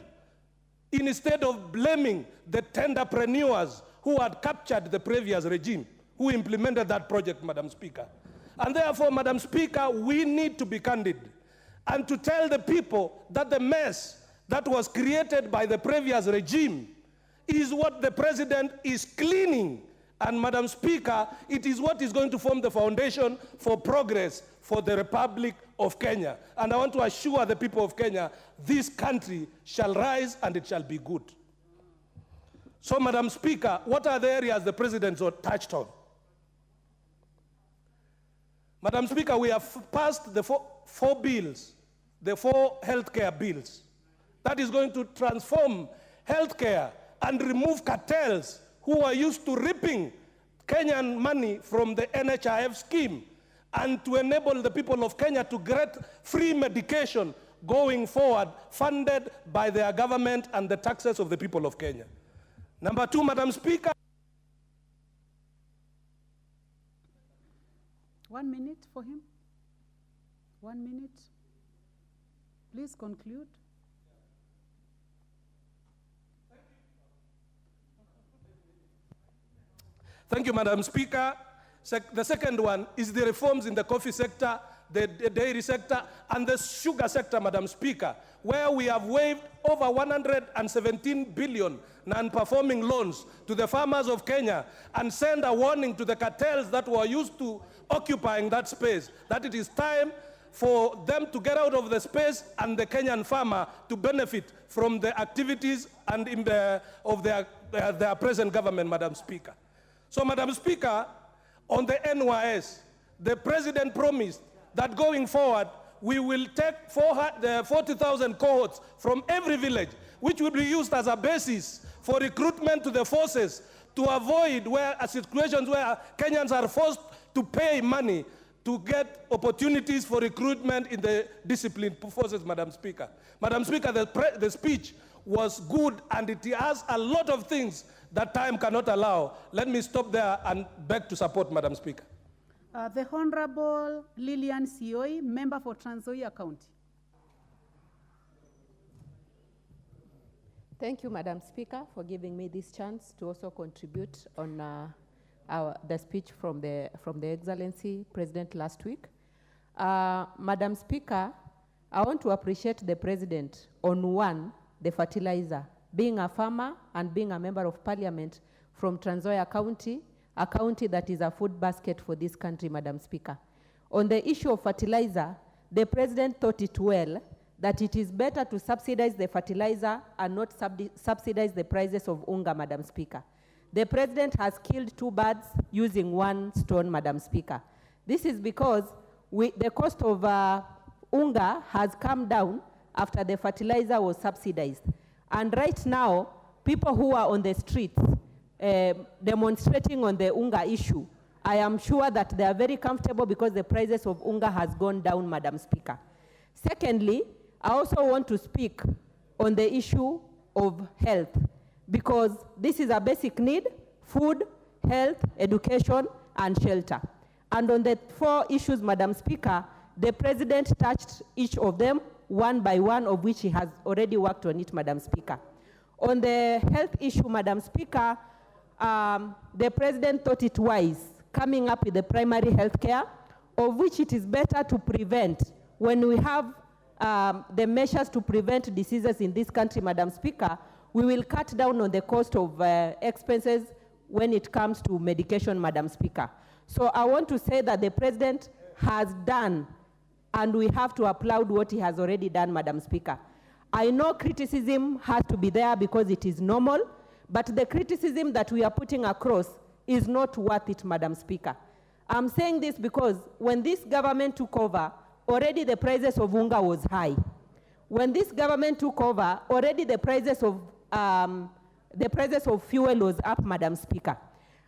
instead of blaming the tenderpreneurs who had captured the previous regime, who implemented that project, Madam Speaker. And therefore, Madam Speaker, we need to be candid and to tell the people that the mess that was created by the previous regime is what the President is cleaning. And Madam Speaker, it is what is going to form the foundation for progress for the Republic of Kenya. And I want to assure the people of Kenya, this country shall rise and it shall be good. So, Madam Speaker, what are the areas the President touched on? Madam Speaker, we have passed the four bills, the 4 healthcare bills. That is going to transform healthcare and remove cartels who are used to ripping Kenyan money from the NHIF scheme, and to enable the people of Kenya to get free medication going forward, funded by their government and the taxes of the people of Kenya. Number 2, Madam Speaker. 1 minute for him. 1 minute. Please conclude. Thank you, Madam Speaker. The second one is the reforms in the coffee sector, the dairy sector, and the sugar sector, Madam Speaker, where we have waived over 117 billion non-performing loans to the farmers of Kenya and send a warning to the cartels that were used to occupying that space, that it is time for them to get out of the space and the Kenyan farmer to benefit from the activities and of their present government, Madam Speaker. So, Madam Speaker, on the NYS, the President promised that going forward, we will take 40,000 cohorts from every village, which will be used as a basis for recruitment to the forces to avoid situations where Kenyans are forced to pay money to get opportunities for recruitment in the disciplined forces, Madam Speaker. Madam Speaker, the speech was good, and it has a lot of things that time cannot allow. Let me stop there and beg to support, Madam Speaker. The Honorable Lillian Sioi, member for Trans Nzoia County. Thank you, Madam Speaker, for giving me this chance to also contribute on the speech from the Excellency President last week. Madam Speaker, I want to appreciate the President on the fertilizer. Being a farmer and being a member of Parliament from Trans Nzoia County, a county that is a food basket for this country, Madam Speaker. On the issue of fertilizer, the President thought it well that it is better to subsidize the fertilizer and not subsidize the prices of unga, Madam Speaker. The President has killed two birds using one stone, Madam Speaker. This is because the cost of unga has come down after the fertilizer was subsidized. And right now, people who are on the streets demonstrating on the unga issue, I am sure that they are very comfortable because the prices of unga has gone down, Madam Speaker. Secondly, I also want to speak on the issue of health, because this is a basic need: food, health, education, and shelter. And on the four issues, Madam Speaker, the President touched each of them one by one, of which he has already worked on it, Madam Speaker. On the health issue, Madam Speaker, the President thought it wise coming up with the primary health care, of which it is better to prevent. When we have the measures to prevent diseases in this country, Madam Speaker, we will cut down on the cost of expenses when it comes to medication, Madam Speaker. So I want to say that the President has done, and we have to applaud what he has already done, Madam Speaker. I know criticism has to be there because it is normal, but the criticism that we are putting across is not worth it, Madam Speaker. I'm saying this because when this government took over, already the prices of unga was high. When this government took over, already the prices of fuel was up, Madam Speaker.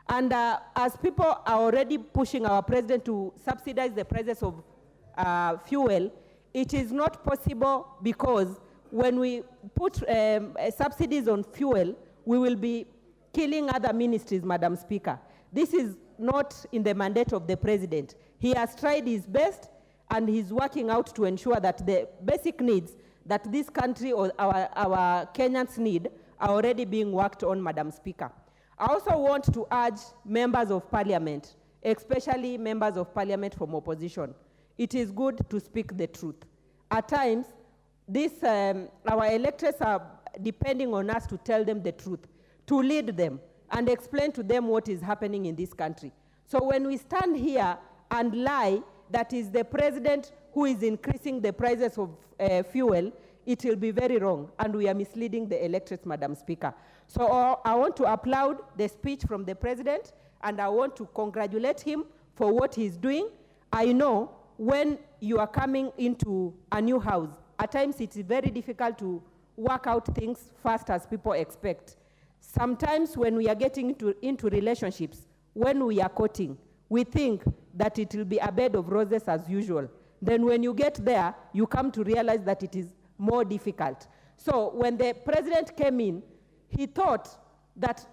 And as people are already pushing our president to subsidize the prices of fuel, it is not possible, because when we put subsidies on fuel, we will be killing other ministries, Madam Speaker. This is not in the mandate of the president. He has tried his best, and he's working out to ensure that the basic needs that this country or our Kenyans need are already being worked on, Madam Speaker. I also want to urge members of parliament, especially members of parliament from opposition, it is good to speak the truth. At times, our electors are depending on us to tell them the truth, to lead them and explain to them what is happening in this country. So when we stand here and lie that is the president who is increasing the prices of fuel, it will be very wrong, and we are misleading the electorate, Madam Speaker. So I want to applaud the speech from the president, and I want to congratulate him for what he's doing. I know when you are coming into a new house, at times it's very difficult to work out things fast as people expect. Sometimes when we are getting into relationships, when we are courting, we think that it will be a bed of roses as usual. Then when you get there, you come to realize that it is more difficult. So when the president came in, he thought that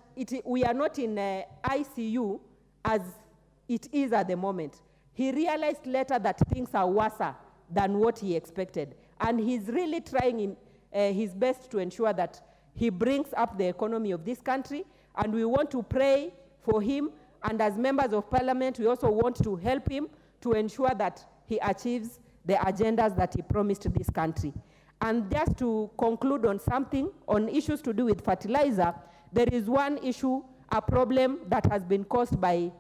we are not in ICU as it is at the moment. He realized later that things are worse than what he expected. And he's really trying his best to ensure that he brings up the economy of this country. And we want to pray for him. And as members of parliament, we also want to help him to ensure that he achieves the agendas that he promised this country. And just to conclude on something, on issues to do with fertilizer, there is one issue, a problem that has been caused by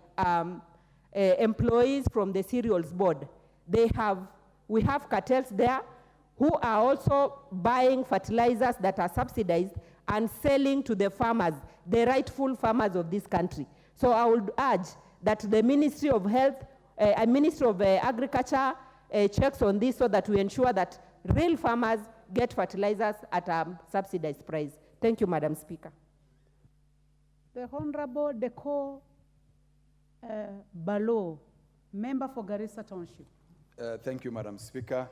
employees from the cereals board. We have cartels there who are also buying fertilizers that are subsidized and selling to the farmers, the rightful farmers of this country. So I would urge that the Ministry of Health, Ministry of Agriculture checks on this so that we ensure that real farmers get fertilizers at a subsidized price. Thank you, Madam Speaker. The Honorable Deco Balo, member for Garissa Township. Thank you, Madam Speaker.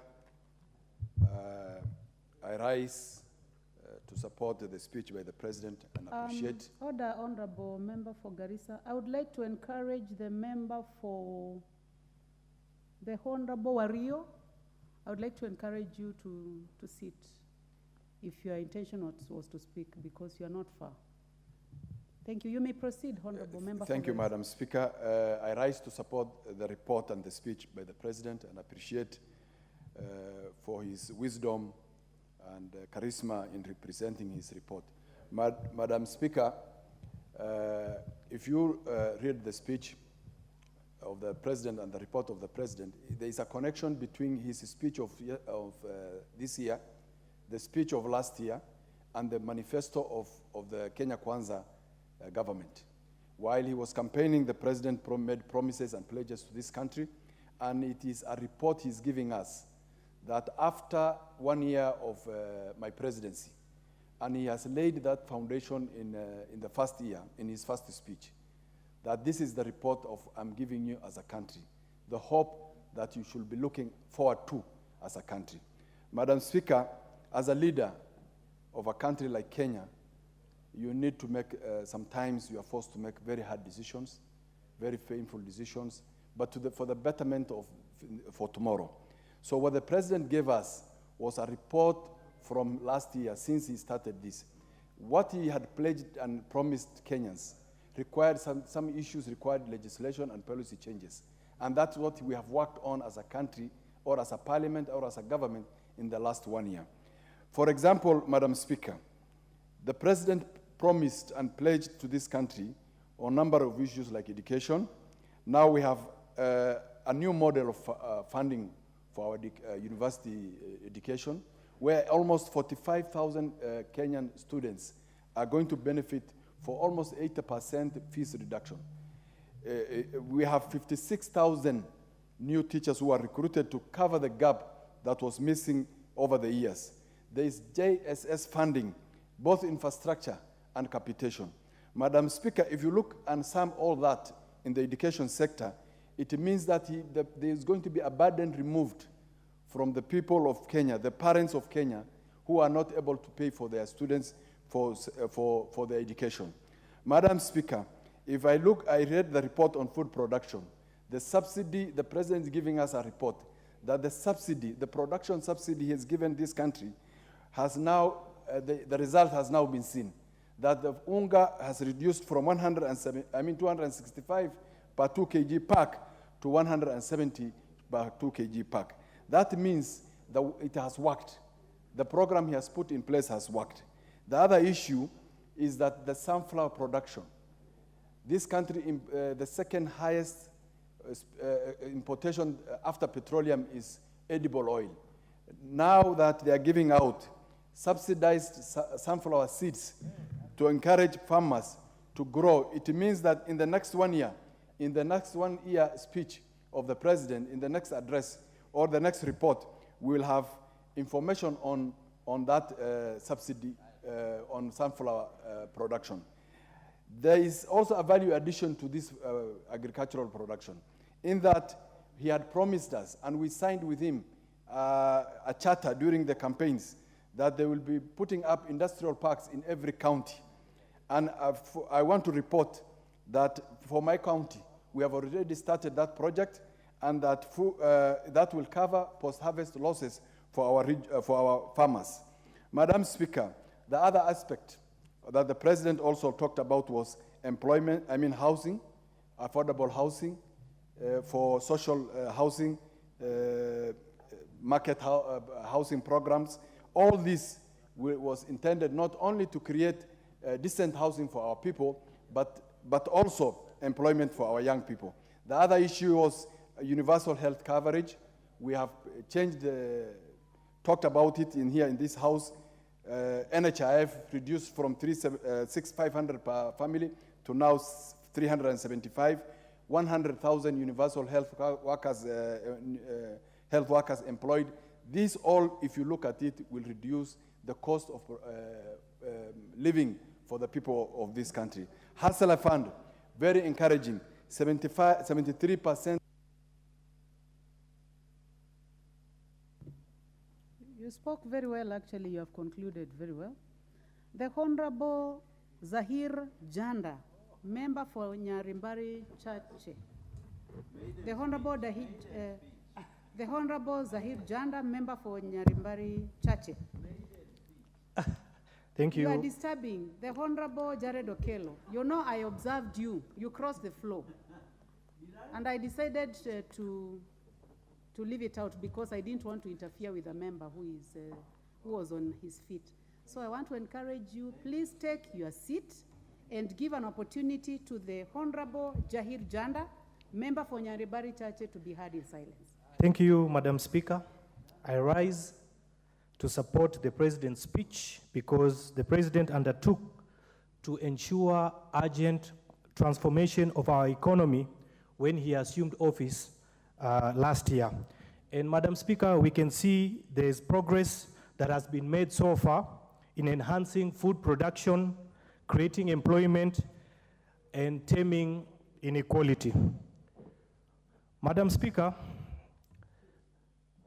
I rise to support the speech by the President and appreciate. Order, Honorable Member for Garissa. I would like to encourage the member for the Honorable Wario. I would like to encourage you to sit if your intention was to speak, because you are not far. Thank you. You may proceed, Honorable Member. Thank you, Madam Speaker. I rise to support the report and the speech by the President and appreciate for his wisdom and charisma in representing his report. Madam Speaker, if you read the speech of the president and the report of the president, there is a connection between his speech of this year, the speech of last year, and the manifesto of the Kenya Kwanza government. While he was campaigning, the president made promises and pledges to this country, and it is a report he's giving us that after 1 year of my presidency, and he has laid that foundation in the first year, in his first speech, that this is the report of I'm giving you as a country, the hope that you should be looking forward to as a country. Madam Speaker, as a leader of a country like Kenya, you need to make, sometimes you are forced to make very hard decisions, very painful decisions, but for the betterment for tomorrow. So what the president gave us was a report from last year, since he started this. What he had pledged and promised Kenyans required some issues, required legislation and policy changes. And that's what we have worked on as a country, or as a parliament, or as a government in the last 1 year. For example, Madam Speaker, the president promised and pledged to this country on a number of issues like education. Now we have a new model of funding for our university education, where almost 45,000 Kenyan students are going to benefit for almost 80% fees reduction. We have 56,000 new teachers who are recruited to cover the gap that was missing over the years. There is JSS funding, both infrastructure and capitation. Madam Speaker, if you look and sum all that in the education sector, it means that there is going to be a burden removed from the people of Kenya, the parents of Kenya, who are not able to pay for their students for their education. Madam Speaker, if I read the report on food production, the subsidy, the president is giving us a report that the subsidy, the production subsidy he has given this country has now, the result has now been seen. That the unga has reduced from 265 per 2 kg pack to 170 per 2 kg pack. That means that it has worked. The program he has put in place has worked. The other issue is that the sunflower production. This country, the second highest importation after petroleum is edible oil. Now that they are giving out subsidized sunflower seeds to encourage farmers to grow, it means that in the next 1 year, in the next 1 year speech of the president, in the next address or the next report, we will have information on that subsidy on sunflower production. There is also a value addition to this agricultural production, in that he had promised us, and we signed with him a charter during the campaigns, that they will be putting up industrial parks in every county. And I want to report that for my county, we have already started that project, and that that will cover post-harvest losses for our farmers. Madam Speaker, the other aspect that the president also talked about was employment, housing, affordable housing, for social housing, market housing programs. All this was intended not only to create decent housing for our people, but also employment for our young people. The other issue was universal health coverage. We have talked about it here in this house. NHIF reduced from 6,500 per family to now 375. 100,000 universal health workers employed. These all, if you look at it, will reduce the cost of living for the people of this country. Hustler Fund, very encouraging, 73%. You spoke very well, actually, you have concluded very well. The Honorable Zahir Janda, member for Nyarimbari Chache. The Honorable Zahir Janda, member for Nyarimbari Chache. Thank you. You are disturbing the Honorable Jared Okello. You know, I observed you. You crossed the floor. And I decided to leave it out because I didn't want to interfere with a member who was on his feet. So I want to encourage you, please take your seat and give an opportunity to the Honorable Jahir Janda, member for Nyaribari Chache, to be heard in silence. Thank you, Madam Speaker. I rise to support the President's speech because the President undertook to ensure urgent transformation of our economy when he assumed office last year. And Madam Speaker, we can see there is progress that has been made so far in enhancing food production, creating employment, and taming inequality. Madam Speaker,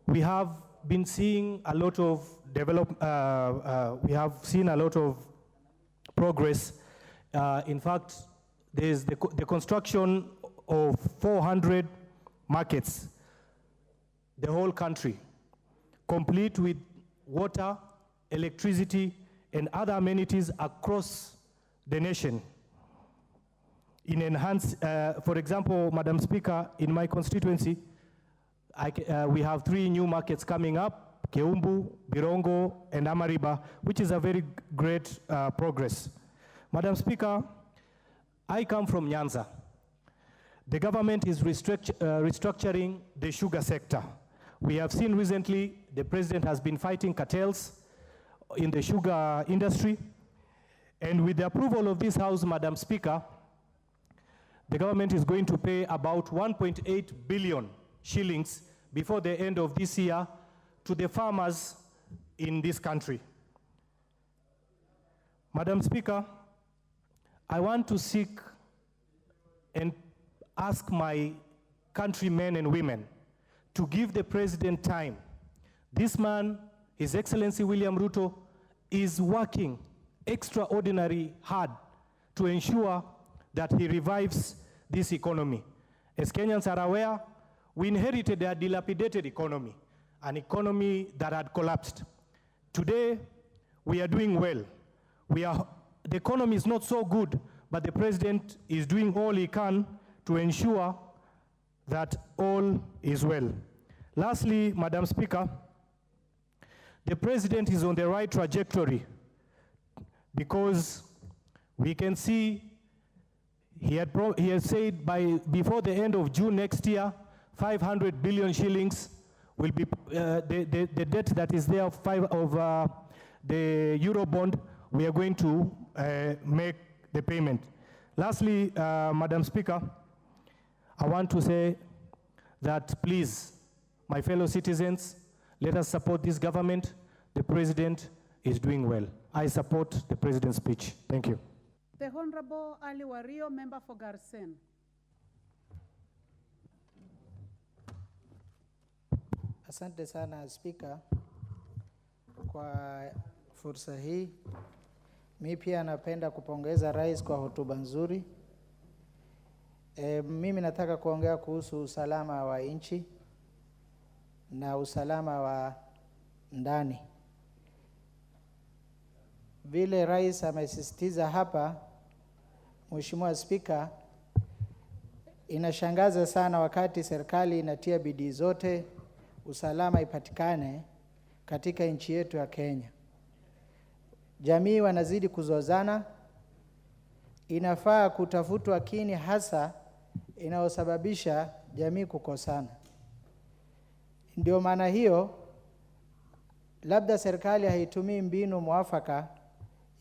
we have been seeing a lot of we have seen a lot of progress. In fact, there's the construction of 400 markets, the whole country, complete with water, electricity, and other amenities across the nation. In for example, Madam Speaker, in my constituency, we have 3 new markets coming up, Keumbu, Birongo, and Amariba, which is a very great progress. Madam Speaker, I come from Nyanza. The government is restructuring the sugar sector. We have seen recently the President has been fighting cartels in the sugar industry. And with the approval of this House, Madam Speaker, the government is going to pay about 1.8 billion shillings before the end of this year to the farmers in this country. Madam Speaker, I want to seek and ask my countrymen and women to give the President time. This man, His Excellency William Ruto, is working extraordinarily hard to ensure that he revives this economy. As Kenyans are aware, we inherited a dilapidated economy, an economy that had collapsed. Today, we are doing well. The economy is not so good, but the President is doing all he can to ensure that all is well. Lastly, Madam Speaker, the President is on the right trajectory because we can see he has said before the end of June next year, 500 billion shillings will be the debt that is there of the Euro bond. We are going to make the payment. Lastly, Madam Speaker, I want to say that please, my fellow citizens, let us support this government. The President is doing well. I support the President's speech. Thank you. The Honorable Ali Wario, member for Garsen. Asante sana Speaker kwa fursa hii. Mimi pia napenda kupongeza Rais kwa hotuba nzuri. Mimi nataka kuongea kuhusu usalama wa nchi na usalama wa ndani. Vile Rais amesisitiza hapa, Mheshimiwa Speaker, inashangaza sana wakati serikali inatia bidii zote usalama ipatikane katika nchi yetu ya Kenya. Jamii wanazidi kuzozana, inafaa kutafutwa kini hasa inayosababisha jamii kukosana. Ndio maana hiyo labda serikali haitumii mbinu mwafaka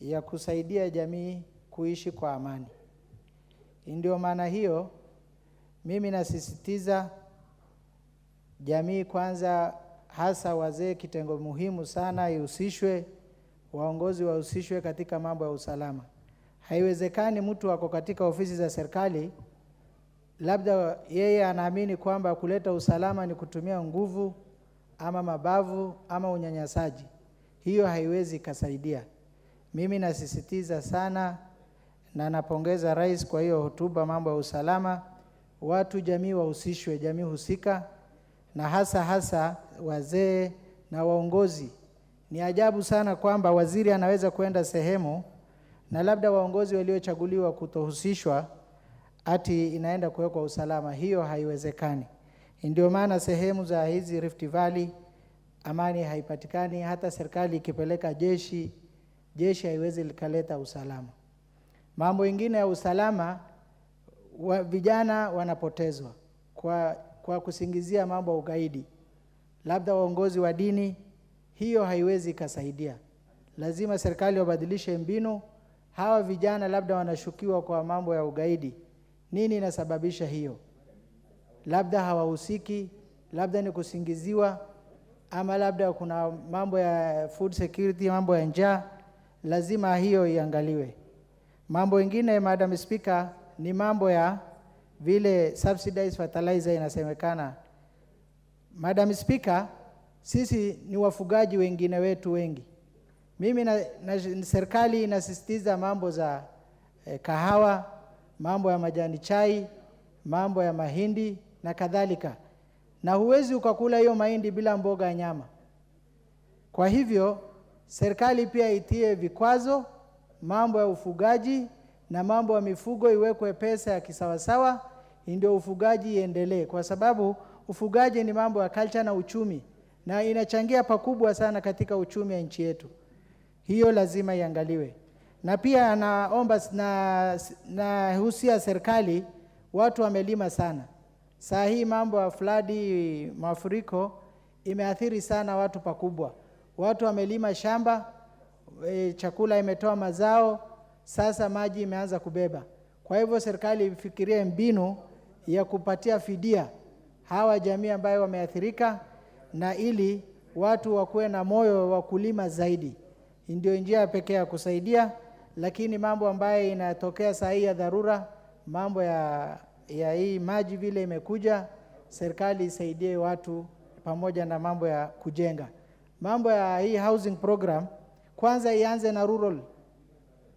ya kusaidia jamii kuishi kwa amani. Ndio maana hiyo mimi nasisitiza jamii kwanza, hasa wazee, kitengo muhimu sana ihusishwe, waongozi wahusishwe katika mambo ya usalama. Haiwezekani mtu wako katika ofisi za serikali labda yeye anaamini kwamba kuleta usalama ni kutumia nguvu ama mabavu ama unyanyasaji. Hiyo haiwezi kasaidia. Mimi nasisitiza sana na napongeza Rais kwa hiyo hotuba mambo ya usalama. Watu jamii wahusishwe, jamii husika, na hasa wazee na waongozi. Ni ajabu sana kwamba waziri anaweza kwenda sehemu na labda waongozi waliochaguliwa kutohusishwa ati inaenda kuwekwa usalama. Hiyo haiwezekani. Ndio maana sehemu za hizi Rift Valley amani haipatikani. Hata serikali ikipeleka jeshi haiwezi likaleta usalama. Mambo ingine ya usalama, vijana wanapotezwa kwa kusingizia mambo ya ugaidi, labda waongozi wa dini. Hiyo haiwezi ikasaidia. Lazima serikali wabadilishe mbinu. Hawa vijana labda wanashukiwa kwa mambo ya ugaidi. Nini inasababisha hiyo? Labda hawahusiki, labda ni kusingiziwa, ama labda kuna mambo ya food security, mambo ya njaa. Lazima hiyo iangaliwe. Mambo ingine, Madam Speaker, ni mambo ya vile subsidized fertilizer inasemekana. Madam Speaker, sisi ni wafugaji wengine wetu wengi. Mimi na serikali inasisitiza mambo za kahawa, mambo ya majani chai, mambo ya mahindi na kadhalika. Na huwezi ukakula hiyo mahindi bila mboga ya nyama. Kwa hivyo, serikali pia itie vikwazo, mambo ya ufugaji na mambo ya mifugo iwekwe pesa ya kisawasawa, ndio ufugaji iendelee. Kwa sababu ufugaji ni mambo ya culture na uchumi, na inachangia pakubwa sana katika uchumi ya nchi yetu. Hiyo lazima iangaliwe. Na pia naomba na husia serikali, watu wamelima sana. Saa hii mambo ya flood, mafuriko imeathiri sana watu pakubwa. Watu wamelima shamba, chakula imetoa mazao, sasa maji imeanza kubeba. Kwa hivyo serikali ifikirie mbinu ya kupatia fidia hawa jamii ambayo wameathirika, na ili watu wakuwe na moyo wa kulima zaidi. Ndio njia pekee ya kusaidia. Lakini mambo ambayo inatokea saa hii ya dharura, mambo ya hii maji vile imekuja, serikali isaidie watu pamoja na mambo ya kujenga. Mambo ya hii housing program, kwanza ianze na rural,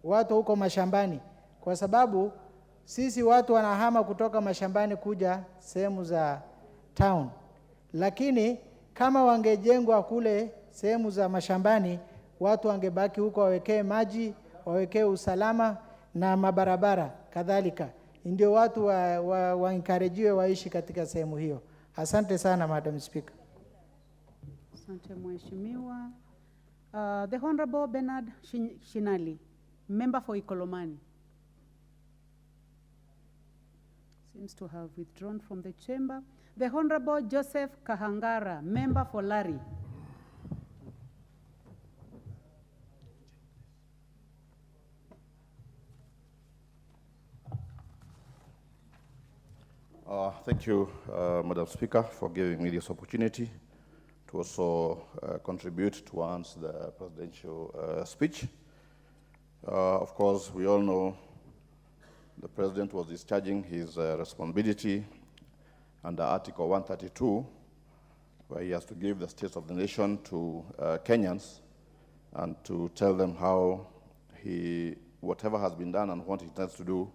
watu huko mashambani, kwa sababu sisi watu wanahama kutoka mashambani kuja sehemu za town. Lakini kama wangejengwa kule sehemu za mashambani, watu wangebaki huko, wawekee maji, wawekee usalama na mabarabara kadhalika. Ndio watu waencouragewe waishi katika sehemu hiyo. Asante sana, Madam Speaker. Asante Mheshimiwa. The Honorable Bernard Shinali, member for Ikolomani. Seems to have withdrawn from the chamber. The Honorable Joseph Kahangara, member for Lari. Thank you, Madam Speaker, for giving me this opportunity to also contribute towards the presidential speech. Of course, we all know the President was discharging his responsibility under Article 132, where he has to give the state of the nation to Kenyans and to tell them how whatever has been done and what he intends to do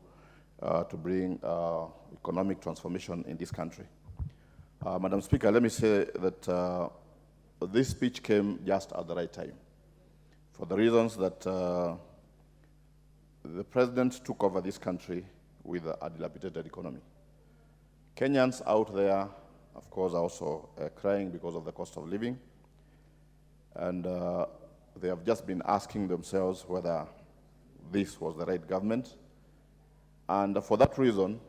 to bring economic transformation in this country. Madam Speaker, let me say that this speech came just at the right time, for the reasons that the President took over this country with a dilapidated economy. Kenyans out there, of course, are also crying because of the cost of living, and they have just been asking themselves whether this was the right government. And for that reason,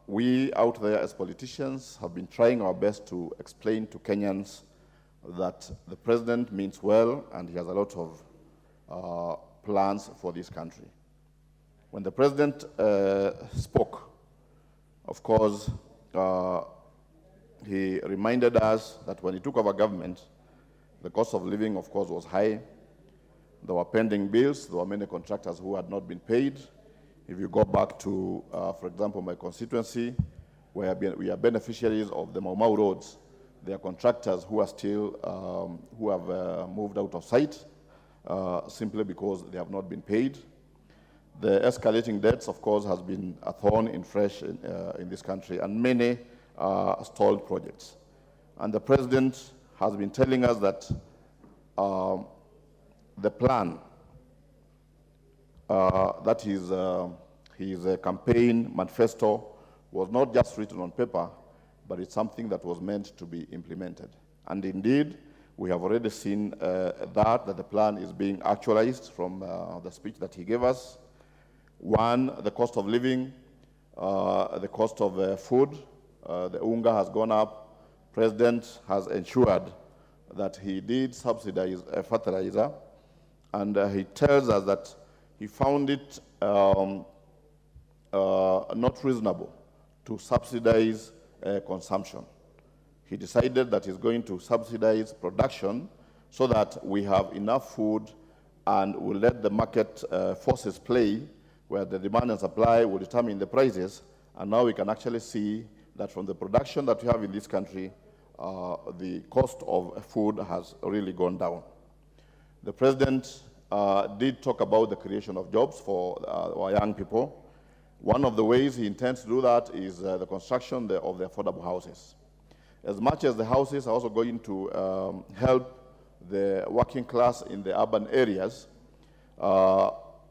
we out there as politicians have been trying our best to explain to Kenyans that the President means well and he has a lot of plans for this country. When the President spoke, of course, he reminded us that when he took over government, the cost of living, of course, was high. There were pending bills. There were many contractors who had not been paid. If you go back to, for example, my constituency, where we are beneficiaries of the Mau Mau roads, there are contractors who are still, who have moved out of sight simply because they have not been paid. The escalating debts, of course, has been a thorn in flesh in this country, and many stalled projects. And the President has been telling us that the plan, that his campaign manifesto was not just written on paper, but it's something that was meant to be implemented. And indeed, we have already seen that the plan is being actualized from the speech that he gave us. One, the cost of living, the cost of food, the unga has gone up. President has ensured that he did subsidize fertilizer, and he tells us that he found it not reasonable to subsidize consumption. He decided that he's going to subsidize production so that we have enough food and we'll let the market forces play where the demand and supply will determine the prices. And now we can actually see that from the production that we have in this country, the cost of food has really gone down. The president did talk about the creation of jobs for our young people. One of the ways he intends to do that is the construction of the affordable houses. As much as the houses are also going to help the working class in the urban areas,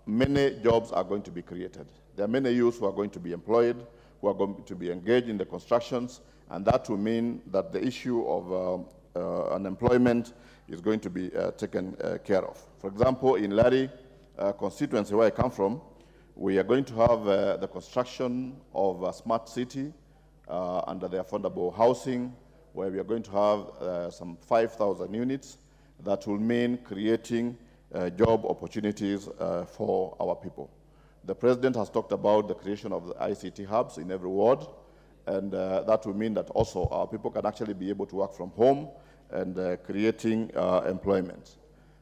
many jobs are going to be created. There are many youths who are going to be employed, who are going to be engaged in the constructions, and that will mean that the issue of unemployment is going to be taken care of. For example, in Lari constituency, where I come from, we are going to have the construction of a smart city under the affordable housing, where we are going to have some 5,000 units. That will mean creating job opportunities for our people. The president has talked about the creation of the ICT hubs in every ward, and that will mean that also our people can actually be able to work from home and creating employment.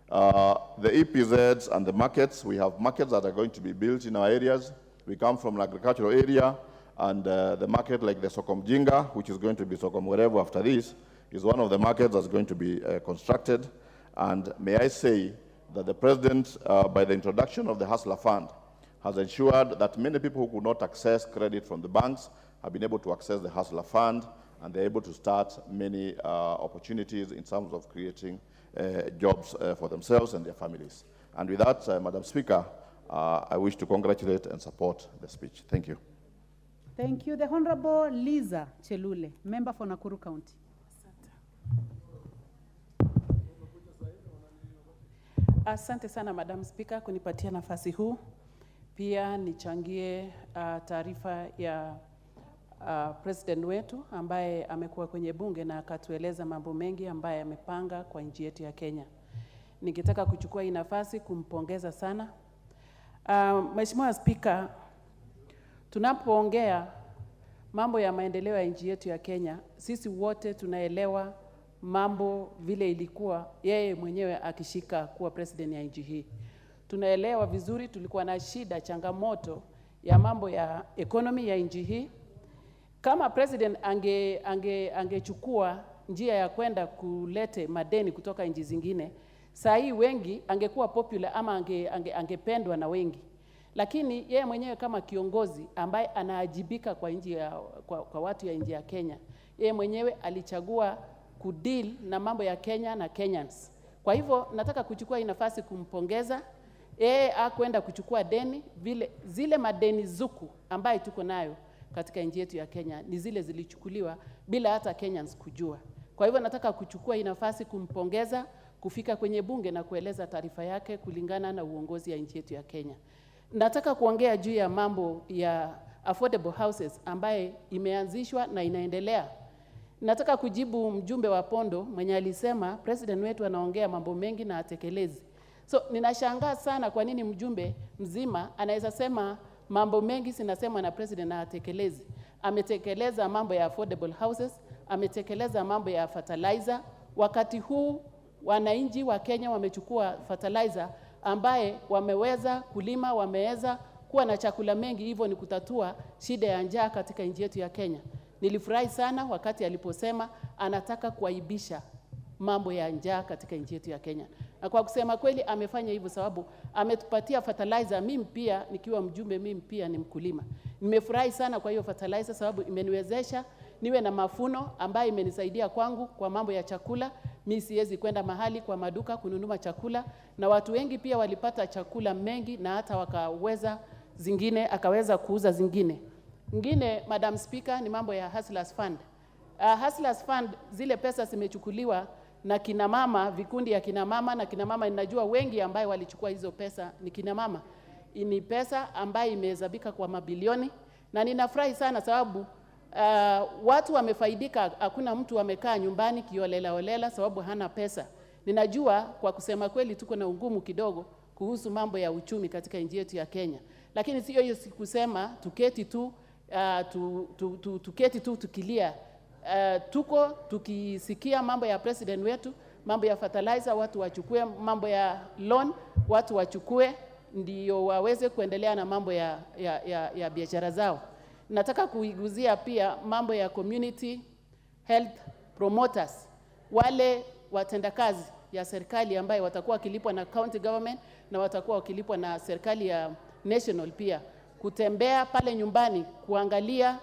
The EPZs and the markets, we have markets that are going to be built in our areas. We come from an agricultural area, and the market like the Sokom Jinga, which is going to be Sokom Werevu after this, is one of the markets that's going to be constructed. And may I say that the president, by the introduction of the Hustler Fund, has ensured that many people who could not access credit from the banks have been able to access the Hustler Fund, and they're able to start many opportunities in terms of creating jobs for themselves and their families. And with that, Madam Speaker, I wish to congratulate and support the speech. Thank you. Thank you. The Honorable Liza Chelule, member for Nakuru County. Asante sana Madam Speaker kunipatia nafasi huu. Pia nichangie taarifa ya president wetu ambaye amekuwa kwenye bunge na akatueleza mambo mengi ambaye amepanga kwa nchi yetu ya Kenya. Ningetaka kuchukua hii nafasi kumpongeza sana. Mheshimiwa Speaker, tunapoongea mambo ya maendeleo ya nchi yetu ya Kenya, sisi wote tunaelewa mambo vile ilikuwa yeye mwenyewe akishika kuwa president ya nchi hii. Tunaelewa vizuri tulikuwa na shida, changamoto ya mambo ya economy ya nchi hii. Kama president angechukua njia ya kwenda kulete madeni kutoka nchi zingine, saa hii wengi angekuwa popular ama angependwa na wengi. Lakini yeye mwenyewe kama kiongozi ambaye anaajibika kwa nchi ya kwa watu ya nchi ya Kenya, yeye mwenyewe alichagua kudeal na mambo ya Kenya na Kenyans. Kwa hivyo nataka kuchukua hii nafasi kumpongeza. Hakwenda kuchukua deni, vile zile madeni zuku ambaye tuko nayo katika nchi yetu ya Kenya ni zile zilichukuliwa bila hata Kenyans kujua. Kwa hivyo nataka kuchukua hii nafasi kumpongeza, kufika kwenye bunge na kueleza taarifa yake kulingana na uongozi ya nchi yetu ya Kenya. Nataka kuongea juu ya mambo ya affordable houses ambaye imeanzishwa na inaendelea. Nataka kujibu mjumbe wa Pondo mwenye alisema president wetu anaongea mambo mengi na atekelezi. So ninashangaa sana kwa nini mjumbe mzima anaweza sema mambo mengi sinasema na president na atekelezi. Ametekeleza mambo ya affordable houses, ametekeleza mambo ya fertilizer. Wakati huu wananchi wa Kenya wamechukua fertilizer ambaye wameweza kulima, wameweza kuwa na chakula mengi, hivyo ni kutatua shida ya njaa katika nchi yetu ya Kenya. Nilifurahi sana wakati aliposema anataka kuaibisha mambo ya njaa katika nchi yetu ya Kenya. Na kwa kusema kweli amefanya hivyo sababu ametupatia fertilizer. Mimi pia nikiwa mjumbe, mimi pia ni mkulima. Nimefurahi sana kwa hiyo fertilizer sababu imeniwezesha niwe na mafuno ambayo imenisaidia kwangu kwa mambo ya chakula. Mimi siwezi kwenda mahali kwa maduka kununua chakula, na watu wengi pia walipata chakula mengi na hata wakaweza zingine akaweza kuuza zingine. Ngine, Madam Speaker, ni mambo ya Hustlers Fund. Hustlers Fund zile pesa zimechukuliwa na kina mama, vikundi ya kina mama, na kina mama ninajua wengi ambaye walichukua hizo pesa ni kina mama. ni pesa ambayo imehesabika kwa mabilioni, na ninafurahi sana sababu watu wamefaidika. Hakuna mtu amekaa nyumbani kiolela sababu hana pesa. Ninajua kwa kusema kweli tuko na ugumu kidogo kuhusu mambo ya uchumi katika nchi yetu ya Kenya, lakini sio hiyo kusema tuketi tu tuketi tu tukilia. Tuko tukisikia mambo ya president wetu, mambo ya fertilizer watu wachukue, mambo ya loan watu wachukue, ndio waweze kuendelea na mambo ya biashara zao. Nataka kuiguzia pia mambo ya community health promoters, wale watendakazi ya serikali ambaye watakuwa wakilipwa na county government na watakuwa wakilipwa na serikali ya national pia, kutembea pale nyumbani kuangalia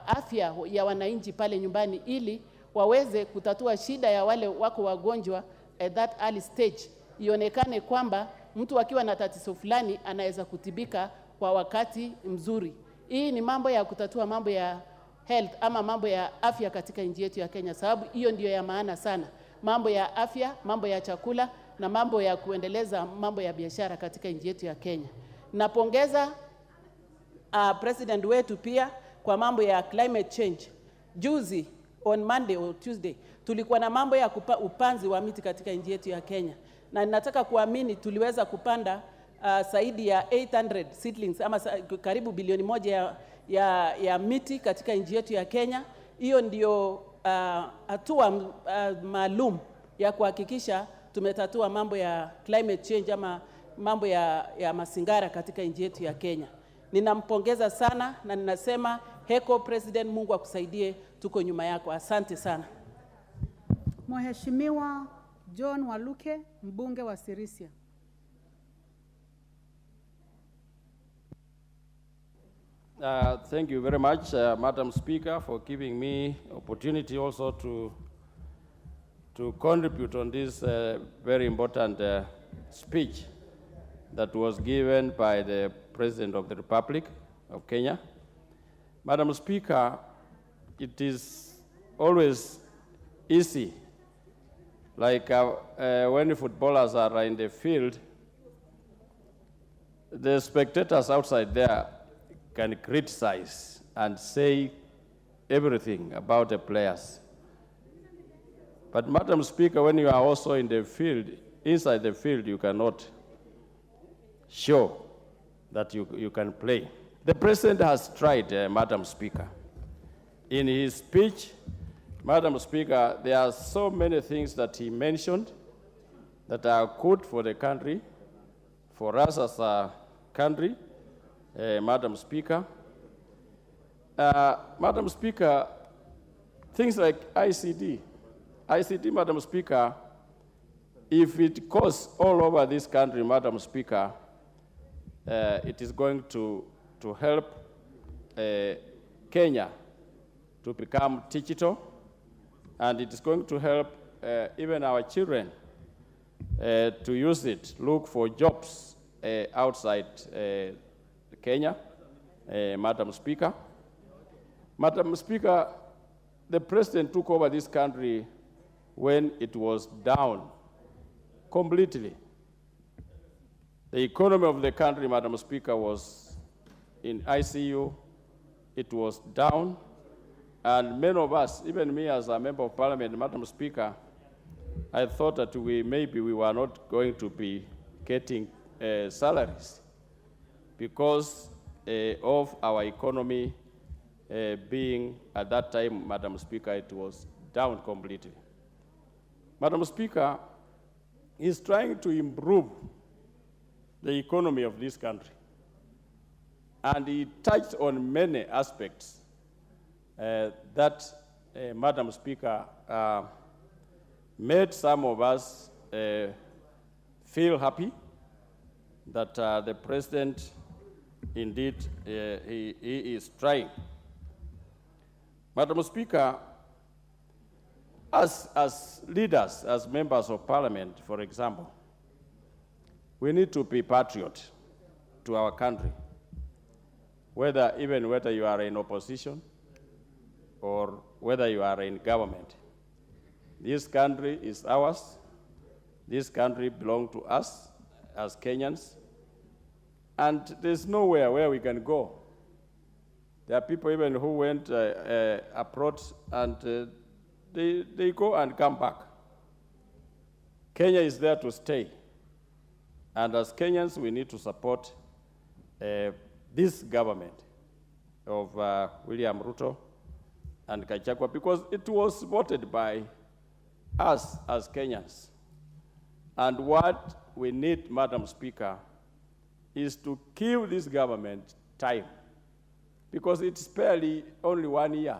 afya ya wananchi pale nyumbani, ili waweze kutatua shida ya wale wako wagonjwa at that early stage. Ionekane kwamba mtu akiwa na tatizo fulani anaweza kutibika kwa wakati mzuri. Hii ni mambo ya kutatua mambo ya health ama mambo ya afya katika nchi yetu ya Kenya, sababu hiyo ndio ya maana sana. Mambo ya afya, mambo ya chakula na mambo ya kuendeleza mambo ya biashara katika nchi yetu ya Kenya. Napongeza president wetu pia kwa mambo ya climate change. Juzi on Monday or Tuesday tulikuwa na mambo ya upanzi wa miti katika nchi yetu ya Kenya, na ninataka kuamini tuliweza kupanda zaidi ya 800 seedlings ama karibu bilioni 1 ya miti katika nchi yetu ya Kenya. Hiyo ndio hatua maalum ya kuhakikisha tumetatua mambo ya climate change ama mambo ya mazingira katika nchi yetu ya Kenya. Ninampongeza sana na ninasema heko President, Mungu akusaidie, tuko nyuma yako. Asante sana. Mheshimiwa John Waluke, mbunge wa Sirisia. Thank you very much, Madam Speaker, for giving me opportunity also to contribute on this very important speech that was given by the President of the Republic of Kenya. Madam Speaker, it is always easy, like when the footballers are in the field, the spectators outside there can criticize and say everything about the players. But Madam Speaker, when you are also in the field, inside the field, you cannot show that you can play. The President has tried, Madam Speaker. In his speech, Madam Speaker, there are so many things that he mentioned that are good for the country, for us as a country, Madam Speaker. Madam Speaker, things like ICT, Madam Speaker, if it goes all over this country, Madam Speaker, it is going to help Kenya to become digital, and it is going to help even our children to use it, look for jobs outside Kenya, Madam Speaker. Madam Speaker, the President took over this country when it was down completely. The economy of the country, Madam Speaker, was in ICU. It was down. And many of us, even me as a member of Parliament, Madam Speaker, I thought that maybe we were not going to be getting salaries because of our economy being, at that time, Madam Speaker, it was down completely. Madam Speaker, is trying to improve the economy of this country. And he touched on many aspects that, Madam Speaker, made some of us feel happy that the President, indeed, he is trying. Madam Speaker, as leaders, as members of Parliament, for example, we need to be patriots to our country, whether you are in opposition or whether you are in government. This country is ours. This country belongs to us as Kenyans. and there's nowhere where we can go. There are people even who went abroad and they go and come back. Kenya is there to stay. And as Kenyans, we need to support this government of William Ruto and Gachagua because it was voted by us as Kenyans. And what we need, Madam Speaker, is to give this government time because it's barely only 1 year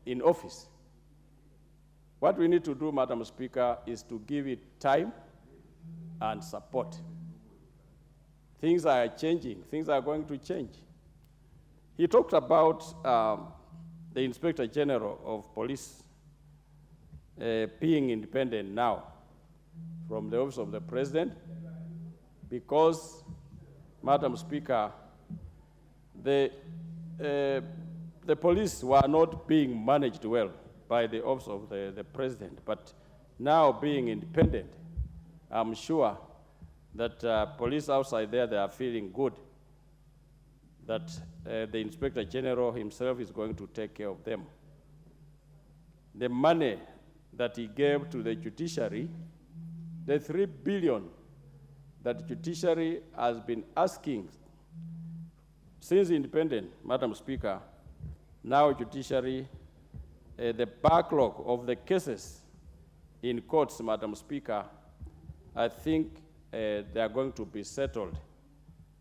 in office. What we need to do, Madam Speaker, is to give it time and support. Things are changing. Things are going to change. He talked about the Inspector General of Police being independent now from the Office of the President because, Madam Speaker, the police were not being managed well by the Office of the President, but now being independent, I'm sure that police outside there, they are feeling good that the Inspector General himself is going to take care of them. The money that he gave to the judiciary, the 3 billion that judiciary has been asking since independent, Madam Speaker, now judiciary, the backlog of the cases in courts, Madam Speaker, I think they are going to be settled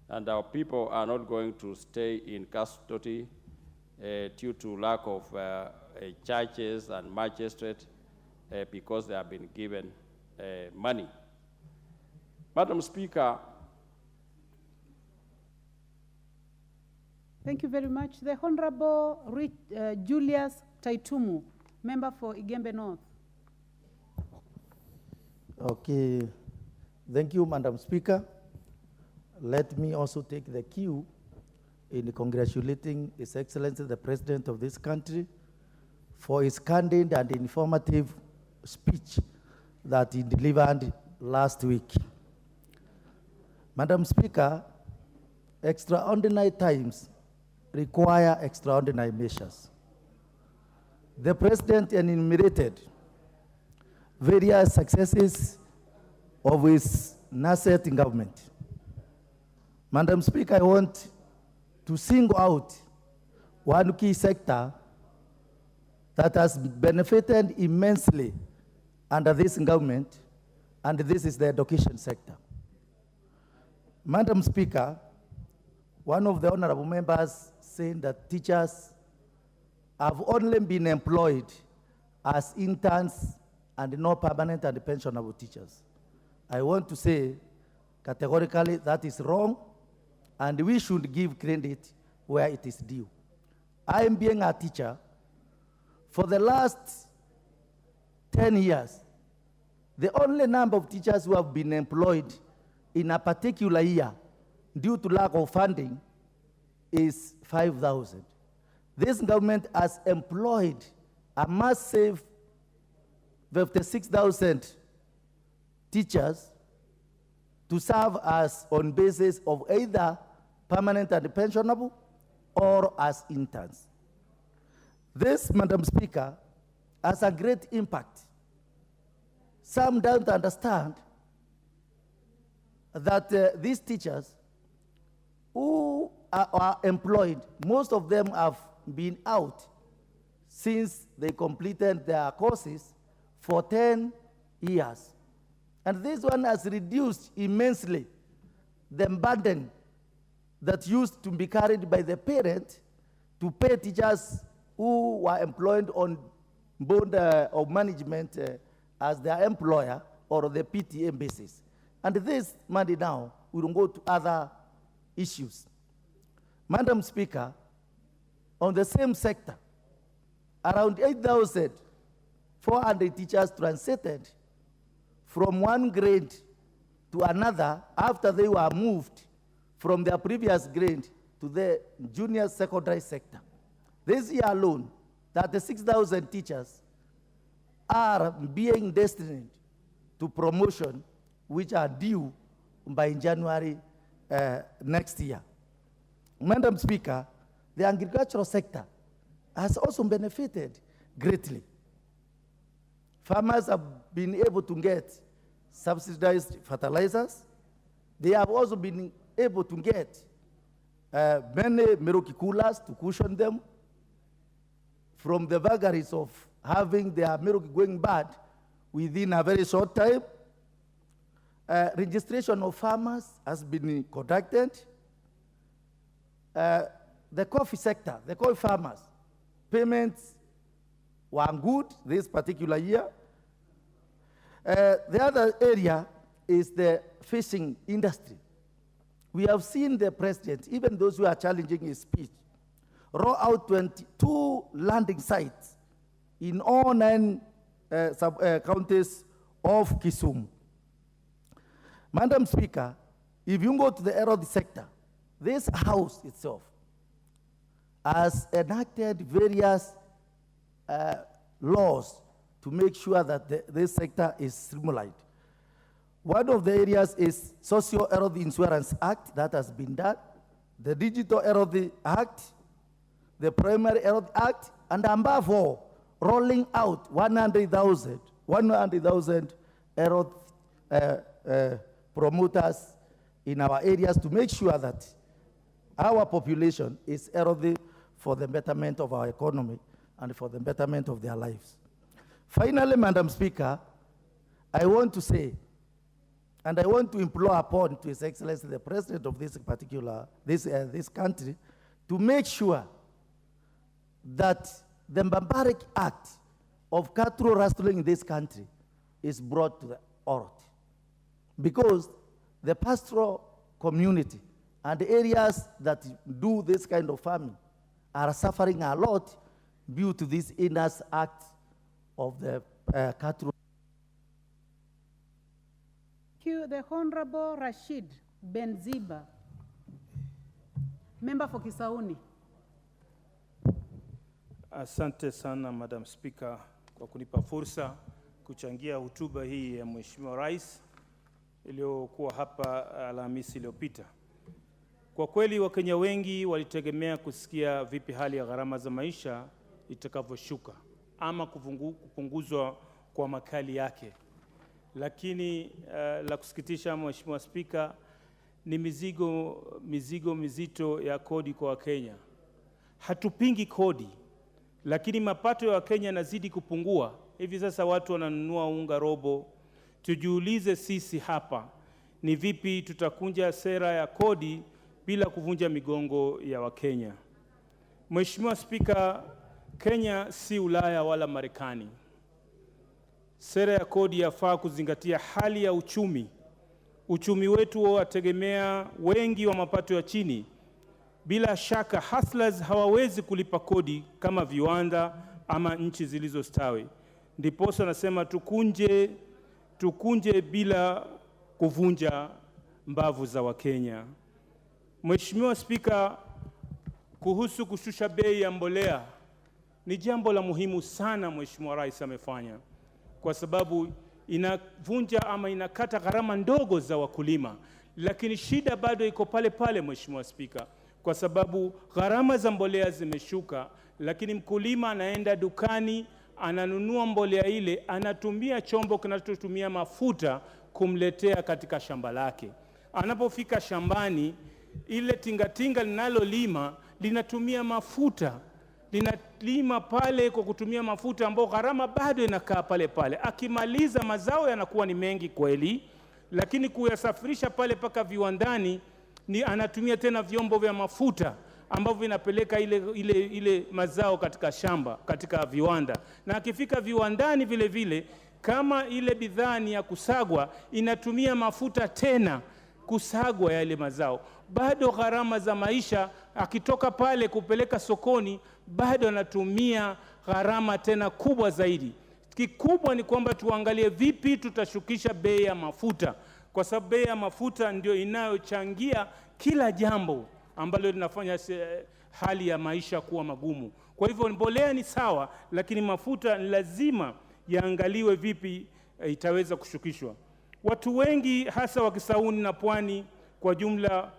and our people are not going to stay in custody due to lack of judges and magistrates because they have been given money. Madam Speaker. Thank you very much. The Honorable Julius Taitumu, member for Igembe North. Okay. Thank you, Madam Speaker. Let me also take the cue in congratulating His Excellency, the President of this country, for his candid and informative speech that he delivered last week. Madam Speaker, extraordinary times require extraordinary measures. The President enumerated various successes of his nascent government. Madam Speaker, I want to single out one key sector that has benefited immensely under this government, and this is the education sector. Madam Speaker, one of the honorable members saying that teachers have only been employed as interns and not permanent and pensionable teachers. I want to say categorically that is wrong, and we should give credit where it is due. I am being a teacher for the last 10 years. The only number of teachers who have been employed in a particular year due to lack of funding is 5,000. This government has employed a massive 56,000 teachers to serve as on basis of either permanent and pensionable or as interns. This, Madam Speaker, has a great impact. Some don't understand that these teachers who are employed, most of them have been out since they completed their courses for 10 years. And this one has reduced immensely the burden that used to be carried by the parent to pay teachers who were employed on board of management as their employer or the PTA basis. And this money now will go to other issues. Madam Speaker, on the same sector, around 8,400 teachers transited from one grade to another after they were moved from their previous grade to the junior secondary sector. This year alone, 36,000 teachers are being destined to promotion, which are due by January next year. Madam Speaker, the agricultural sector has also benefited greatly. Farmers have been able to get subsidized fertilizers. They have also been able to get many Meroki coolers to cushion them from the vagaries of having their Meroki going bad within a very short time. Registration of farmers has been conducted. The coffee sector, the coffee farmers, payments were good this particular year. The other area is the fishing industry. We have seen the president, even those who are challenging his speech, roll out 22 landing sites in all 9 counties of Kisumu. Madam Speaker, if you go to the aero sector, this house itself has enacted various laws to make sure that this sector is streamlined. One of the areas is Social Erosion Insurance Act that has been done, the Digital Erosion Act, the Primary Erosion Act, and above all, rolling out 100,000 promoters in our areas to make sure that our population is eroded for the betterment of our economy and for the betterment of their lives. Finally, Madam Speaker, I want to say, and I want to implore upon to His Excellency the President of this country, to make sure that the barbaric act of cattle rustling in this country is brought to the earth. Because the pastoral community and the areas that do this kind of farming are suffering a lot due to this heinous act of the cattle. Thank you. The Honorable Rashid Benziba, member for Kisauni. Asante sana Madam Speaker kwa kunipa fursa kuchangia hotuba hii ya Mheshimiwa Rais iliyokuwa hapa Alhamisi iliyopita. Kwa kweli Wakenya wengi walitegemea kusikia vipi hali ya gharama za maisha itakavyoshuka ama kupunguzwa kwa makali yake. Lakini la kusikitisha Mheshimiwa Speaker ni mizigo mizito ya kodi kwa Wakenya. Hatupingi kodi, lakini mapato ya Wakenya yanazidi kupungua. Hivi sasa watu wananunua unga robo. Tujiulize sisi hapa, ni vipi tutakunja sera ya kodi bila kuvunja migongo ya Wakenya. Mheshimiwa Speaker, Kenya si Ulaya wala Marekani. Sera ya kodi yafaa kuzingatia hali ya uchumi. Uchumi wetu wategemea wengi wa mapato ya chini. Bila shaka hustlers hawawezi kulipa kodi kama viwanda ama nchi zilizostawi. Ndiposa nasema tukunje bila kuvunja mbavu za Wakenya. Mheshimiwa Speaker, kuhusu kushusha bei ya mbolea ni jambo la muhimu sana Mheshimiwa Rais amefanya, kwa sababu inavunja ama inakata gharama ndogo za wakulima. Lakini shida bado iko pale pale Mheshimiwa Speaker, kwa sababu gharama za mbolea zimeshuka, lakini mkulima anaenda dukani, ananunua mbolea ile, anatumia chombo kinachotumia mafuta kumletea katika shamba lake. Anapofika shambani, ile tingatinga linalolima linatumia mafuta, linalima pale kwa kutumia mafuta ambao gharama bado inakaa pale pale. Akimaliza mazao yanakuwa ni mengi kweli, lakini kuyasafirisha pale paka viwandani ni anatumia tena vyombo vya mafuta ambavyo vinapeleka ile mazao katika shamba, katika viwanda. Na akifika viwandani vile vile, kama ile bidhaa ni ya kusagwa, inatumia mafuta tena kusagwa yale mazao. Bado gharama za maisha, akitoka pale kupeleka sokoni, bado anatumia gharama tena kubwa zaidi. Kikubwa ni kwamba tuangalie vipi tutashukisha bei ya mafuta, kwa sababu bei ya mafuta ndio inayochangia kila jambo ambalo linafanya hali ya maisha kuwa magumu. Kwa hivyo mbolea ni sawa, lakini mafuta ni lazima yaangaliwe vipi itaweza kushukishwa. Watu wengi hasa wa Kisauni na Pwani kwa jumla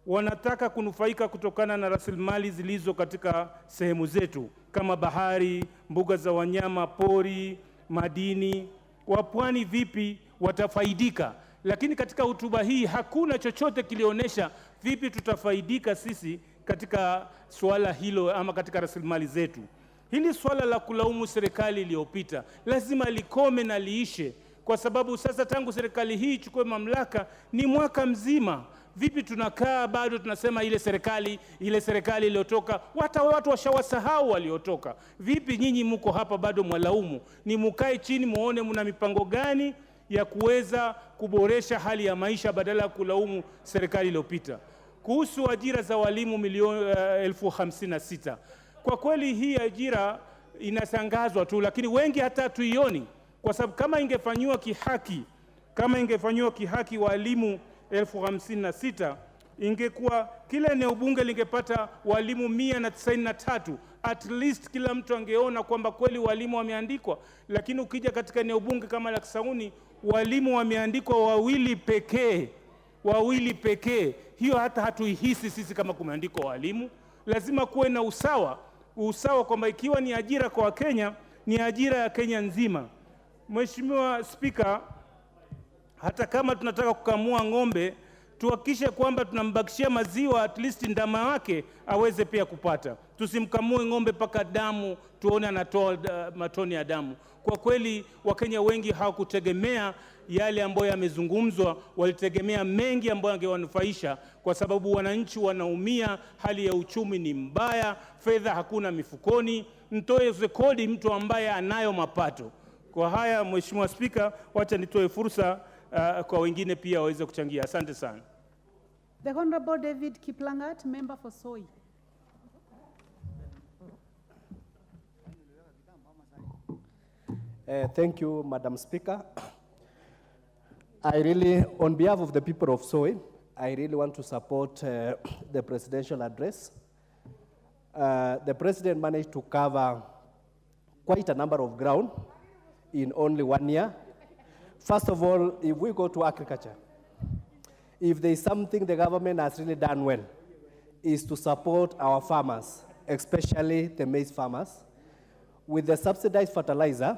wanataka kunufaika kutokana na rasilimali zilizo katika sehemu zetu kama bahari, mbuga za wanyama pori, madini. Wapwani vipi watafaidika? Lakini katika hotuba hii hakuna chochote kilionyesha vipi tutafaidika sisi katika swala hilo ama katika rasilimali zetu. Hili swala la kulaumu serikali iliyopita lazima likome na liishe, kwa sababu sasa tangu serikali hii ichukue mamlaka ni mwaka mzima. Vipi tunakaa bado tunasema ile serikali iliyotoka, watu washawasahau waliotoka. Vipi nyinyi mko hapa bado mwalaumu? Ni mukae chini muone mna mipango gani ya kuweza kuboresha hali ya maisha badala ya kulaumu serikali iliyopita. Kuhusu ajira za walimu milioni 56,000. Kwa kweli hii ajira inasangazwa tu, lakini wengi hata tuioni, kwa sababu kama ingefanywa kihaki walimu 56,000, ingekuwa kila eneo bunge lingepata walimu 193. At least kila mtu angeona kwamba kweli walimu wameandikwa. Lakini ukija katika eneo bunge kama la Kisauni, walimu wameandikwa wawili pekee. Hiyo hata hatuihisi sisi kama kumeandikwa walimu. Lazima kuwe na usawa kwamba ikiwa ni ajira kwa Kenya, ni ajira ya Kenya nzima. Mheshimiwa Spika, hata kama tunataka kukamua ng'ombe, tuhakikishe kwamba tunambakishia maziwa, at least ndama wake aweze pia kupata. Tusimkamue ng'ombe paka damu tuone anatoa matoni ya damu. Kwa kweli Wakenya wengi hawakutegemea yale ambayo yamezungumzwa, walitegemea mengi ambayo yangewanufaisha, kwa sababu wananchi wanaumia, hali ya uchumi ni mbaya, fedha hakuna mifukoni. Mtoe kodi mtu ambaye anayo mapato. Kwa haya Mheshimiwa Spika, wacha nitoe fursa kwa wengine pia waweze kuchangia. Asante sana. The Honorable David Kiplangat, member for Soi. Thank you, Madam Speaker. On behalf of the people of Soi, I really want to support the presidential address. The president managed to cover quite a number of ground in only 1 year. First of all, if we go to agriculture, if there is something the government has really done well, is to support our farmers, especially the maize farmers, with the subsidized fertilizer,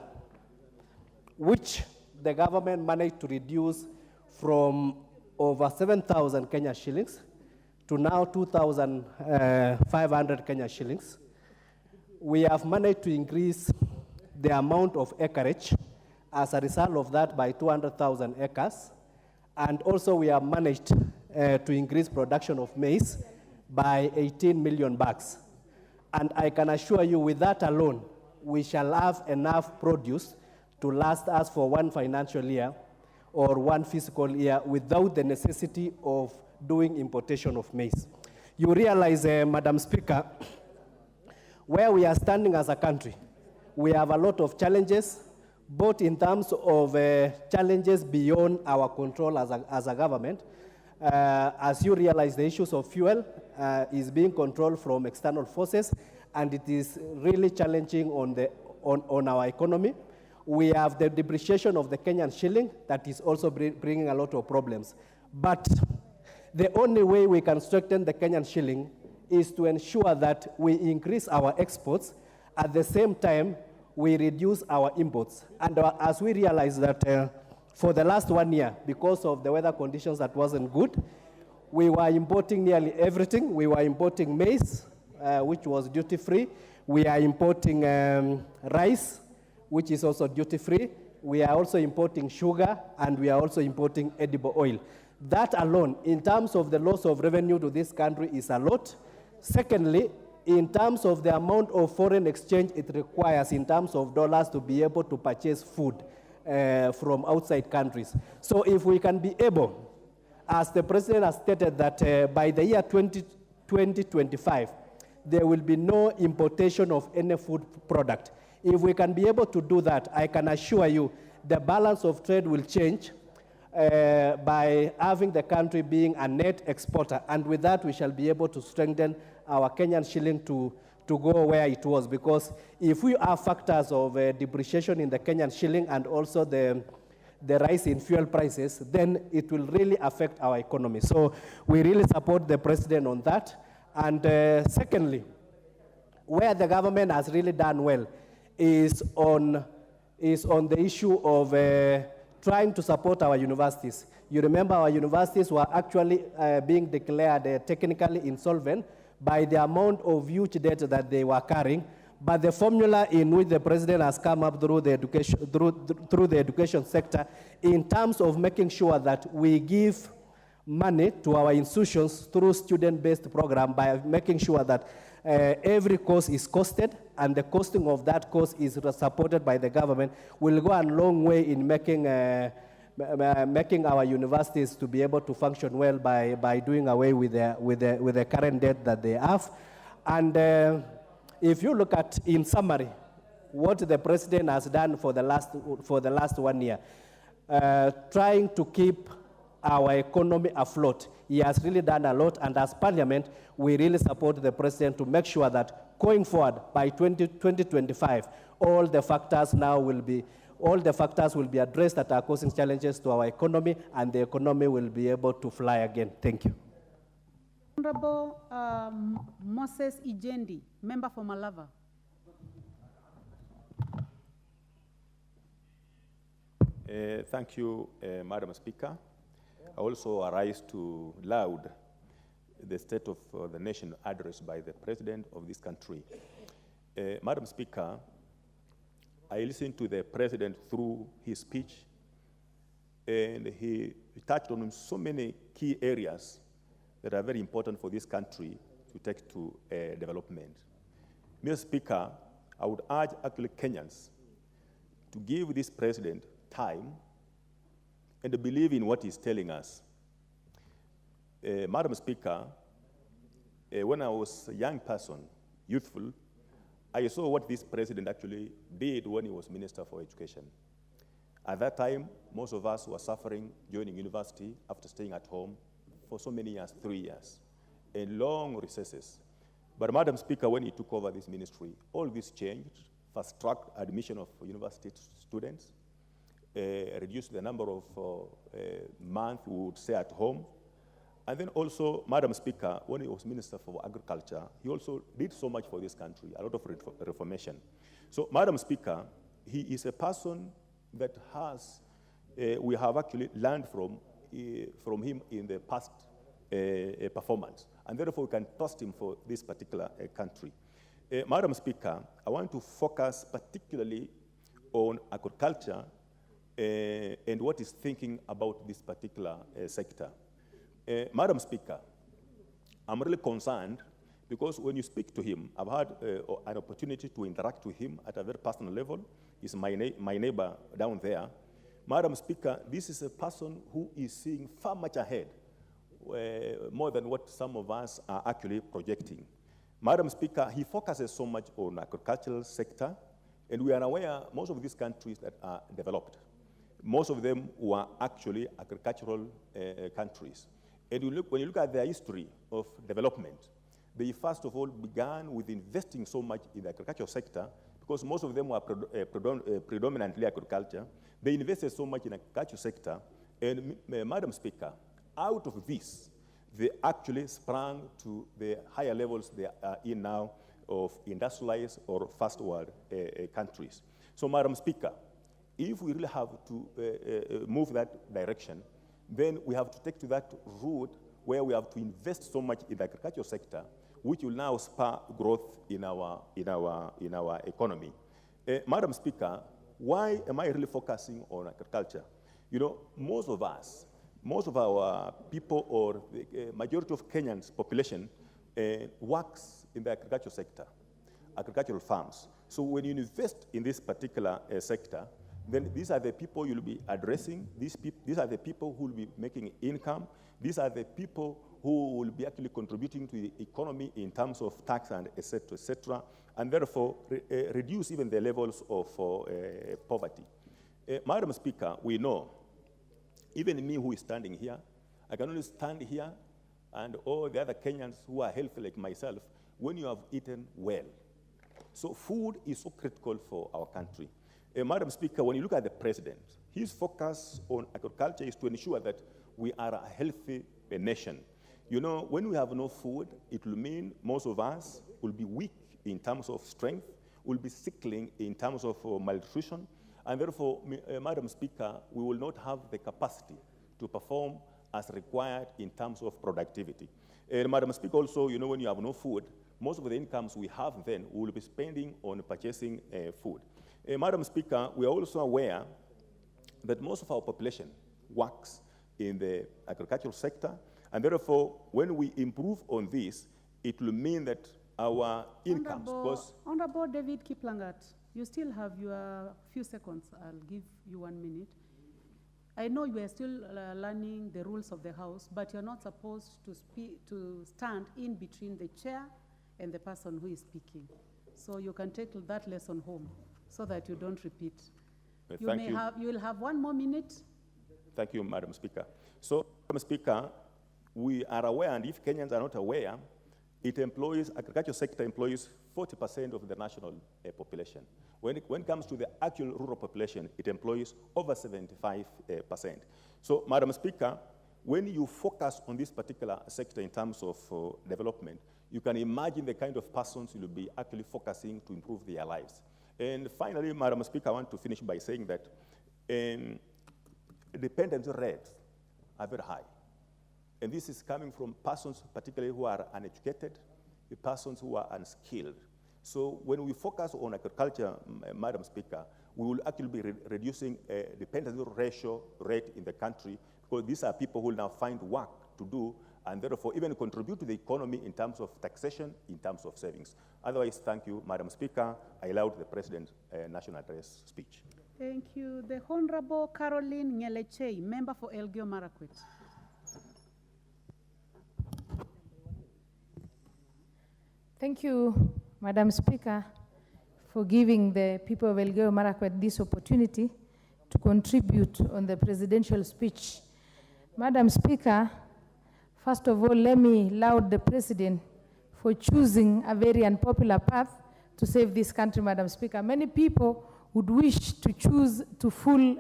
which the government managed to reduce from over 7,000 Kenya shillings to now 2,500 Kenya shillings. We have managed to increase the amount of acreage as a result of that by 200,000 acres. And also we have managed to increase production of maize by 18 million bags. And I can assure you with that alone, we shall have enough produce to last us for 1 financial year or 1 fiscal year without the necessity of doing importation of maize. You realize, Madam Speaker, where we are standing as a country, we have a lot of challenges, both in terms of challenges beyond our control as a government. As you realize, the issues of fuel is being controlled from external forces, and it is really challenging on our economy. We have the depreciation of the Kenyan shilling that is also bringing a lot of problems. But the only way we can strengthen the Kenyan shilling is to ensure that we increase our exports. At the same time, we reduce our imports. And as we realize that for the last 1 year, because of the weather conditions that wasn't good, we were importing nearly everything. We were importing maize, which was duty-free. We are importing rice, which is also duty-free. We are also importing sugar, and we are also importing edible oil. That alone, in terms of the loss of revenue to this country, is a lot. Secondly, in terms of the amount of foreign exchange it requires in terms of dollars to be able to purchase food from outside countries. So if we can be able, as the president has stated, that by the year 2025, there will be no importation of any food product. If we can be able to do that, I can assure you the balance of trade will change by having the country being a net exporter. And with that, we shall be able to strengthen our Kenyan shilling to go where it was. Because if we have factors of depreciation in the Kenyan shilling and also the the rise in fuel prices, then it will really affect our economy. So we really support the president on that. And secondly, where the government has really done well is on the issue of trying to support our universities. You remember our universities were actually being declared technically insolvent by the amount of huge debt that they were carrying. But the formula in which the president has come up through the education sector in terms of making sure that we give money to our institutions through student-based program by making sure that every course is costed and the costing of that course is supported by the government will go a long way in making our universities to be able to function well by doing away with the current debt that they have. And if you look at, in summary, what the president has done for the last 1 year, trying to keep our economy afloat, he has really done a lot. And as Parliament, we really support the president to make sure that going forward by 2025, all the factors will be addressed that are causing challenges to our economy, and the economy will be able to fly again. Thank you. Honorable Moses Ijendi, member for Malava. Thank you, Madam Speaker. I also arise to laud the State of the Nation address by the President of this country. Madam Speaker, I listened to the President through his speech, and he touched on so many key areas that are very important for this country to take to development. Mr. Speaker, I would urge actually Kenyans to give this president time and believe in what he's telling us. Madam Speaker, when I was a young person, youthful, I saw what this president actually did when he was Minister for Education. At that time, most of us were suffering joining university after staying at home for so many years, 3 years, and long recesses. But Madam Speaker, when he took over this ministry, all this changed, fast-tracked admission of university students, reduced the number of months we would stay at home. And then also, Madam Speaker, when he was Minister for Agriculture, he also did so much for this country, a lot of reformation. So, Madam Speaker, he is a person that has, we have actually learned from him in the past performance, and therefore we can trust him for this particular country. Madam Speaker, I want to focus particularly on agriculture and what is thinking about this particular sector. Madam Speaker, I'm really concerned because when you speak to him, I've had an opportunity to interact with him at a very personal level. He's my neighbor down there. Madam Speaker, this is a person who is seeing far much ahead, more than what some of us are actually projecting. Madam Speaker, he focuses so much on agricultural sector, and we are aware most of these countries that are developed, most of them were actually agricultural countries. And when you look at their history of development, they first of all began with investing so much in the agricultural sector because most of them were predominantly agriculture. They invested so much in the agricultural sector, and Madam Speaker, out of this, they actually sprang to the higher levels they are in now of industrialized or first world countries. So, Madam Speaker, if we really have to move that direction, then we have to take to that route where we have to invest so much in the agricultural sector, which will now spur growth in our economy. Madam Speaker, why am I really focusing on agriculture? You know, most of us, most of our people, or the majority of Kenyans' population works in the agricultural sector, agricultural farms. So when you invest in this particular sector, then these are the people you'll be addressing. These are the people who will be making income. These are the people who will be actually contributing to the economy in terms of tax and et cetera, and therefore reduce even the levels of poverty. Madam Speaker, we know, even me who is standing here, I can only stand here, and all the other Kenyans who are healthy like myself, when you have eaten well. So food is so critical for our country. Madam Speaker, when you look at the president, His focus on agriculture is to ensure that we are a healthy nation. You know, when we have no food, it will mean most of us will be weak in terms of strength, will be sickling in terms of malnutrition, and therefore, Madam Speaker, we will not have the capacity to perform as required in terms of productivity. And Madam Speaker, also, you know, when you have no food, most of the incomes we have then we will be spending on purchasing food. Madam Speaker, we are also aware that most of our population works in the agricultural sector, and therefore, when we improve on this, it will mean that our incomes, because Honorable David Kiplangat, you still have your few seconds. I'll give you 1 minute. I know you are still learning the rules of the House, but you're not supposed to stand in between the chair and the person who is speaking. So you can take that lesson home so that you don't repeat. You will have 1 more minute. Thank you, Madam Speaker. So, Madam Speaker, we are aware, and if Kenyans are not aware, agriculture sector employs 40% of the national population. When it comes to the actual rural population, it employs over 75%. So, Madam Speaker, when you focus on this particular sector in terms of development, you can imagine the kind of persons you will be actually focusing to improve their lives. And finally, Madam Speaker, I want to finish by saying that dependency rates are very high. And this is coming from persons particularly who are uneducated, the persons who are unskilled. So when we focus on agriculture, Madam Speaker, we will actually be reducing dependency ratio rate in the country, because these are people who will now find work to do and therefore even contribute to the economy in terms of taxation, in terms of savings. Otherwise, thank you, Madam Speaker. I allowed the President's national address speech. Thank you. The Honorable Caroline Ngelechei, member for Elgeyo Marakwet. Thank you, Madam Speaker, for giving the people of Elgeyo Marakwet this opportunity to contribute on the presidential speech. Madam Speaker, first of all, let me laud the President for choosing a very unpopular path to save this country, Madam Speaker. Many people would wish to choose to fool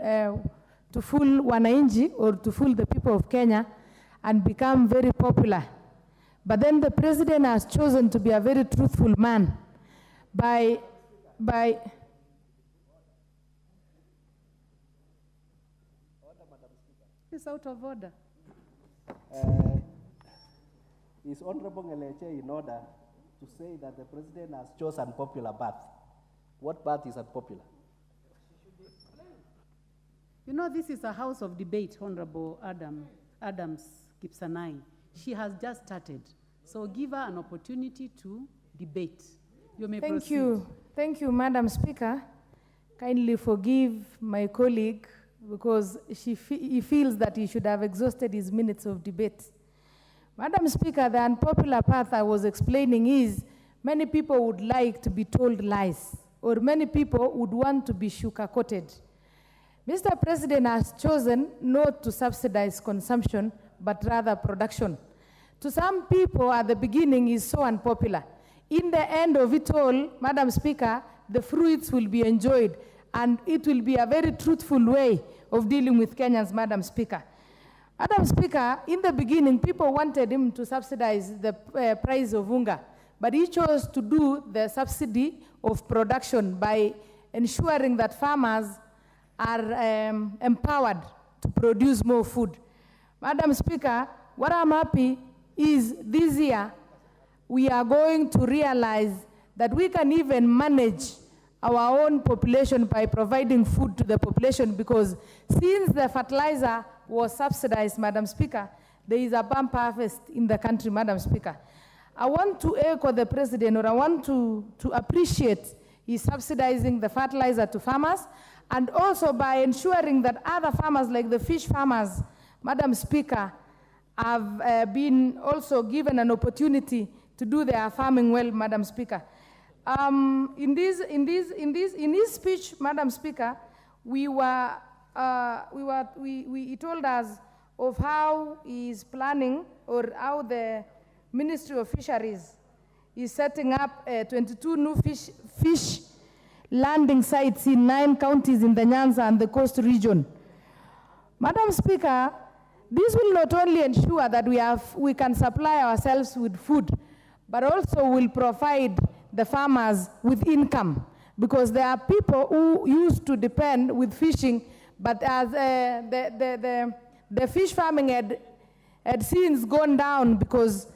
wananchi or to fool the people of Kenya and become very popular. But then the President has chosen to be a very truthful man by It's out of order. Is Honorable Ngelechei in order to say that the President has chosen unpopular path? What path is unpopular? You know, this is a house of debate, Honorable Adams Kipsanai. She has just started. So give her an opportunity to debate. You may proceed. Thank you, Madam Speaker. Kindly forgive my colleague because he feels that he should have exhausted his minutes of debate. Madam Speaker, the unpopular path I was explaining is many people would like to be told lies, or many people would want to be sugar-coated. Mr. President has chosen not to subsidize consumption, but rather production. To some people at the beginning is so unpopular. In the end of it all, Madam Speaker, the fruits will be enjoyed, and it will be a very truthful way of dealing with Kenyans, Madam Speaker. Madam Speaker, in the beginning, people wanted him to subsidize the price of unga, but he chose to do the subsidy of production by ensuring that farmers are empowered to produce more food. Madam Speaker, what I'm happy is this year we are going to realize that we can even manage our own population by providing food to the population, because since the fertilizer was subsidized, Madam Speaker, there is a bumper harvest in the country, Madam Speaker. I want to echo the President, or I want to appreciate his subsidizing the fertilizer to farmers, and also by ensuring that other farmers, like the fish farmers, Madam Speaker, have been also given an opportunity to do their farming well, Madam Speaker. In this speech, Madam Speaker, he told us of how he is planning, or how the Ministry of Fisheries is setting up 22 new fish landing sites in 9 counties in the Nyanza and the coast region. Madam Speaker, this will not only ensure that we can supply ourselves with food, but also will provide the farmers with income, because there are people who used to depend with fishing, but as the fish farming had since gone down because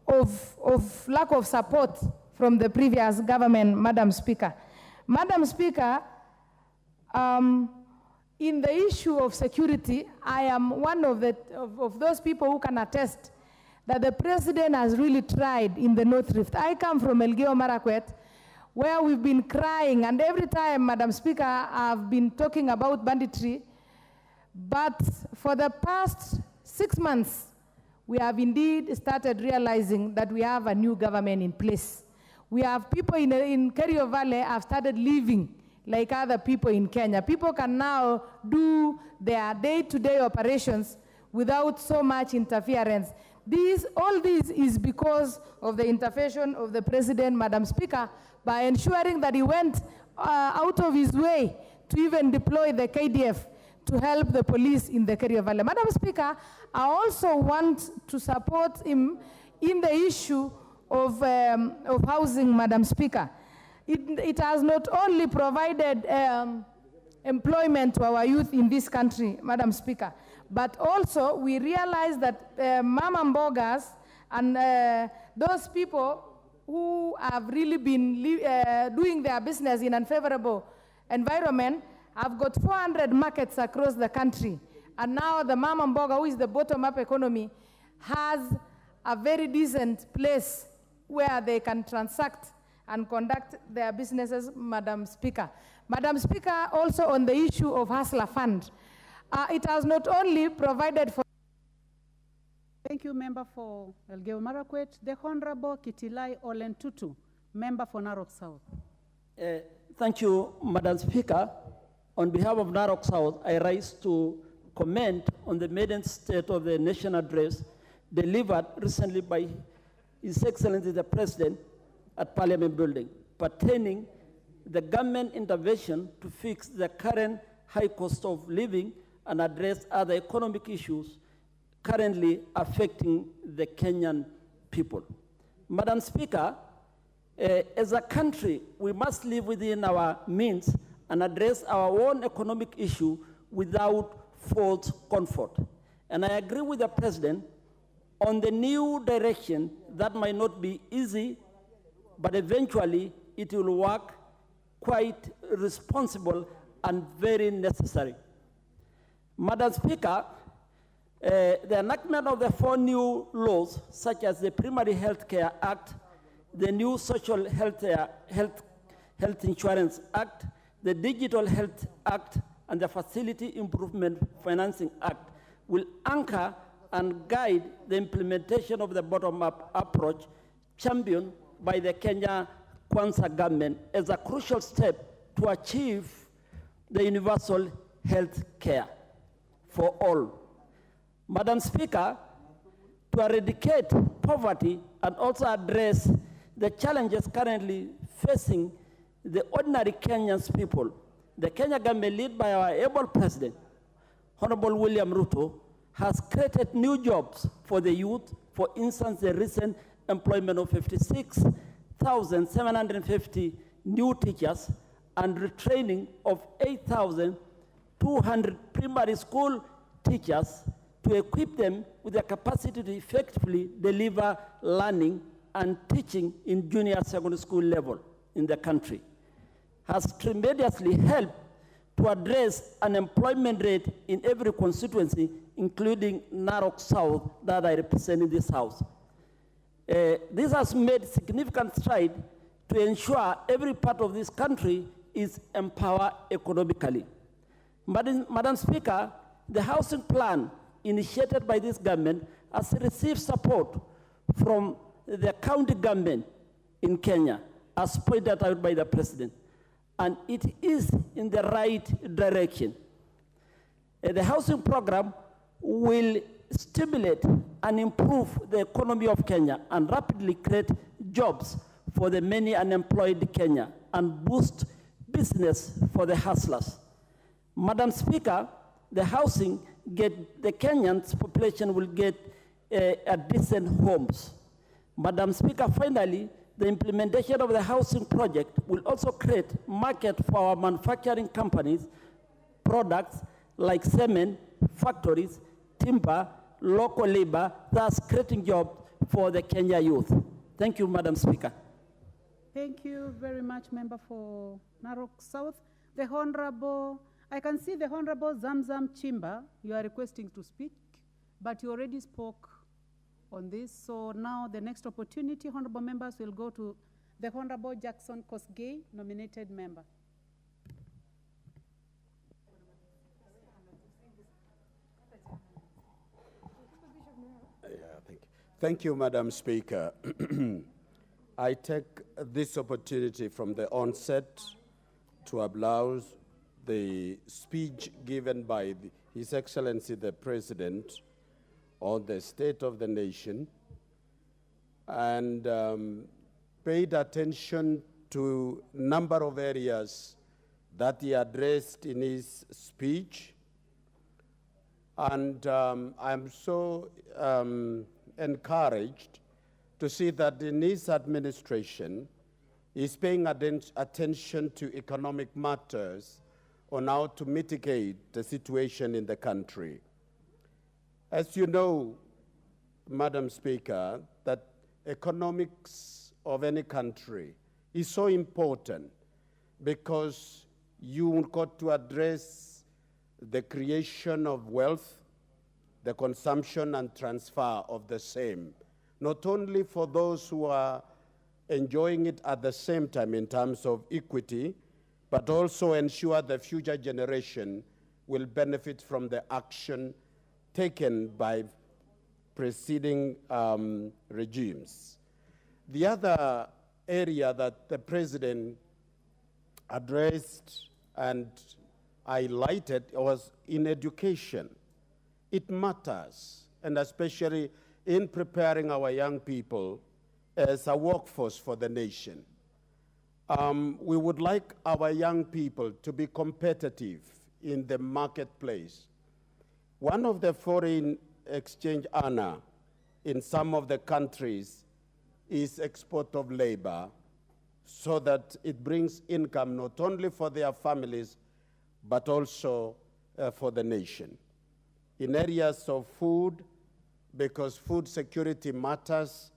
of lack of support from the previous government, Madam Speaker. Madam Speaker, in the issue of security, I am one of those people who can attest that the president has really tried in the North Rift. I come from Elgeyo Marakwet, where we've been crying, and every time, Madam Speaker, I've been talking about banditry, but for the past 6 months, we have indeed started realizing that we have a new government in place. We have people in Kerio Valley have started living like other people in Kenya. People can now do their day-to-day operations without so much interference. All this is because of the intervention of the president, Madam Speaker, by ensuring that he went out of his way to even deploy the KDF to help the police in the Kerio Valley. Madam Speaker, I also want to support him in the issue of housing, Madam Speaker. It has not only provided employment to our youth in this country, Madam Speaker, but also we realize that mama mbogas and those people who have really been doing their business in unfavorable environment have got 400 markets across the country. And now the mama mboga, who is the bottom-up economy, has a very decent place where they can transact and conduct their businesses, Madam Speaker. Madam Speaker, also on the issue of Hustler Fund, it has not only provided for... Thank you, Member for Elgeyo Marakwet. The Honorable Kitilai Olentutu, Member for Narok South. Thank you, Madam Speaker. On behalf of Narok South, I rise to comment on the maiden State of the Nation address delivered recently by His Excellency the President at Parliament Building, pertaining the government intervention to fix the current high cost of living and address other economic issues currently affecting the Kenyan people. Madam Speaker, as a country, we must live within our means and address our own economic issue without false comfort. And I agree with the President on the new direction that might not be easy, but eventually it will work quite responsible and very necessary. Madam Speaker, the enactment of the 4 new laws, such as the Primary Health Care Act, the new Social Health Insurance Act, the Digital Health Act, and the Facility Improvement Financing Act, will anchor and guide the implementation of the bottom-up approach championed by the Kenya Kwanza government as a crucial step to achieve the universal health care for all. Madam Speaker, to eradicate poverty and also address the challenges currently facing the ordinary Kenyan people, the Kenya government, led by our able President, Honorable William Ruto, has created new jobs for the youth. For instance, the recent employment of 56,750 new teachers and retraining of 8,200 primary school teachers to equip them with the capacity to effectively deliver learning and teaching in junior secondary school level in the country, has tremendously helped to address unemployment rate in every constituency, including Narok South that I represent in this House. This has made significant stride to ensure every part of this country is empowered economically. Madam Speaker, the housing plan initiated by this government has received support from the county government in Kenya, as pointed out by the President, and it is in the right direction. The housing program will stimulate and improve the economy of Kenya and rapidly create jobs for the many unemployed Kenya and boost business for the hustlers. Madam Speaker, the housing the Kenyans population will get a decent homes. Madam Speaker, finally, the implementation of the housing project will also create market for our manufacturing companies, products like cement, factories, timber, local labor, thus creating jobs for the Kenya youth. Thank you, Madam Speaker. Thank you very much, Member for Narok South. The Honorable, I can see the Honorable Zamzam Chimba, you are requesting to speak, but you already spoke on this. So now the next opportunity, Honorable members, will go to the Honorable Jackson Kosgei, nominated member. Thank you, Madam Speaker. I take this opportunity from the onset to applaud the speech given by His Excellency the President on the state of the nation, and paid attention to a number of areas that he addressed in his speech. And I'm so encouraged to see that in his administration, he's paying attention to economic matters on how to mitigate the situation in the country. As you know, Madam Speaker, that economics of any country is so important because you got to address the creation of wealth, the consumption and transfer of the same, not only for those who are enjoying it at the same time in terms of equity, but also ensure the future generation will benefit from the action taken by preceding regimes. The other area that the President addressed and highlighted was in education. It matters, and especially in preparing our young people as a workforce for the nation. We would like our young people to be competitive in the marketplace. One of the foreign exchange earner in some of the countries is export of labor, so that it brings income not only for their families, but also for the nation. In areas of food, because food security matters,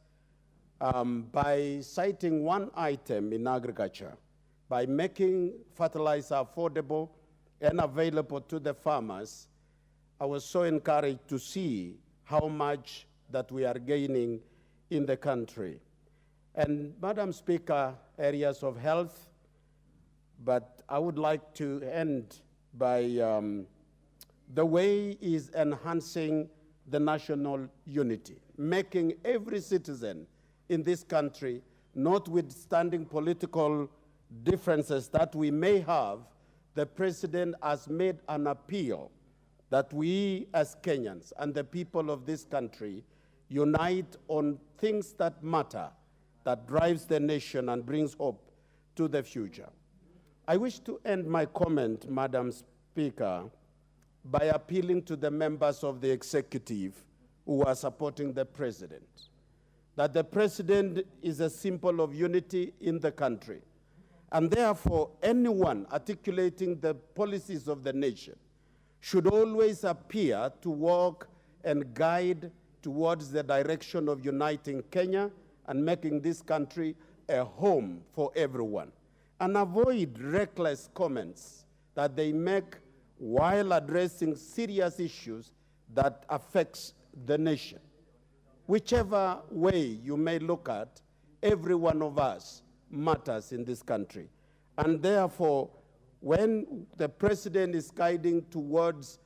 by citing one item in agriculture, by making fertilizer affordable and available to the farmers, I was so encouraged to see how much that we are gaining in the country. And Madam Speaker, areas of health, but I would like to end by the way is enhancing the national unity, making every citizen in this country, notwithstanding political differences that we may have, the President has made an appeal that we as Kenyans and the people of this country unite on things that matter, that drives the nation and brings hope to the future. I wish to end my comment, Madam Speaker, by appealing to the members of the executive who are supporting the President, that the President is a symbol of unity in the country, and therefore anyone articulating the policies of the nation should always appear to walk and guide towards the direction of uniting Kenya and making this country a home for everyone, and avoid reckless comments that they make while addressing serious issues that affects the nation. Whichever way you may look at, every one of us matters in this country. And therefore, when the President is guiding towards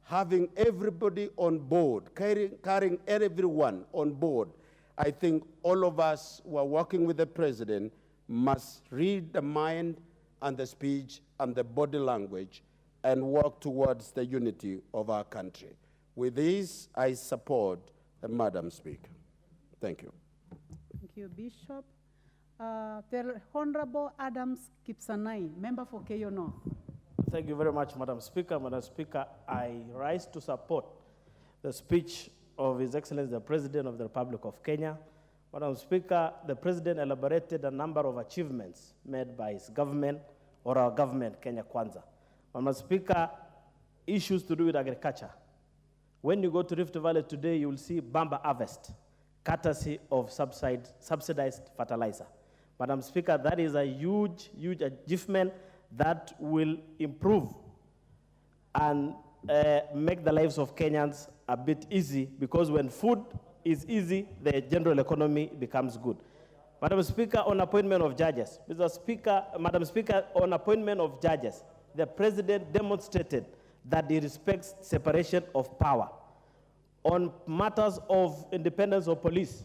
having everybody on board, carrying everyone on board, I think all of us who are working with the President must read the mind and the speech and the body language and work towards the unity of our country. With this, I support Madam Speaker. Thank you. Thank you, Bishop. The Honorable Adams Kipsanai, member for Keyo North. Thank you very much, Madam Speaker. Madam Speaker, I rise to support the speech of His Excellency, the President of the Republic of Kenya. Madam Speaker, the President elaborated a number of achievements made by his government, or our government, Kenya Kwanza. Madam Speaker, issues to do with agriculture. When you go to Rift Valley today, you will see bamba harvest, courtesy of subsidized fertilizer. Madam Speaker, that is a huge, huge achievement that will improve and make the lives of Kenyans a bit easy, because when food is easy, the general economy becomes good. Madam Speaker, on appointment of judges, Madam Speaker, on appointment of judges, the President demonstrated that he respects separation of power. On matters of independence of police,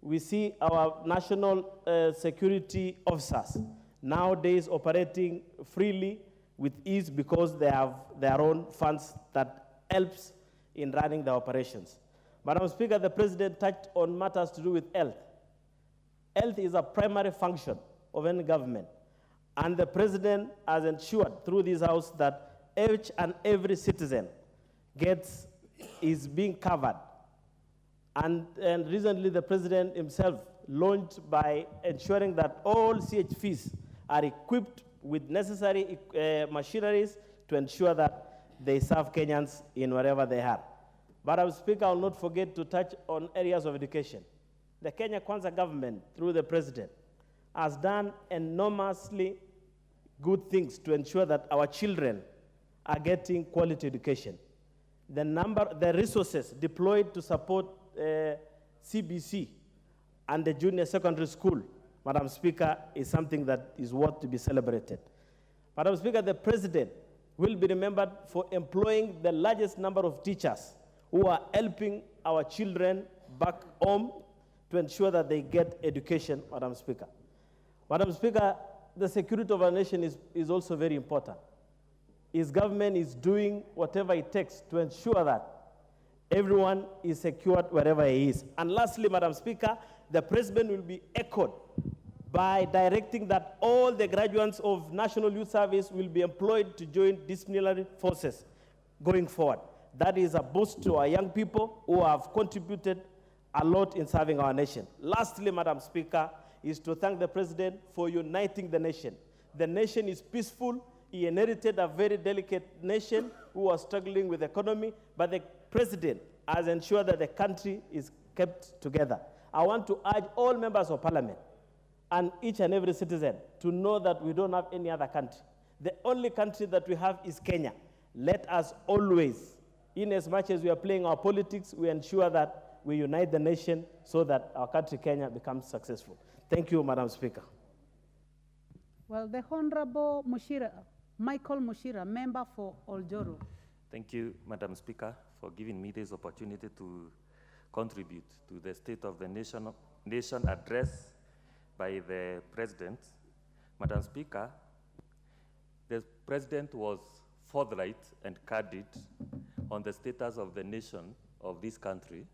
we see our national security officers nowadays operating freely with ease because they have their own funds that helps in running the operations. Madam Speaker, the President touched on matters to do with health. Health is a primary function of any government, and the President has ensured through this House that each and every citizen is being covered. And recently the President himself launched by ensuring that all CHPs are equipped with necessary machineries to ensure that they serve Kenyans in wherever they are. Madam Speaker, I will not forget to touch on areas of education. The Kenya Kwanza government, through the President, has done enormously good things to ensure that our children are getting quality education. The resources deployed to support CBC and the junior secondary school, Madam Speaker, is something that is worth to be celebrated. Madam Speaker, the President will be remembered for employing the largest number of teachers who are helping our children back home to ensure that they get education, Madam Speaker. Madam Speaker, the security of our nation is also very important. His government is doing whatever it takes to ensure that everyone is secured wherever he is. And lastly, Madam Speaker, the President will be echoed by directing that all the graduates of National Youth Service will be employed to join disciplinary forces going forward. That is a boost to our young people who have contributed a lot in serving our nation. Lastly, Madam Speaker, is to thank the President for uniting the nation. The nation is peaceful. He inherited a very delicate nation who was struggling with the economy, but the President has ensured that the country is kept together. I want to urge all members of Parliament and each and every citizen to know that we don't have any other country. The only country that we have is Kenya. Let us always, in as much as we are playing our politics, we ensure that we unite the nation so that our country, Kenya, becomes successful. Thank you, Madam Speaker. Well, the Honorable Michael Mushira, member for Oljoro. Thank you, Madam Speaker, for giving me this opportunity to contribute to the State of the Nation address by the President. Madam Speaker, the President was forthright and candid on the status of the nation of this country.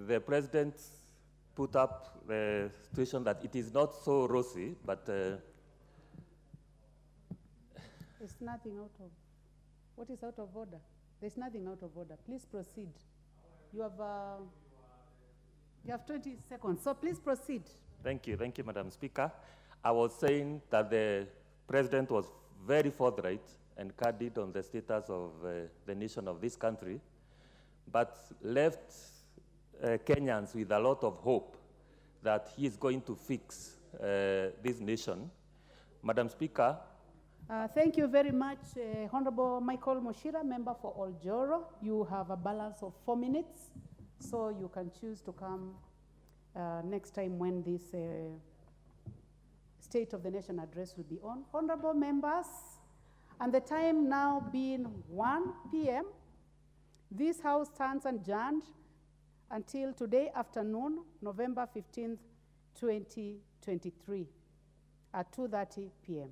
The President put up the situation that it is not so rosy, but It's nothing out of, what is out of order? There's nothing out of order. Please proceed. You have 20 seconds, so please proceed. Thank you, Madam Speaker. I was saying that the President was very forthright and candid on the status of the nation of this country, but left Kenyans with a lot of hope that he is going to fix this nation. Madam Speaker. Thank you very much, Honorable Michael Mushira, member for Oljoro. You have a balance of 4 minutes, so you can choose to come next time when this State of the Nation address will be on. Honorable members, and the time now being 1 p.m., this House stands adjourned until today afternoon, November 15th, 2023, at 2:30 p.m.